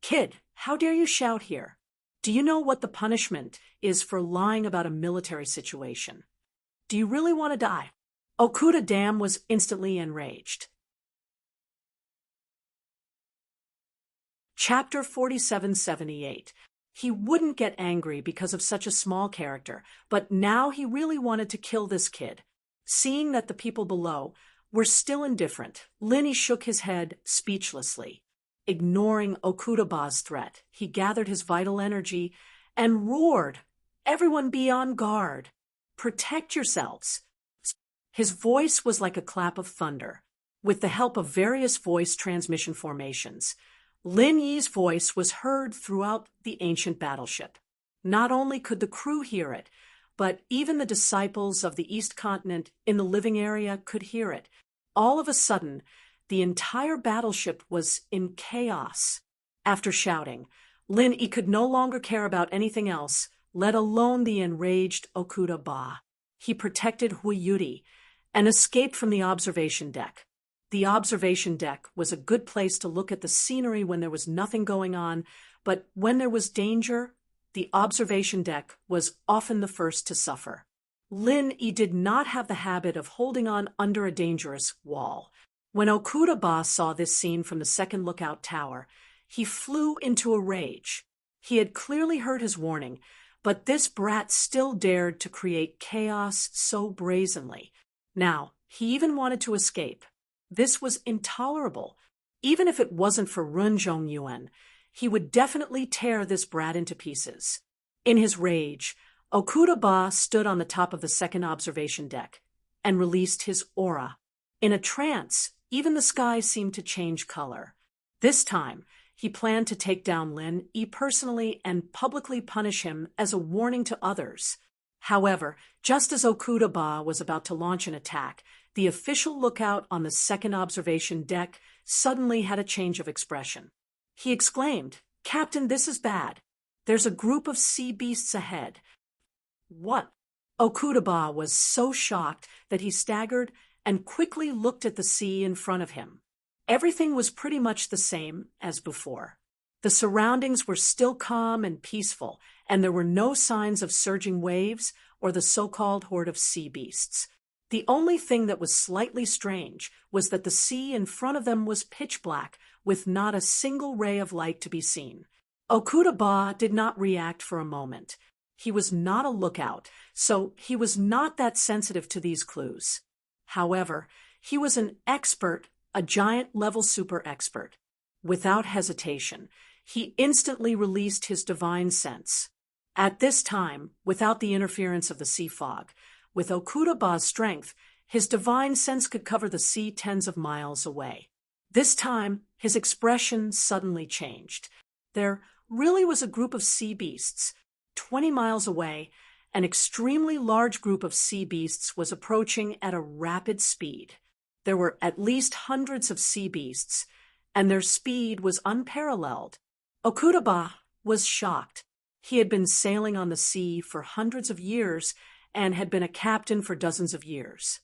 "Kid, how dare you shout here? Do you know what the punishment is for lying about a military situation? Do you really want to die?" Okuda Dam was instantly enraged. Chapter 4778. He wouldn't get angry because of such a small character, but now he really wanted to kill this kid. Seeing that the people below were still indifferent, Linny shook his head speechlessly. Ignoring Okudaba's threat, he gathered his vital energy and roared, "Everyone be on guard! Protect yourselves!" His voice was like a clap of thunder. With the help of various voice transmission formations, Lin Yi's voice was heard throughout the ancient battleship. Not only could the crew hear it, but even the disciples of the East Continent in the living area could hear it. All of a sudden, the entire battleship was in chaos. After shouting, Lin Yi could no longer care about anything else, let alone the enraged Okuda. He protected Huiyuri and escaped from the observation deck. The observation deck was a good place to look at the scenery when there was nothing going on, but when there was danger, the observation deck was often the first to suffer. Lin Yi did not have the habit of holding on under a dangerous wall. When Okuda saw this scene from the second lookout tower, he flew into a rage. He had clearly heard his warning, but this brat still dared to create chaos so brazenly. Now, he even wanted to escape. This was intolerable. Even if it wasn't for Run Zhongyuan, he would definitely tear this brat into pieces. In his rage, Okuda stood on the top of the second observation deck and released his aura. In a trance, even the sky seemed to change color. This time, he planned to take down Lin Yi personally and publicly punish him as a warning to others. However, just as Okuda was about to launch an attack, the official lookout on the second observation deck suddenly had a change of expression. He exclaimed, "Captain, this is bad. There's a group of sea beasts ahead." "What?" Okuda was so shocked that he staggered and quickly looked at the sea in front of him. Everything was pretty much the same as before. The surroundings were still calm and peaceful, and there were no signs of surging waves or the so-called horde of sea beasts. The only thing that was slightly strange was that the sea in front of them was pitch black, with not a single ray of light to be seen. Okuda did not react for a moment. He was not a lookout, so he was not that sensitive to these clues. However, he was an expert, a giant-level super expert. Without hesitation, he instantly released his divine sense. At this time, without the interference of the sea fog, with Okuda strength, his divine sense could cover the sea tens of miles away. This time, his expression suddenly changed. There really was a group of sea beasts. 20 miles away, an extremely large group of sea beasts was approaching at a rapid speed. There were at least hundreds of sea beasts, and their speed was unparalleled. Okuda was shocked. He had been sailing on the sea for hundreds of years and had been a captain for dozens of years.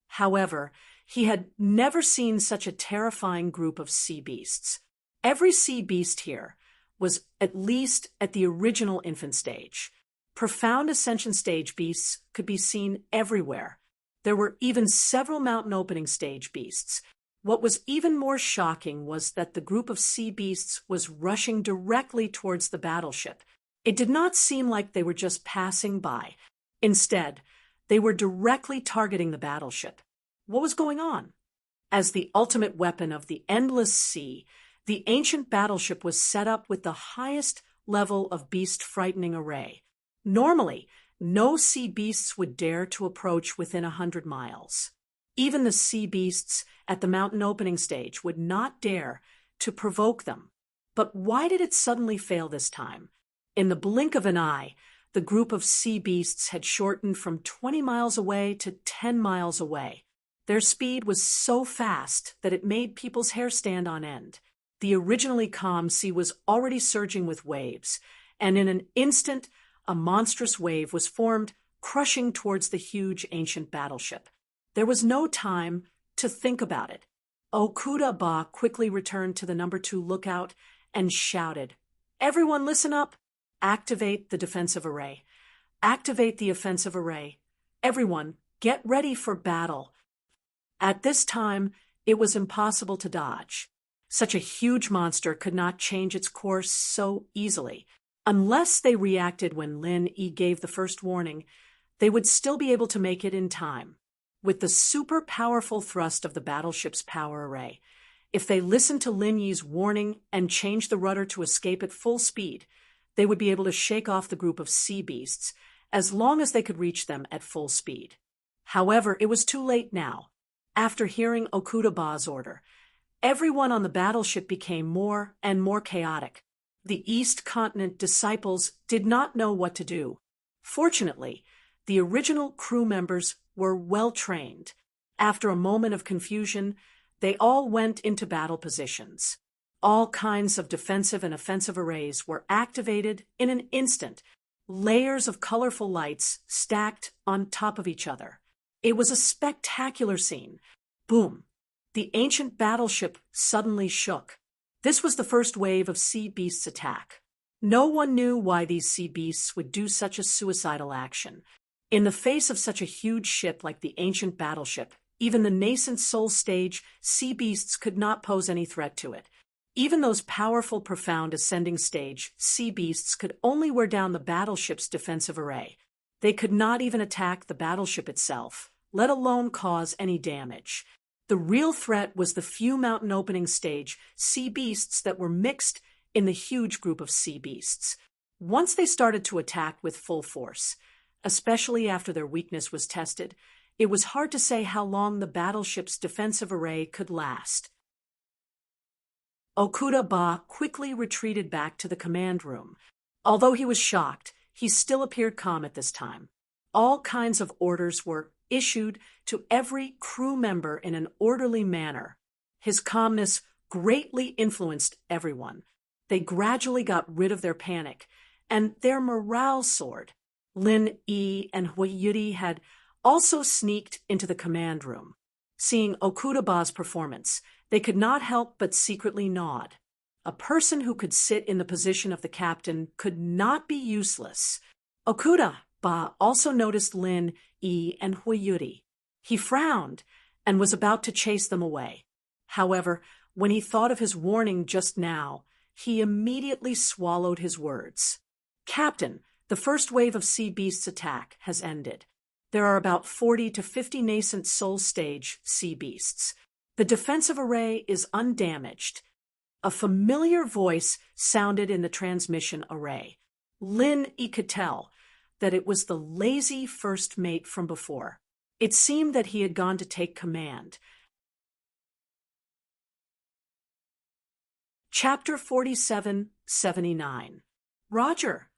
However, he had never seen such a terrifying group of sea beasts. Every sea beast here was at least at the original infant stage. Profound ascension stage beasts could be seen everywhere. There were even several mountain opening stage beasts. What was even more shocking was that the group of sea beasts was rushing directly towards the battleship. It did not seem like they were just passing by. Instead, they were directly targeting the battleship. What was going on? As the ultimate weapon of the endless sea, the ancient battleship was set up with the highest level of beast-frightening array. Normally, no sea beasts would dare to approach within 100 miles. Even the sea beasts at the mountain opening stage would not dare to provoke them. But why did it suddenly fail this time? In the blink of an eye, the group of sea beasts had shortened from 20 miles away to 10 miles away. Their speed was so fast that it made people's hair stand on end. The originally calm sea was already surging with waves, and in an instant, a monstrous wave was formed, crushing towards the huge ancient battleship. There was no time to think about it. Okuda Ba quickly returned to the number 2 lookout and shouted, "Everyone listen up! Activate the defensive array. Activate the offensive array. Everyone, get ready for battle." At this time, it was impossible to dodge. Such a huge monster could not change its course so easily. Unless they reacted when Lin Yi gave the first warning, they would still be able to make it in time. With the super powerful thrust of the battleship's power array, if they listened to Lin Yi's warning and changed the rudder to escape at full speed, they would be able to shake off the group of sea beasts as long as they could reach them at full speed. However, it was too late now. After hearing Okuda Ba's order, everyone on the battleship became more and more chaotic. The East Continent disciples did not know what to do. Fortunately, the original crew members were well trained. After a moment of confusion, they all went into battle positions. All kinds of defensive and offensive arrays were activated in an instant, layers of colorful lights stacked on top of each other. It was a spectacular scene. Boom! The ancient battleship suddenly shook. This was the first wave of sea beasts' attack. No one knew why these sea beasts would do such a suicidal action. In the face of such a huge ship like the ancient battleship, even the nascent soul stage sea beasts could not pose any threat to it. Even those powerful, profound ascending stage sea beasts could only wear down the battleship's defensive array. They could not even attack the battleship itself, let alone cause any damage. The real threat was the few mountain opening stage sea beasts that were mixed in the huge group of sea beasts. Once they started to attack with full force, especially after their weakness was tested, it was hard to say how long the battleship's defensive array could last. Okuda Ba quickly retreated back to the command room. Although he was shocked, he still appeared calm at this time. All kinds of orders were issued to every crew member in an orderly manner. His calmness greatly influenced everyone. They gradually got rid of their panic, and their morale soared. Lin Yi and Hui Yudi had also sneaked into the command room. Seeing Okuda Ba's performance, they could not help but secretly nod. A person who could sit in the position of the captain could not be useless. Okuda Ba also noticed Lin Yi and Hui Yudi. He frowned and was about to chase them away. However, when he thought of his warning just now, he immediately swallowed his words. "Captain, the first wave of sea beasts' attack has ended. There are about 40 to 50 nascent soul stage sea beasts. The defensive array is undamaged." A familiar voice sounded in the transmission array. Lin Yi could tell that it was the lazy first mate from before. It seemed that he had gone to take command. Chapter 4779. Roger.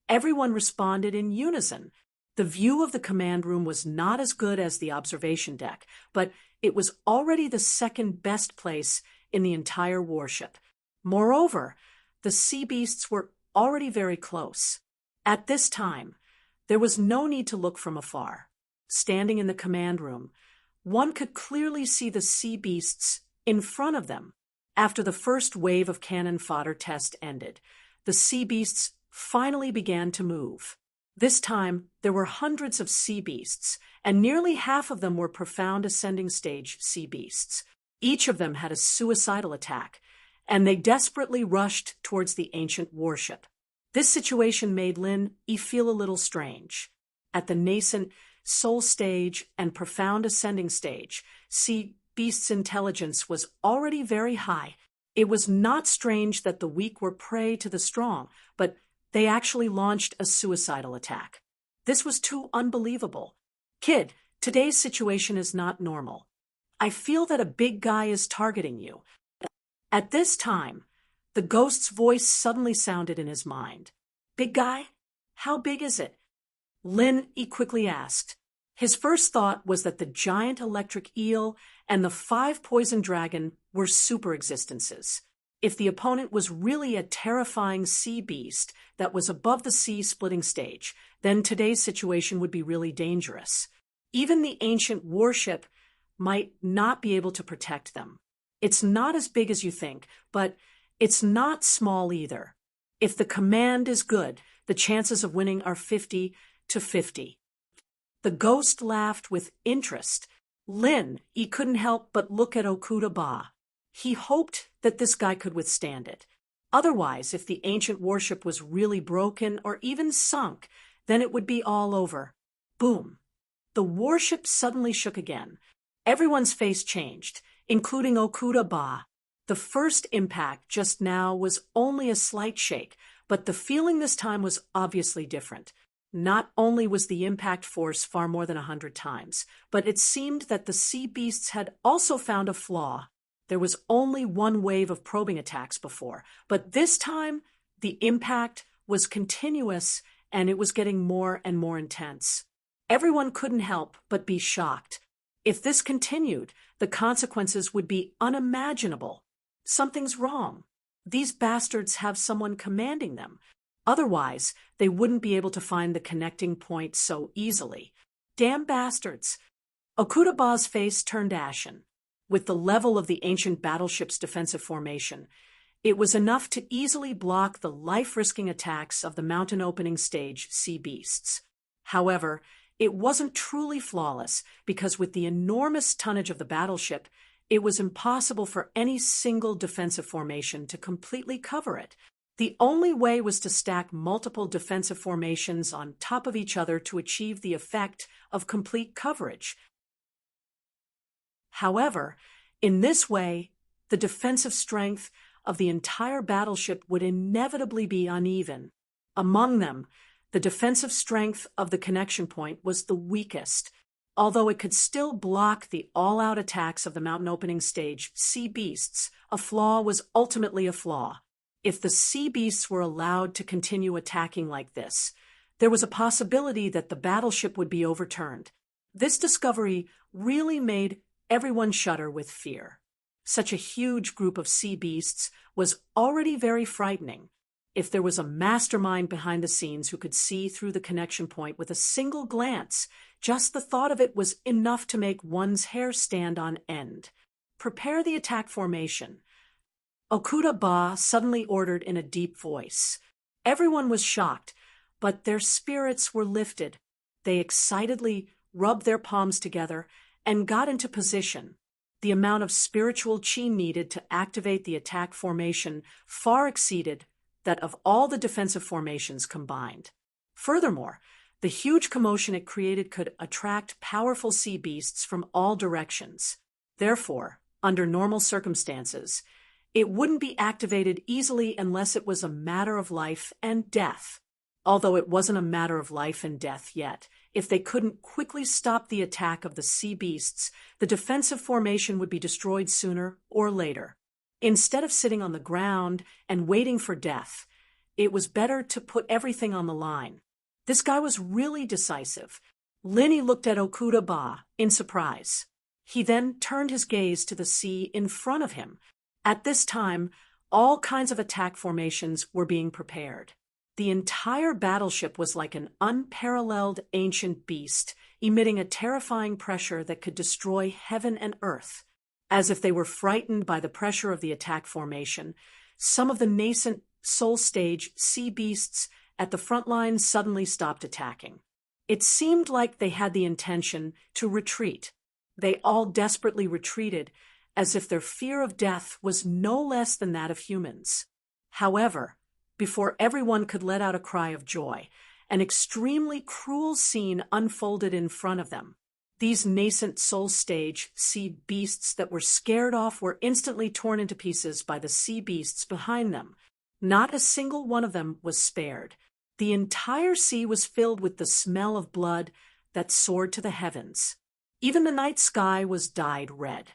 Everyone responded in unison. The view of the command room was not as good as the observation deck, but it was already the second best place in the entire warship. Moreover, the sea beasts were already very close. At this time, there was no need to look from afar. Standing in the command room, one could clearly see the sea beasts in front of them. After the first wave of cannon fodder test ended, the sea beasts finally began to move. This time, there were hundreds of sea beasts, and nearly half of them were profound ascending stage sea beasts. Each of them had a suicidal attack, and they desperately rushed towards the ancient warship. This situation made Lin feel a little strange. At the nascent soul stage and profound ascending stage, sea beast's intelligence was already very high. It was not strange that the weak were prey to the strong, but they actually launched a suicidal attack. This was too unbelievable. Kid, today's situation is not normal. I feel that a big guy is targeting you. At this time, the ghost's voice suddenly sounded in his mind. Big guy? How big is it? Lin quickly asked. His first thought was that the giant electric eel and the 5 poison dragon were super existences. If the opponent was really a terrifying sea beast that was above the sea splitting stage, then today's situation would be really dangerous. Even the ancient warship might not be able to protect them. It's not as big as you think, but it's not small either. If the command is good, the chances of winning are 50-50. The ghost laughed with interest. Lin, he couldn't help but look at Okuda Ba. He hoped that this guy could withstand it. Otherwise, if the ancient warship was really broken or even sunk, then it would be all over. Boom. The warship suddenly shook again. Everyone's face changed, including Okuda Ba. The first impact just now was only a slight shake, but the feeling this time was obviously different. Not only was the impact force far more than 100 times, but it seemed that the sea beasts had also found a flaw. There was only one wave of probing attacks before, but this time the impact was continuous and it was getting more and more intense. Everyone couldn't help but be shocked. If this continued, the consequences would be unimaginable. Something's wrong. These bastards have someone commanding them. Otherwise, they wouldn't be able to find the connecting point so easily. Damn bastards! Okuda Ba's face turned ashen. With the level of the ancient battleship's defensive formation, it was enough to easily block the life-risking attacks of the mountain opening stage sea beasts. However, it wasn't truly flawless because with the enormous tonnage of the battleship, it was impossible for any single defensive formation to completely cover it. The only way was to stack multiple defensive formations on top of each other to achieve the effect of complete coverage. However, in this way, the defensive strength of the entire battleship would inevitably be uneven. Among them, the defensive strength of the connection point was the weakest. Although it could still block the all-out attacks of the mountain opening stage sea beasts, a flaw was ultimately a flaw. If the sea beasts were allowed to continue attacking like this, there was a possibility that the battleship would be overturned. This discovery really made everyone shudder with fear. Such a huge group of sea beasts was already very frightening. If there was a mastermind behind the scenes who could see through the connection point with a single glance, just the thought of it was enough to make one's hair stand on end. Prepare the attack formation. Okuda Ba suddenly ordered in a deep voice. Everyone was shocked, but their spirits were lifted. They excitedly rubbed their palms together and got into position. The amount of spiritual chi needed to activate the attack formation far exceeded that of all the defensive formations combined. Furthermore, the huge commotion it created could attract powerful sea beasts from all directions. Therefore, under normal circumstances, it wouldn't be activated easily unless it was a matter of life and death. Although it wasn't a matter of life and death yet, if they couldn't quickly stop the attack of the sea beasts, the defensive formation would be destroyed sooner or later. Instead of sitting on the ground and waiting for death, it was better to put everything on the line. This guy was really decisive. Linny looked at Okuda Ba in surprise. He then turned his gaze to the sea in front of him. At this time, all kinds of attack formations were being prepared. The entire battleship was like an unparalleled ancient beast, emitting a terrifying pressure that could destroy heaven and earth. As if they were frightened by the pressure of the attack formation, some of the nascent soul stage sea beasts at the front line suddenly stopped attacking. It seemed like they had the intention to retreat. They all desperately retreated as if their fear of death was no less than that of humans. However, before everyone could let out a cry of joy, an extremely cruel scene unfolded in front of them. These nascent soul stage sea beasts that were scared off were instantly torn into pieces by the sea beasts behind them. Not a single one of them was spared. The entire sea was filled with the smell of blood that soared to the heavens. Even the night sky was dyed red.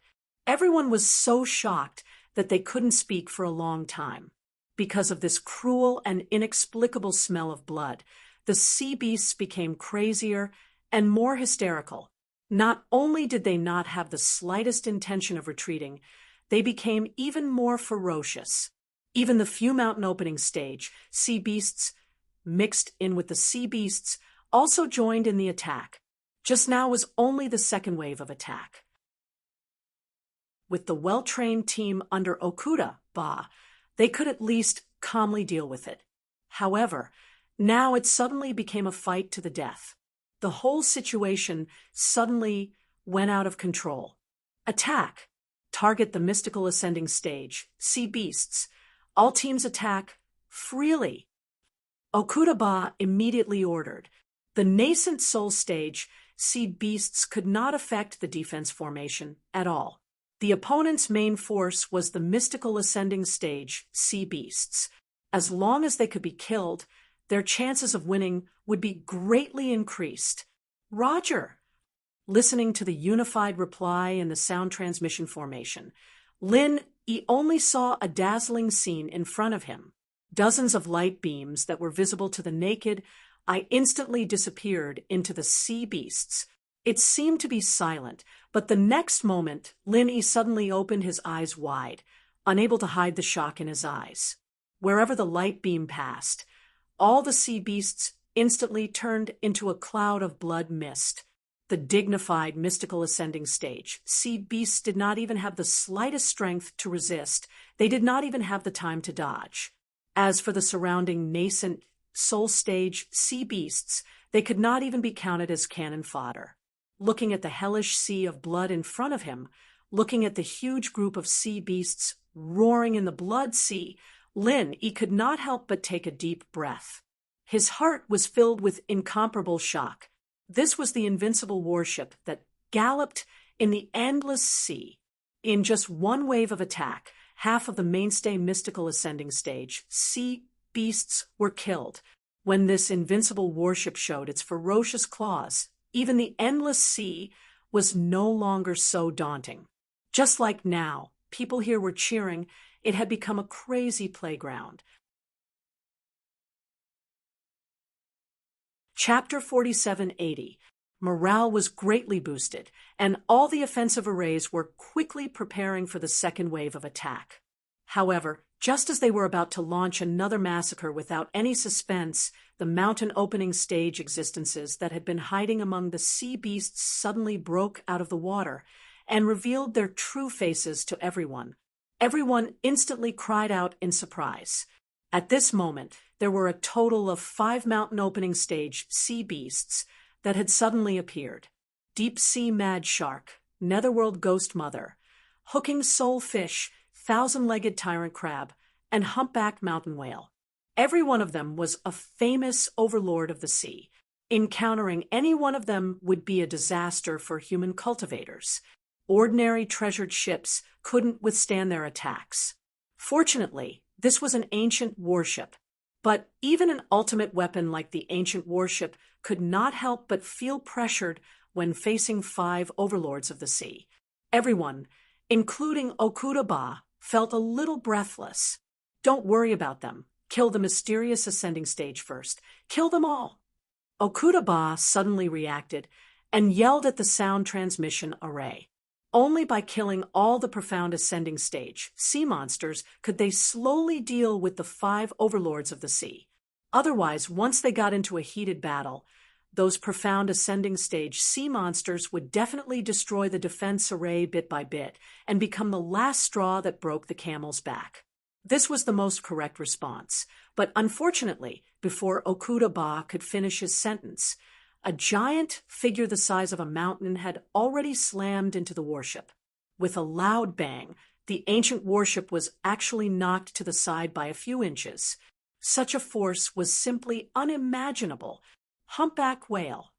Everyone was so shocked that they couldn't speak for a long time. Because of this cruel and inexplicable smell of blood, the sea beasts became crazier and more hysterical. Not only did they not have the slightest intention of retreating, they became even more ferocious. Even the few mountain opening stage sea beasts, mixed in with the sea beasts, also joined in the attack. Just now was only the second wave of attack. With the well-trained team under Okuda-ba, they could at least calmly deal with it. However, now it suddenly became a fight to the death. The whole situation suddenly went out of control. Attack. Target the mystical ascending stage. Sea beasts. All teams attack freely. Okuda-ba immediately ordered. The nascent soul stage sea beasts could not affect the defense formation at all. The opponent's main force was the mystical ascending stage sea beasts. As long as they could be killed, their chances of winning would be greatly increased. Roger. Listening to the unified reply in the sound transmission formation, Lin only saw a dazzling scene in front of him. Dozens of light beams that were visible to the naked eye instantly disappeared into the sea beasts. It seemed to be silent, but the next moment, Lin suddenly opened his eyes wide, unable to hide the shock in his eyes. Wherever the light beam passed, all the sea beasts instantly turned into a cloud of blood mist. The dignified mystical ascending stage sea beasts did not even have the slightest strength to resist. They did not even have the time to dodge. As for the surrounding nascent soul stage sea beasts, they could not even be counted as cannon fodder. Looking at the hellish sea of blood in front of him, looking at the huge group of sea beasts roaring in the blood sea, Lin could not help but take a deep breath. His heart was filled with incomparable shock. This was the invincible warship that galloped in the endless sea. In just one wave of attack, half of the mainstay mystical ascending stage sea beasts were killed. When this invincible warship showed its ferocious claws, even the endless sea was no longer so daunting. Just like now, people here were cheering. It had become a crazy playground. Chapter 4780. Morale was greatly boosted, and all the offensive arrays were quickly preparing for the second wave of attack. However, just as they were about to launch another massacre without any suspense, the mountain opening stage existences that had been hiding among the sea beasts suddenly broke out of the water and revealed their true faces to everyone. Everyone instantly cried out in surprise. At this moment, there were a total of 5 mountain opening stage sea beasts that had suddenly appeared. Deep Sea Mad Shark, Netherworld Ghost Mother, Hooking Soul Fish, Thousand-Legged Tyrant Crab, and Humpback Mountain Whale. Every one of them was a famous overlord of the sea. Encountering any one of them would be a disaster for human cultivators. Ordinary treasured ships couldn't withstand their attacks. Fortunately, this was an ancient warship, but even an ultimate weapon like the ancient warship could not help but feel pressured when facing 5 overlords of the sea. Everyone, including Okuda-ba, felt a little breathless. Don't worry about them. Kill the mysterious ascending stage first. Kill them all. Okuda-ba suddenly reacted and yelled at the sound transmission array. Only by killing all the profound ascending stage sea monsters could they slowly deal with the 5 overlords of the sea. Otherwise, once they got into a heated battle, those profound ascending stage sea monsters would definitely destroy the defense array bit by bit and become the last straw that broke the camel's back. This was the most correct response, but unfortunately, before Okuda-ba could finish his sentence, a giant figure the size of a mountain had already slammed into the warship. With a loud bang, the ancient warship was actually knocked to the side by a few inches. Such a force was simply unimaginable. Humpback whale.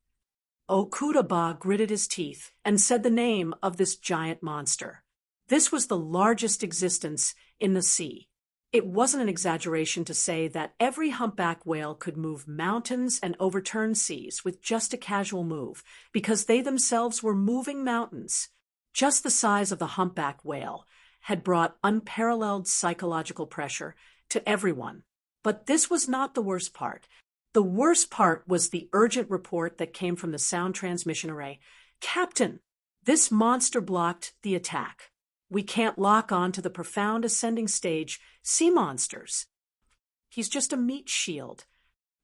Okudaba gritted his teeth and said the name of this giant monster. This was the largest existence in the sea. It wasn't an exaggeration to say that every humpback whale could move mountains and overturn seas with just a casual move, because they themselves were moving mountains. Just the size of the humpback whale had brought unparalleled psychological pressure to everyone. But this was not the worst part. The worst part was the urgent report that came from the sound transmission array. "Captain, this monster blocked the attack. We can't lock on to the profound ascending stage sea monsters. He's just a meat shield."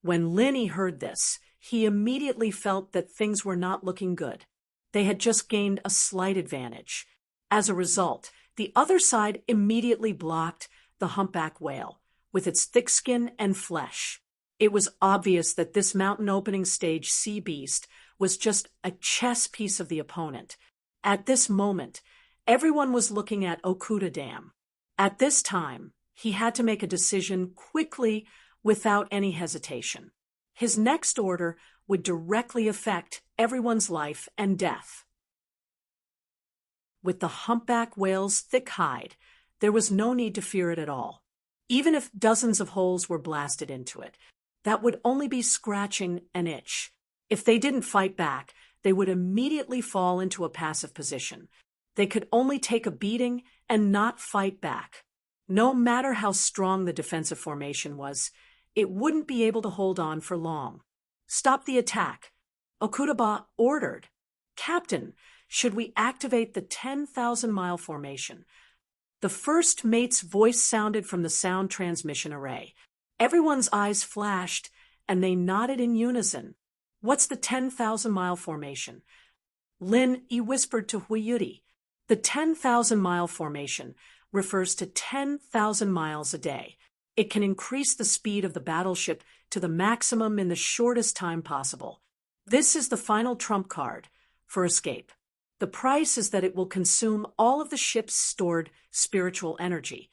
When Linny heard this, he immediately felt that things were not looking good. They had just gained a slight advantage. As a result, the other side immediately blocked the humpback whale with its thick skin and flesh. It was obvious that this mountain opening stage sea beast was just a chess piece of the opponent. At this moment, everyone was looking at Okuda Dam. At this time, he had to make a decision quickly without any hesitation. His next order would directly affect everyone's life and death. With the humpback whale's thick hide, there was no need to fear it at all. Even if dozens of holes were blasted into it, that would only be scratching an itch. If they didn't fight back, they would immediately fall into a passive position. They could only take a beating and not fight back. No matter how strong the defensive formation was, it wouldn't be able to hold on for long. "Stop the attack," Okudaba ordered. "Captain, should we activate the 10,000-mile formation?" The first mate's voice sounded from the sound transmission array. Everyone's eyes flashed, and they nodded in unison. "What's the 10,000-mile formation?" Lin whispered to Huyuri. The 10,000-mile formation refers to 10,000 miles a day. It can increase the speed of the battleship to the maximum in the shortest time possible. This is the final trump card for escape. The price is that it will consume all of the ship's stored spiritual energy.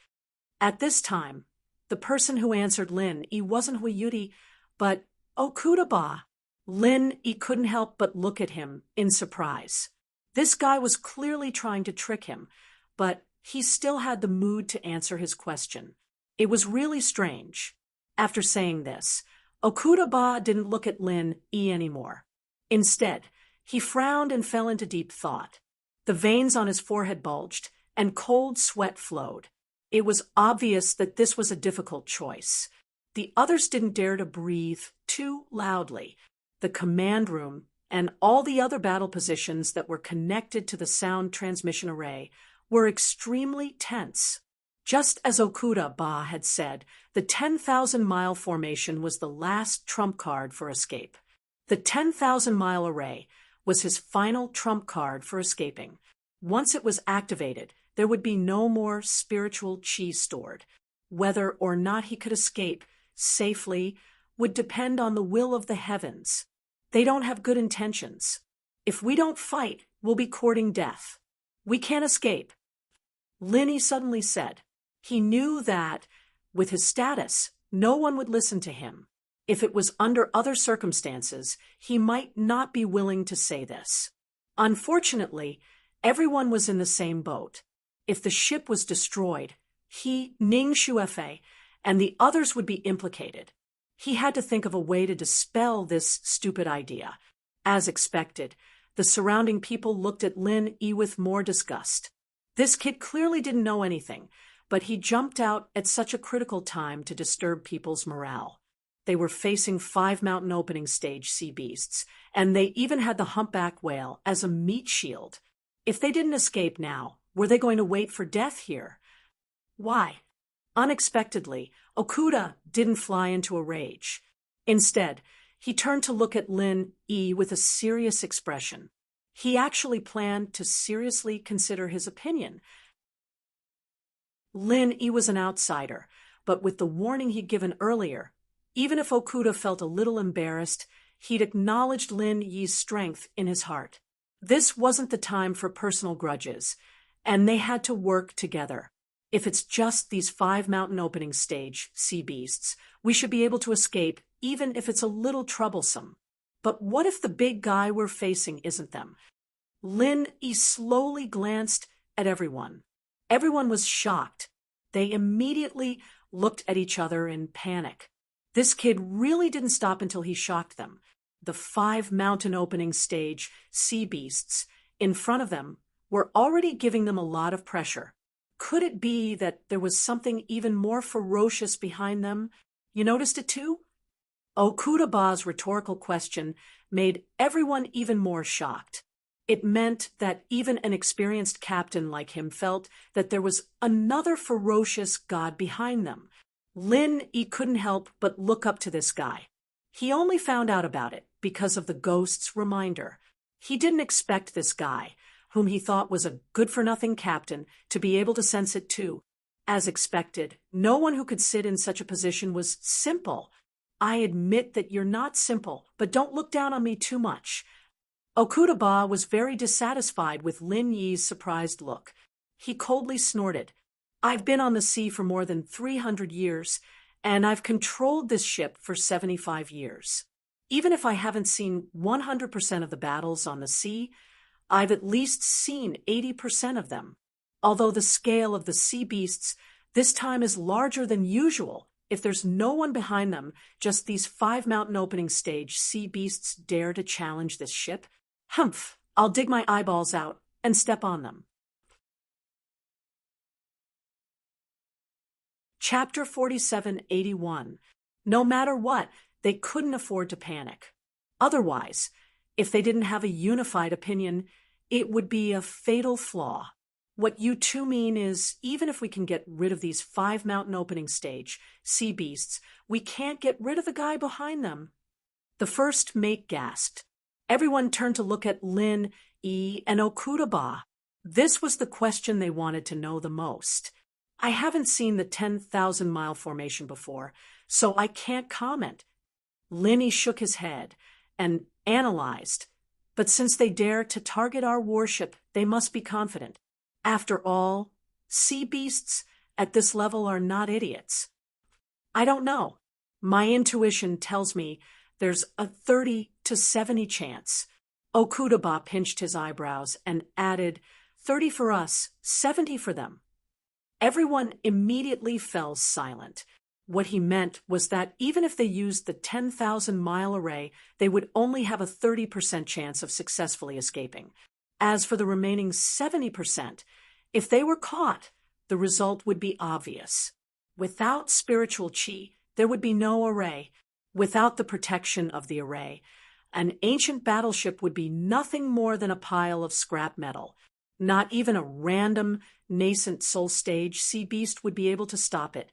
At this time, the person who answered Lin wasn't Huyuri, but Okudaba. Lin couldn't help but look at him in surprise. This guy was clearly trying to trick him, but he still had the mood to answer his question. It was really strange. After saying this, Okudaba didn't look at Lin anymore. Instead, he frowned and fell into deep thought. The veins on his forehead bulged, and cold sweat flowed. It was obvious that this was a difficult choice. The others didn't dare to breathe too loudly. The command room and all the other battle positions that were connected to the sound transmission array were extremely tense. Just as Okudaba had said, the 10,000-mile formation was the last trump card for escape. The 10,000-mile array was his final trump card for escaping. Once it was activated, there would be no more spiritual chi stored. Whether or not he could escape safely would depend on the will of the heavens. They don't have good intentions. If we don't fight, we'll be courting death. We can't escape. Linny suddenly said. He knew that, with his status, no one would listen to him. If it was under other circumstances, he might not be willing to say this. Unfortunately, everyone was in the same boat. If the ship was destroyed, he, Ning Shuefei, and the others would be implicated. He had to think of a way to dispel this stupid idea. As expected, the surrounding people looked at Lin with more disgust. This kid clearly didn't know anything, but he jumped out at such a critical time to disturb people's morale. They were facing 5 mountain opening stage sea beasts, and they even had the humpback whale as a meat shield. If they didn't escape now, were they going to wait for death here? Why? Unexpectedly, Okuda didn't fly into a rage. Instead, he turned to look at Lin with a serious expression. He actually planned to seriously consider his opinion. Lin was an outsider, but with the warning he'd given earlier, even if Okuda felt a little embarrassed, he'd acknowledged Lin Yi's strength in his heart. This wasn't the time for personal grudges, and they had to work together. If it's just these 5 mountain opening stage sea beasts, we should be able to escape, even if it's a little troublesome. But what if the big guy we're facing isn't them? Lin Yi slowly glanced at everyone. Everyone was shocked. They immediately looked at each other in panic. This kid really didn't stop until he shocked them. The 5 mountain opening stage sea beasts in front of them were already giving them a lot of pressure. Could it be that there was something even more ferocious behind them? You noticed it too? Okudaba's rhetorical question made everyone even more shocked. It meant that even an experienced captain like him felt that there was another ferocious god behind them. Lin Yi couldn't help but look up to this guy. He only found out about it because of the ghost's reminder. He didn't expect this guy, whom he thought was a good-for-nothing captain, to be able to sense it too. As expected, no one who could sit in such a position was simple. I admit that you're not simple, but don't look down on me too much. Okudaba was very dissatisfied with Lin Yi's surprised look. He coldly snorted. I've been on the sea for more than 300 years, and I've controlled this ship for 75 years. Even if I haven't seen 100% of the battles on the sea, I've at least seen 80% of them. Although the scale of the sea beasts this time is larger than usual, if there's no one behind them, just these 5 mountain opening stage sea beasts dare to challenge this ship? Humph! I'll dig my eyeballs out and step on them. Chapter 4781. No matter what, they couldn't afford to panic. Otherwise, if they didn't have a unified opinion, it would be a fatal flaw. What you two mean is, even if we can get rid of these 5 mountain opening stage sea beasts, we can't get rid of the guy behind them. The first mate gasped. Everyone turned to look at Lin Yi and Okudaba. This was the question they wanted to know the most. I haven't seen the 10,000-mile formation before, so I can't comment. Lin Yi shook his head and analyzed. But since they dare to target our warship, they must be confident. After all, sea beasts at this level are not idiots. I don't know. My intuition tells me there's a 30 to 70 chance. Okudaba pinched his eyebrows and added, 30 for us, 70 for them. Everyone immediately fell silent. What he meant was that even if they used the 10,000-mile array, they would only have a 30% chance of successfully escaping. As for the remaining 70%, if they were caught, the result would be obvious. Without spiritual chi, there would be no array. Without the protection of the array, an ancient battleship would be nothing more than a pile of scrap metal. Not even a random, nascent soul stage sea beast would be able to stop it.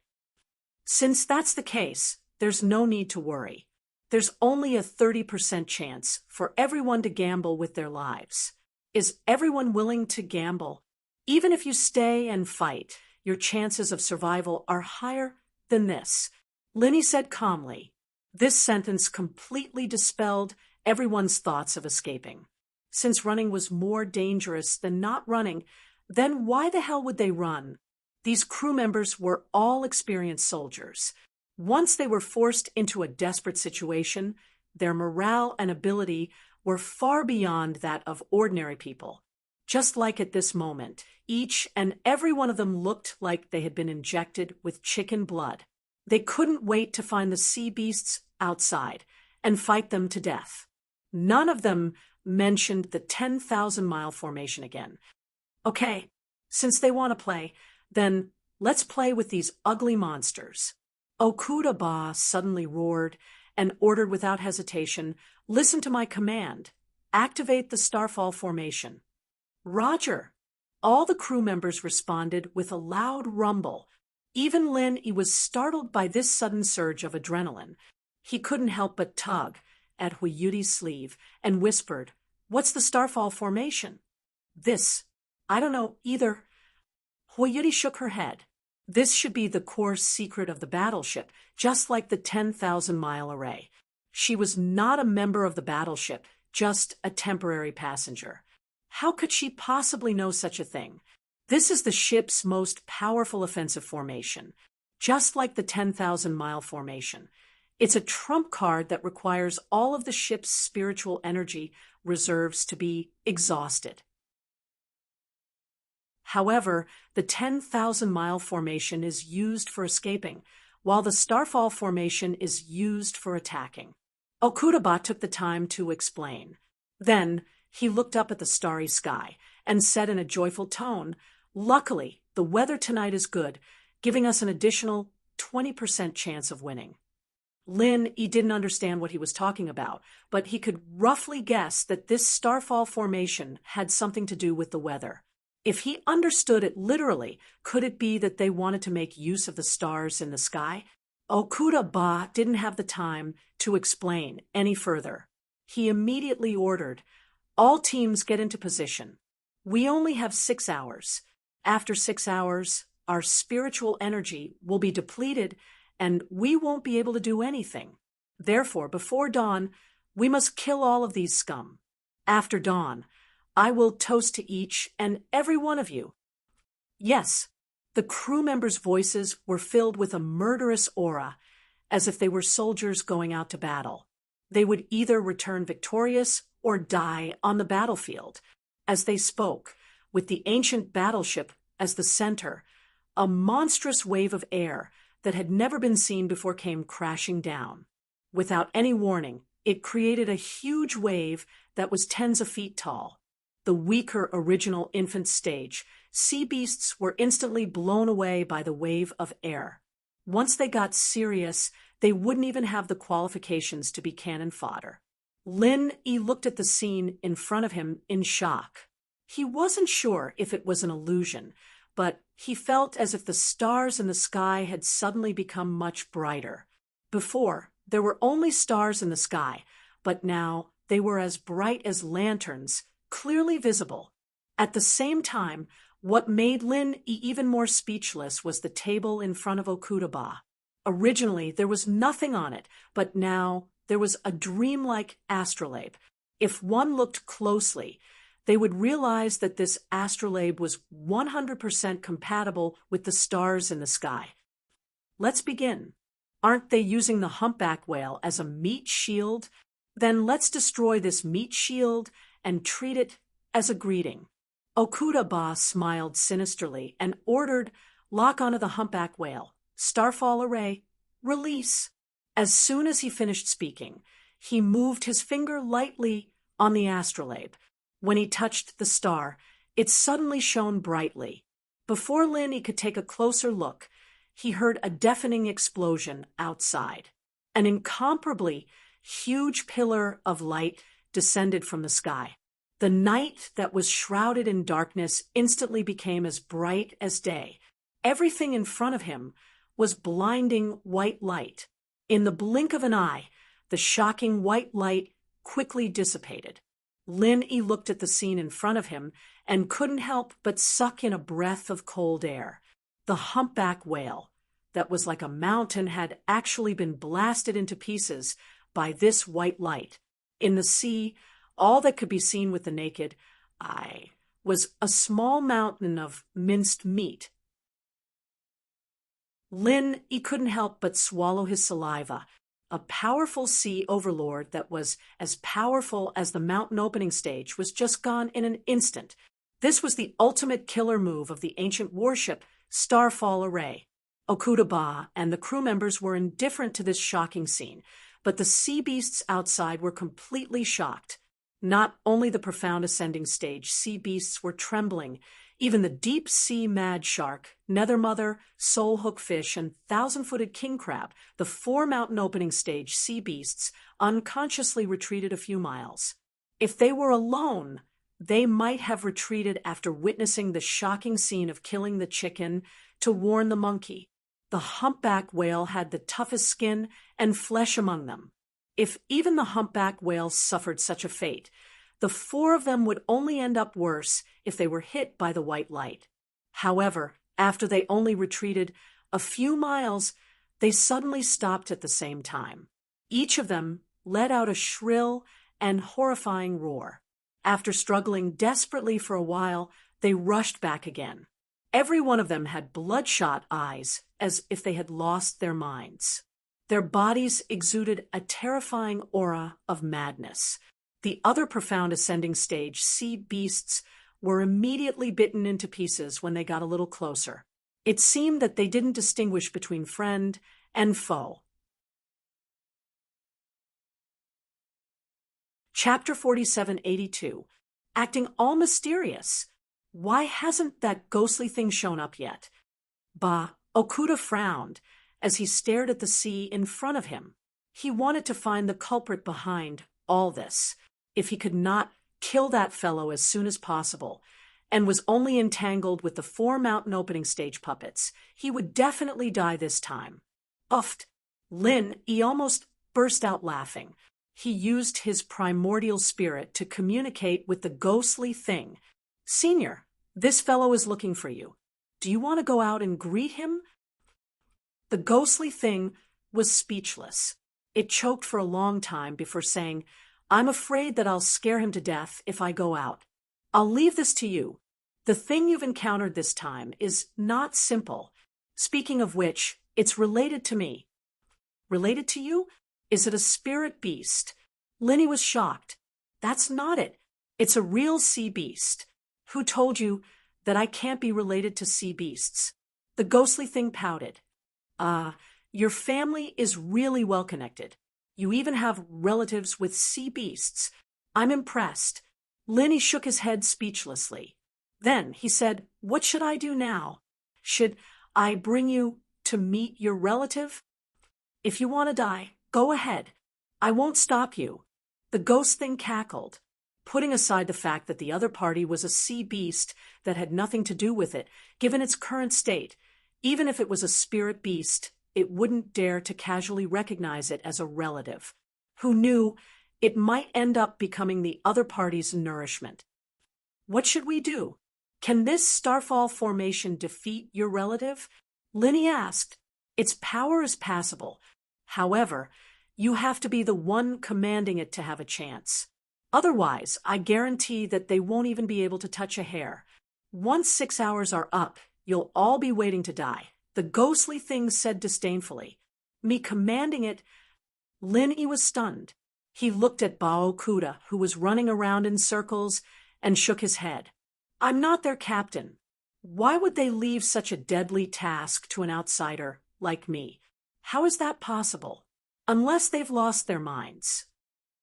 Since that's the case, there's no need to worry. There's only a 30% chance for everyone to gamble with their lives. Is everyone willing to gamble? Even if you stay and fight, your chances of survival are higher than this. Lin Yi said calmly. This sentence completely dispelled everyone's thoughts of escaping. Since running was more dangerous than not running, then why the hell would they run? These crew members were all experienced soldiers. Once they were forced into a desperate situation, their morale and ability were far beyond that of ordinary people. Just like at this moment, each and every one of them looked like they had been injected with chicken blood. They couldn't wait to find the sea beasts outside and fight them to death. None of them mentioned the 10,000-mile formation again. Okay, since they want to play, then let's play with these ugly monsters. Okudaba suddenly roared and ordered without hesitation, listen to my command. Activate the Starfall formation. Roger. All the crew members responded with a loud rumble. Even Lin Yi was startled by this sudden surge of adrenaline. He couldn't help but tug at Huiyudi's sleeve and whispered, What's the Starfall formation? This. I don't know either. Huiyudi shook her head. This should be the core secret of the battleship, just like the 10,000-mile array. She was not a member of the battleship, just a temporary passenger. How could she possibly know such a thing? This is the ship's most powerful offensive formation, just like the 10,000-mile formation. It's a trump card that requires all of the ship's spiritual energy reserves to be exhausted. However, the 10,000-mile formation is used for escaping, while the Starfall formation is used for attacking. Okudaba took the time to explain. Then, he looked up at the starry sky and said in a joyful tone, "Luckily, the weather tonight is good, giving us an additional 20% chance of winning." He didn't understand what he was talking about, but he could roughly guess that this starfall formation had something to do with the weather. If he understood it literally, could it be that they wanted to make use of the stars in the sky? Okudaba didn't have the time to explain any further. He immediately ordered, "All teams get into position. We only have 6 hours. After 6 hours, our spiritual energy will be depleted and we won't be able to do anything. Therefore, before dawn, we must kill all of these scum. After dawn, I will toast to each and every one of you." Yes, the crew members' voices were filled with a murderous aura, as if they were soldiers going out to battle. They would either return victorious or die on the battlefield. As they spoke, with the ancient battleship as the center, a monstrous wave of air that had never been seen before came crashing down. Without any warning, it created a huge wave that was tens of feet tall. The weaker original infant stage, sea beasts were instantly blown away by the wave of air. Once they got serious, they wouldn't even have the qualifications to be cannon fodder. He looked at the scene in front of him in shock. He wasn't sure if it was an illusion, but he felt as if the stars in the sky had suddenly become much brighter. Before, there were only stars in the sky, but now they were as bright as lanterns, clearly visible. At the same time, what made even more speechless was the table in front of Okudaba. Originally, there was nothing on it, but now there was a dreamlike astrolabe. If one looked closely, they would realize that this astrolabe was 100% compatible with the stars in the sky. Let's begin. Aren't they using the humpback whale as a meat shield? Then let's destroy this meat shield and treat it as a greeting. Okudaba smiled sinisterly and ordered, "Lock onto the humpback whale. Starfall array. Release." As soon as he finished speaking, he moved his finger lightly on the astrolabe. When he touched the star, it suddenly shone brightly. Before he could take a closer look, he heard a deafening explosion outside. An incomparably huge pillar of light descended from the sky. The night that was shrouded in darkness instantly became as bright as day. Everything in front of him was blinding white light. In the blink of an eye, the shocking white light quickly dissipated. He looked at the scene in front of him and couldn't help but suck in a breath of cold air. The humpback whale, that was like a mountain, had actually been blasted into pieces by this white light. In the sea, all that could be seen with the naked eye was a small mountain of minced meat. He couldn't help but swallow his saliva. A powerful sea overlord that was as powerful as the mountain opening stage was just gone in an instant. This was the ultimate killer move of the ancient warship Starfall Array. Okudaba and the crew members were indifferent to this shocking scene, but the sea beasts outside were completely shocked. Not only the profound ascending stage sea beasts were trembling, even the deep-sea mad shark, nethermother, soul hookfish, and thousand-footed king crab, the 4 mountain opening stage sea beasts, unconsciously retreated a few miles. If they were alone, they might have retreated after witnessing the shocking scene of killing the chicken to warn the monkey. The humpback whale had the toughest skin and flesh among them. If even the humpback whale suffered such a fate, the 4 of them would only end up worse if they were hit by the white light. However, after they only retreated a few miles, they suddenly stopped at the same time. Each of them let out a shrill and horrifying roar. After struggling desperately for a while, they rushed back again. Every one of them had bloodshot eyes, as if they had lost their minds. Their bodies exuded a terrifying aura of madness. The other profound ascending stage sea beasts were immediately bitten into pieces when they got a little closer. It seemed that they didn't distinguish between friend and foe. Chapter 4782. Acting all mysterious. Why hasn't that ghostly thing shown up yet? Okuda frowned as he stared at the sea in front of him. He wanted to find the culprit behind all this. If he could not kill that fellow as soon as possible, and was only entangled with the 4 mountain opening stage puppets, he would definitely die this time. Uffed. Lin, he almost burst out laughing. He used his primordial spirit to communicate with the ghostly thing. Senior, this fellow is looking for you. Do you want to go out and greet him? The ghostly thing was speechless. It choked for a long time before saying, I'm afraid that I'll scare him to death if I go out. I'll leave this to you. The thing you've encountered this time is not simple. Speaking of which, it's related to me. Related to you? Is it a spirit beast? Linny was shocked. That's not it. It's a real sea beast. Who told you that I can't be related to sea beasts? The ghostly thing pouted. Your family is really well connected. You even have relatives with sea beasts. I'm impressed. Linny shook his head speechlessly. Then he said, What should I do now? Should I bring you to meet your relative? If you want to die, go ahead. I won't stop you. The ghost thing cackled. Putting aside the fact that the other party was a sea beast that had nothing to do with it, given its current state, even if it was a spirit beast, it wouldn't dare to casually recognize it as a relative, who knew it might end up becoming the other party's nourishment. What should we do? Can this starfall formation defeat your relative? Linny asked. Its power is passable. However, you have to be the one commanding it to have a chance. Otherwise, I guarantee that they won't even be able to touch a hair. Once 6 hours are up, you'll all be waiting to die. The ghostly thing said disdainfully. Me commanding it? Linny was stunned. He looked at Okuda, who was running around in circles, and shook his head. I'm not their captain. Why would they leave such a deadly task to an outsider like me? How is that possible? Unless they've lost their minds.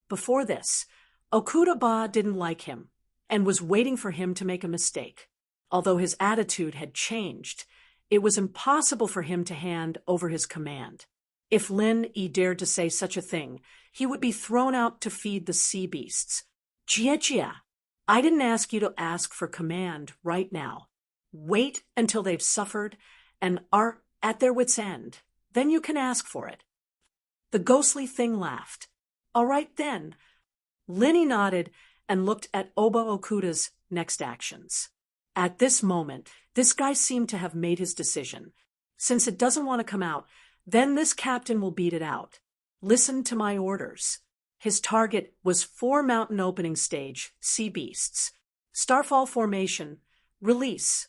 Before this, Okuda didn't like him, and was waiting for him to make a mistake. Although his attitude had changed, it was impossible for him to hand over his command. If Lin dared to say such a thing, he would be thrown out to feed the sea beasts. Jia, I didn't ask you to ask for command right now. Wait until they've suffered and are at their wits' end. Then you can ask for it. The ghostly thing laughed. All right then. Linny nodded and looked at Okuda's next actions. At this moment, this guy seemed to have made his decision. Since it doesn't want to come out, then this captain will beat it out. Listen to my orders. His target was 4 mountain opening stage sea beasts. Starfall formation. Release.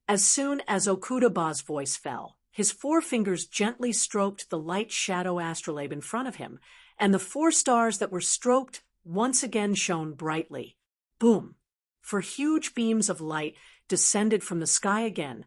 As soon as Okuda's voice fell, his 4 fingers gently stroked the light shadow astrolabe in front of him, and the 4 stars that were stroked once again shone brightly. Boom! For huge beams of light descended from the sky again,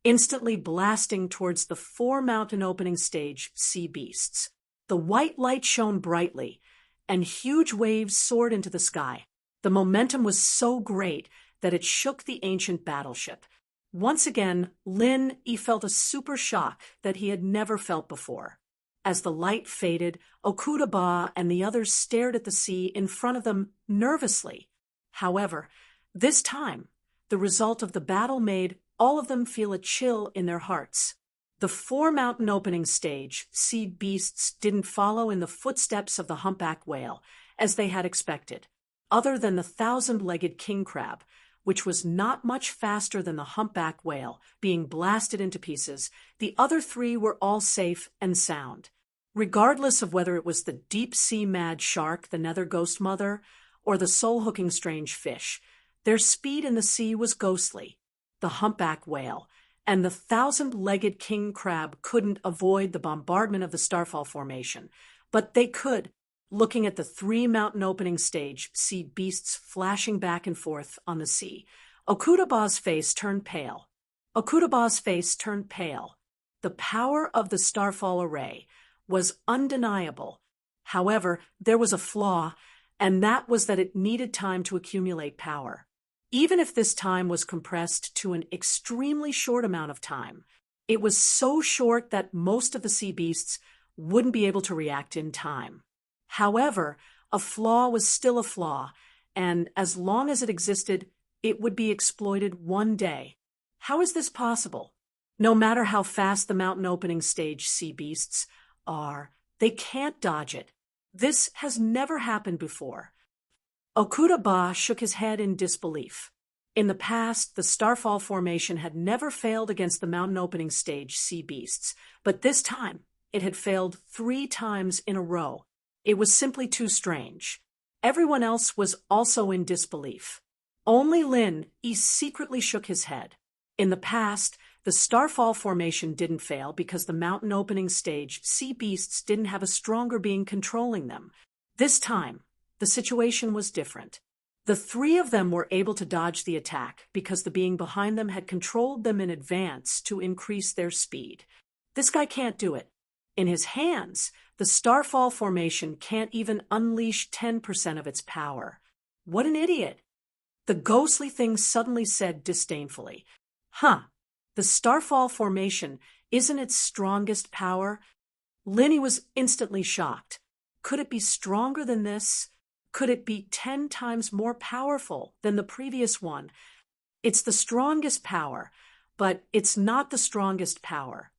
instantly blasting towards the 4 mountain opening stage sea beasts. The white light shone brightly, and huge waves soared into the sky. The momentum was so great that it shook the ancient battleship. Once again, Lin felt a super shock that he had never felt before. As the light faded, Okuda and the others stared at the sea in front of them nervously. However, this time, the result of the battle made all of them feel a chill in their hearts. The 4 mountain opening stage sea beasts didn't follow in the footsteps of the humpback whale, as they had expected. Other than the 1,000-legged king crab, which was not much faster than the humpback whale, being blasted into pieces, the other 3 were all safe and sound. Regardless of whether it was the deep-sea mad shark, the nether ghost mother, or the soul-hooking strange fish, Their speed in the sea was ghostly. The humpback whale and the 1,000-legged king crab couldn't avoid the bombardment of the Starfall Formation, but they could, looking at the 3 mountain opening stage, see beasts flashing back and forth on the sea. Okudaba's face turned pale. Okudaba's face turned pale. The power of the Starfall array was undeniable. However, there was a flaw, and that was that it needed time to accumulate power. Even if this time was compressed to an extremely short amount of time, it was so short that most of the sea beasts wouldn't be able to react in time. However, a flaw was still a flaw, and as long as it existed, it would be exploited one day. How is this possible? No matter how fast the mountain opening stage sea beasts are, they can't dodge it. This has never happened before. Okudaba shook his head in disbelief. In the past, the Starfall Formation had never failed against the mountain opening stage sea beasts, but this time it had failed 3 times in a row. It was simply too strange. Everyone else was also in disbelief. Only Lin secretly shook his head. In the past, the Starfall Formation didn't fail because the mountain opening stage sea beasts didn't have a stronger being controlling them. This time, the situation was different. The 3 of them were able to dodge the attack because the being behind them had controlled them in advance to increase their speed. This guy can't do it. In his hands, the Starfall Formation can't even unleash 10% of its power. What an idiot! The ghostly thing suddenly said disdainfully, the Starfall Formation isn't its strongest power? Linny was instantly shocked. Could it be stronger than this? Could it be 10 times more powerful than the previous one? It's the strongest power, but it's not the strongest power.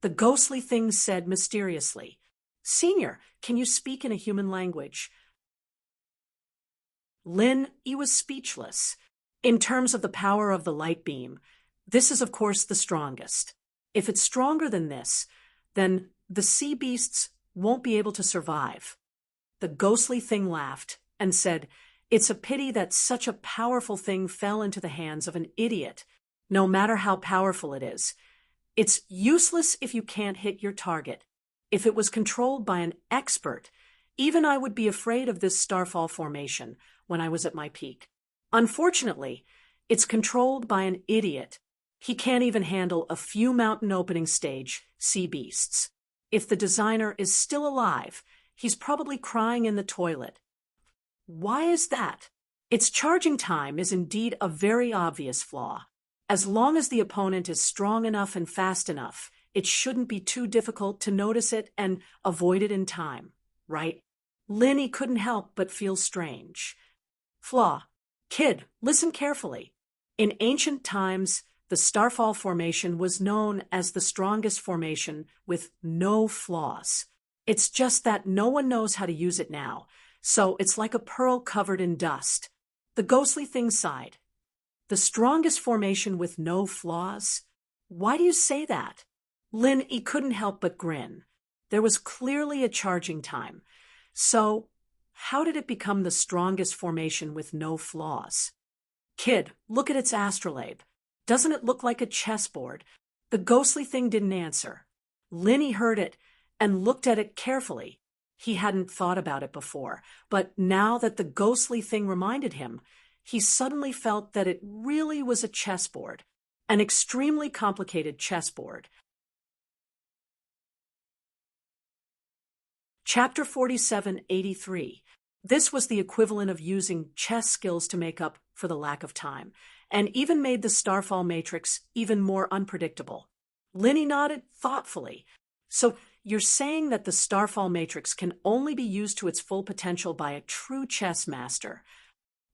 The ghostly thing said mysteriously, "Senior, can you speak in a human language?" Lin was speechless. In terms of the power of the light beam, this is of course the strongest. If it's stronger than this, then the sea beasts won't be able to survive. The ghostly thing laughed and said, "It's a pity that such a powerful thing fell into the hands of an idiot, no matter how powerful it is. It's useless if you can't hit your target. If it was controlled by an expert, even I would be afraid of this Starfall Formation when I was at my peak. Unfortunately, it's controlled by an idiot. He can't even handle a few mountain opening stage sea beasts. If the designer is still alive, he's probably crying in the toilet. Why is that? Its charging time is indeed a very obvious flaw. As long as the opponent is strong enough and fast enough, it shouldn't be too difficult to notice it and avoid it in time, right?" Linny couldn't help but feel strange. Flaw. Kid, listen carefully. In ancient times, the Starfall Formation was known as the strongest formation with no flaws. It's just that no one knows how to use it now, so it's like a pearl covered in dust. The ghostly thing sighed. The strongest formation with no flaws? Why do you say that? Lin couldn't help but grin. There was clearly a charging time. So, how did it become the strongest formation with no flaws? Kid, look at its astrolabe. Doesn't it look like a chessboard? The ghostly thing didn't answer. Linny heard it and looked at it carefully. He hadn't thought about it before, but now that the ghostly thing reminded him, he suddenly felt that it really was a chessboard, an extremely complicated chessboard. Chapter 4783. This was the equivalent of using chess skills to make up for the lack of time, and even made the Starfall Matrix even more unpredictable. Linny nodded thoughtfully. So you're saying that the Starfall Matrix can only be used to its full potential by a true chess master?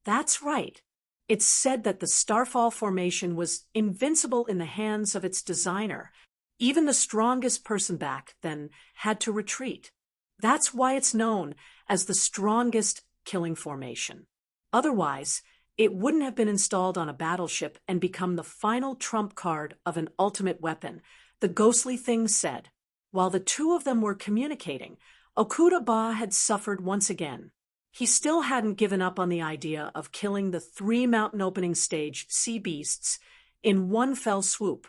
That's right. It's said that the Starfall Formation was invincible in the hands of its designer. Even the strongest person back then had to retreat. That's why it's known as the strongest killing formation. Otherwise, it wouldn't have been installed on a battleship and become the final trump card of an ultimate weapon, the ghostly thing said. While the 2 of them were communicating, Okudaba had suffered once again. He still hadn't given up on the idea of killing the 3 mountain opening stage sea beasts in one fell swoop.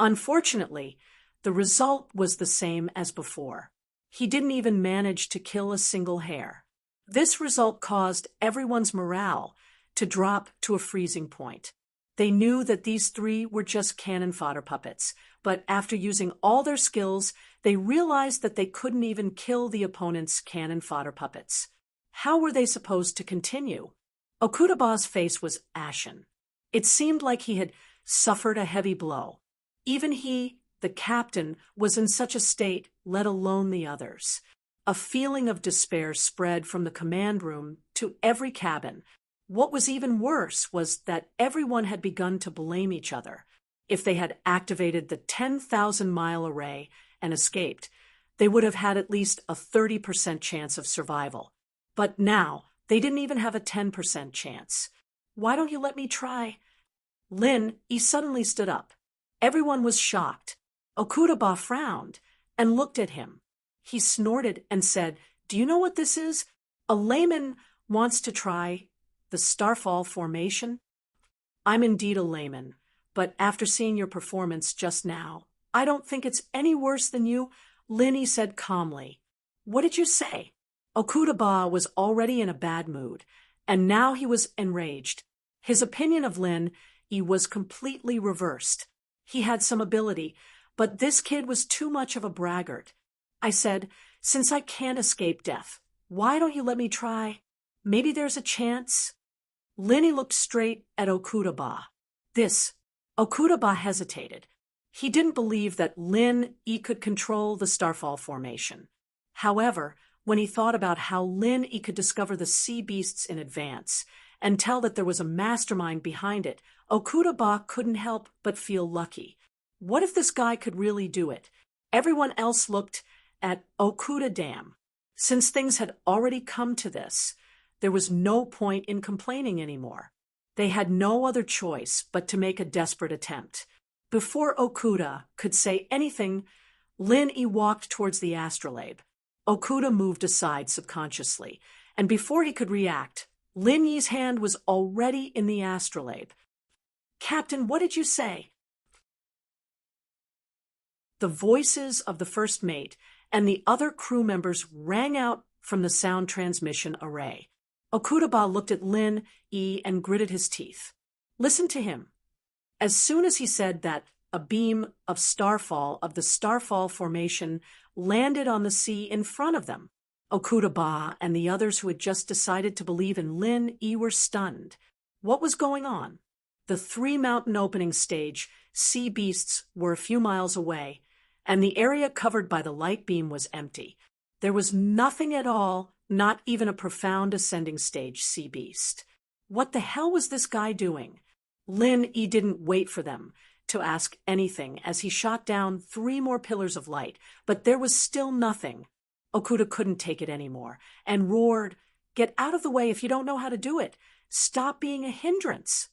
Unfortunately, the result was the same as before. He didn't even manage to kill a single hare. This result caused everyone's morale to drop to a freezing point. They knew that these 3 were just cannon fodder puppets, but after using all their skills, they realized that they couldn't even kill the opponent's cannon fodder puppets. How were they supposed to continue? Okudaba's face was ashen. It seemed like he had suffered a heavy blow. Even he, the captain, was in such a state, let alone the others. A feeling of despair spread from the command room to every cabin. What was even worse was that everyone had begun to blame each other. If they had activated the 10,000-mile array and escaped, they would have had at least a 30% chance of survival. But now, they didn't even have a 10% chance. Why don't you let me try? Lin, he suddenly stood up. Everyone was shocked. Okudaba frowned and looked at him. He snorted and said, "Do you know what this is? A layman wants to try the Starfall formation?" "I'm indeed a layman, but after seeing your performance just now, I don't think it's any worse than you," Lin said calmly. "What did you say?" Okudaba was already in a bad mood, and now he was enraged. His opinion of Lin was completely reversed. He had some ability, but this kid was too much of a braggart. I said, "Since I can't escape death, why don't you let me try? Maybe there's a chance." Lin looked straight at Okudaba. Okudaba hesitated. He didn't believe that Lin could control the Starfall formation. However, when he thought about how Lin could discover the sea beasts in advance and tell that there was a mastermind behind it, Okudaba couldn't help but feel lucky. What if this guy could really do it? Everyone else looked at Okuda Dam. Since things had already come to this, there was no point in complaining anymore. They had no other choice but to make a desperate attempt. Before Okuda could say anything, Lin walked towards the astrolabe. Okuda moved aside subconsciously, and before he could react, Lin Yi's hand was already in the astrolabe. "Captain, what did you say?" The voices of the first mate and the other crew members rang out from the sound transmission array. Okudaba looked at Lin and gritted his teeth. Listen to him. As soon as he said that, a beam of the Starfall formation landed on the sea in front of them. Okudaba and the others who had just decided to believe in Lin were stunned. What was going on? The 3 mountain opening stage sea beasts were a few miles away, and the area covered by the light beam was empty. There was nothing at all, not even a profound ascending stage sea beast. What the hell was this guy doing? Lin didn't wait for them to ask anything as he shot down 3 more pillars of light, but there was still nothing. Okuda couldn't take it anymore and roared, "Get out of the way if you don't know how to do it. Stop being a hindrance.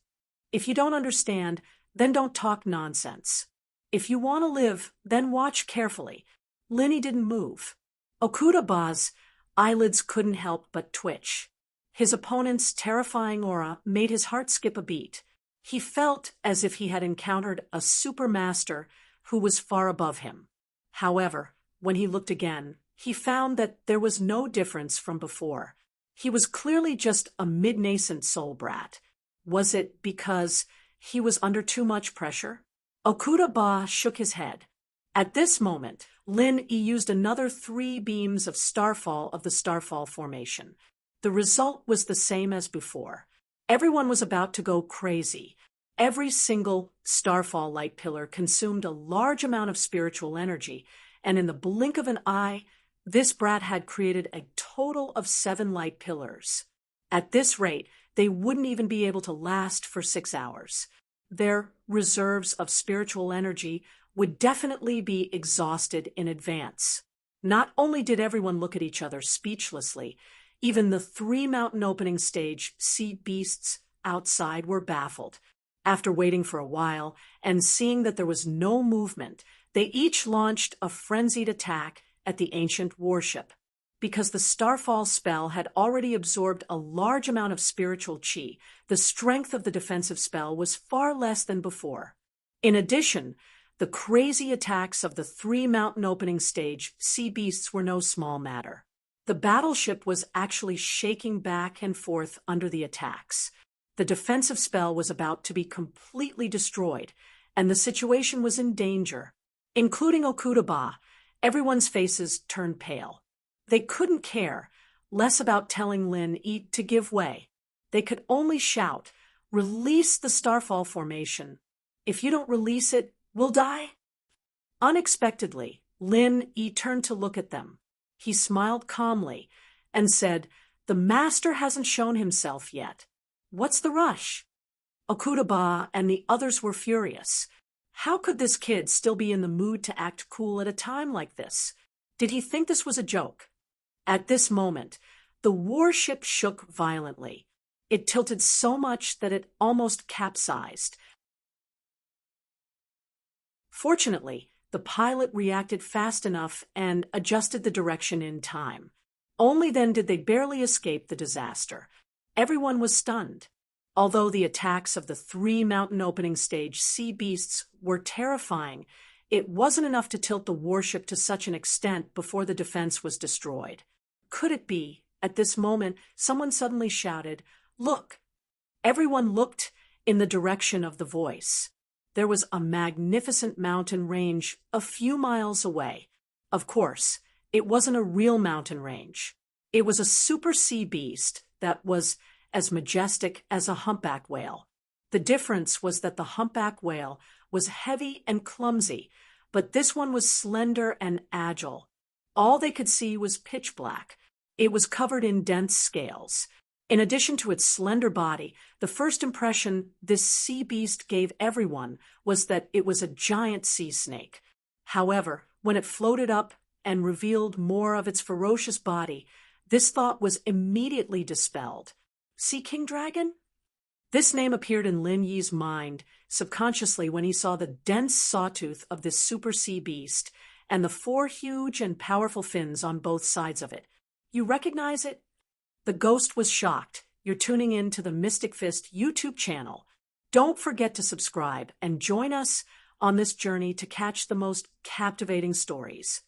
If you don't understand, then don't talk nonsense. If you want to live, then watch carefully." Lin didn't move. Okudaba's eyelids couldn't help but twitch. His opponent's terrifying aura made his heart skip a beat. He felt as if he had encountered a supermaster who was far above him. However, when he looked again, he found that there was no difference from before. He was clearly just a mid-nascent soul brat. Was it because he was under too much pressure? Okudaba shook his head. At this moment, Lin used another 3 beams of the Starfall formation. The result was the same as before. Everyone was about to go crazy. Every single Starfall light pillar consumed a large amount of spiritual energy, and in the blink of an eye, this brat had created a total of 7 light pillars. At this rate, they wouldn't even be able to last for 6 hours. Their reserves of spiritual energy would definitely be exhausted in advance. Not only did everyone look at each other speechlessly, even the 3 mountain opening stage sea beasts outside were baffled. After waiting for a while and seeing that there was no movement, they each launched a frenzied attack at the ancient warship. because the Starfall spell had already absorbed a large amount of spiritual chi. The strength of the defensive spell was far less than before. In addition, the crazy attacks of the 3 mountain opening stage sea beasts were no small matter. The battleship was actually shaking back and forth under the attacks. The defensive spell was about to be completely destroyed, and the situation was in danger. Including Okudaba, everyone's faces turned pale. They couldn't care less about telling Lin to give way. They could only shout, "Release the Starfall formation. If you don't release it, we'll die." Unexpectedly, Lin turned to look at them. He smiled calmly and said, "The master hasn't shown himself yet. What's the rush?" Okudaba and the others were furious. How could this kid still be in the mood to act cool at a time like this? Did he think this was a joke? At this moment, the warship shook violently. It tilted so much that it almost capsized. Fortunately, the pilot reacted fast enough and adjusted the direction in time. Only then did they barely escape the disaster. Everyone was stunned. Although the attacks of the 3 mountain opening stage sea beasts were terrifying, it wasn't enough to tilt the warship to such an extent before the defense was destroyed. Could it be? At this moment, someone suddenly shouted, "Look!" Everyone looked in the direction of the voice. There was a magnificent mountain range a few miles away. Of course, it wasn't a real mountain range. It was a super sea beast that was as majestic as a humpback whale. The difference was that the humpback whale was heavy and clumsy, but this one was slender and agile. All they could see was pitch black. It was covered in dense scales. In addition to its slender body, the first impression this sea beast gave everyone was that it was a giant sea snake. However, when it floated up and revealed more of its ferocious body, this thought was immediately dispelled. Sea King Dragon? This name appeared in Lin Yi's mind subconsciously when he saw the dense sawtooth of this super sea beast and the 4 huge and powerful fins on both sides of it. You recognize it? The ghost was shocked. You're tuning in to the Mystic Fist YouTube channel. Don't forget to subscribe and join us on this journey to catch the most captivating stories.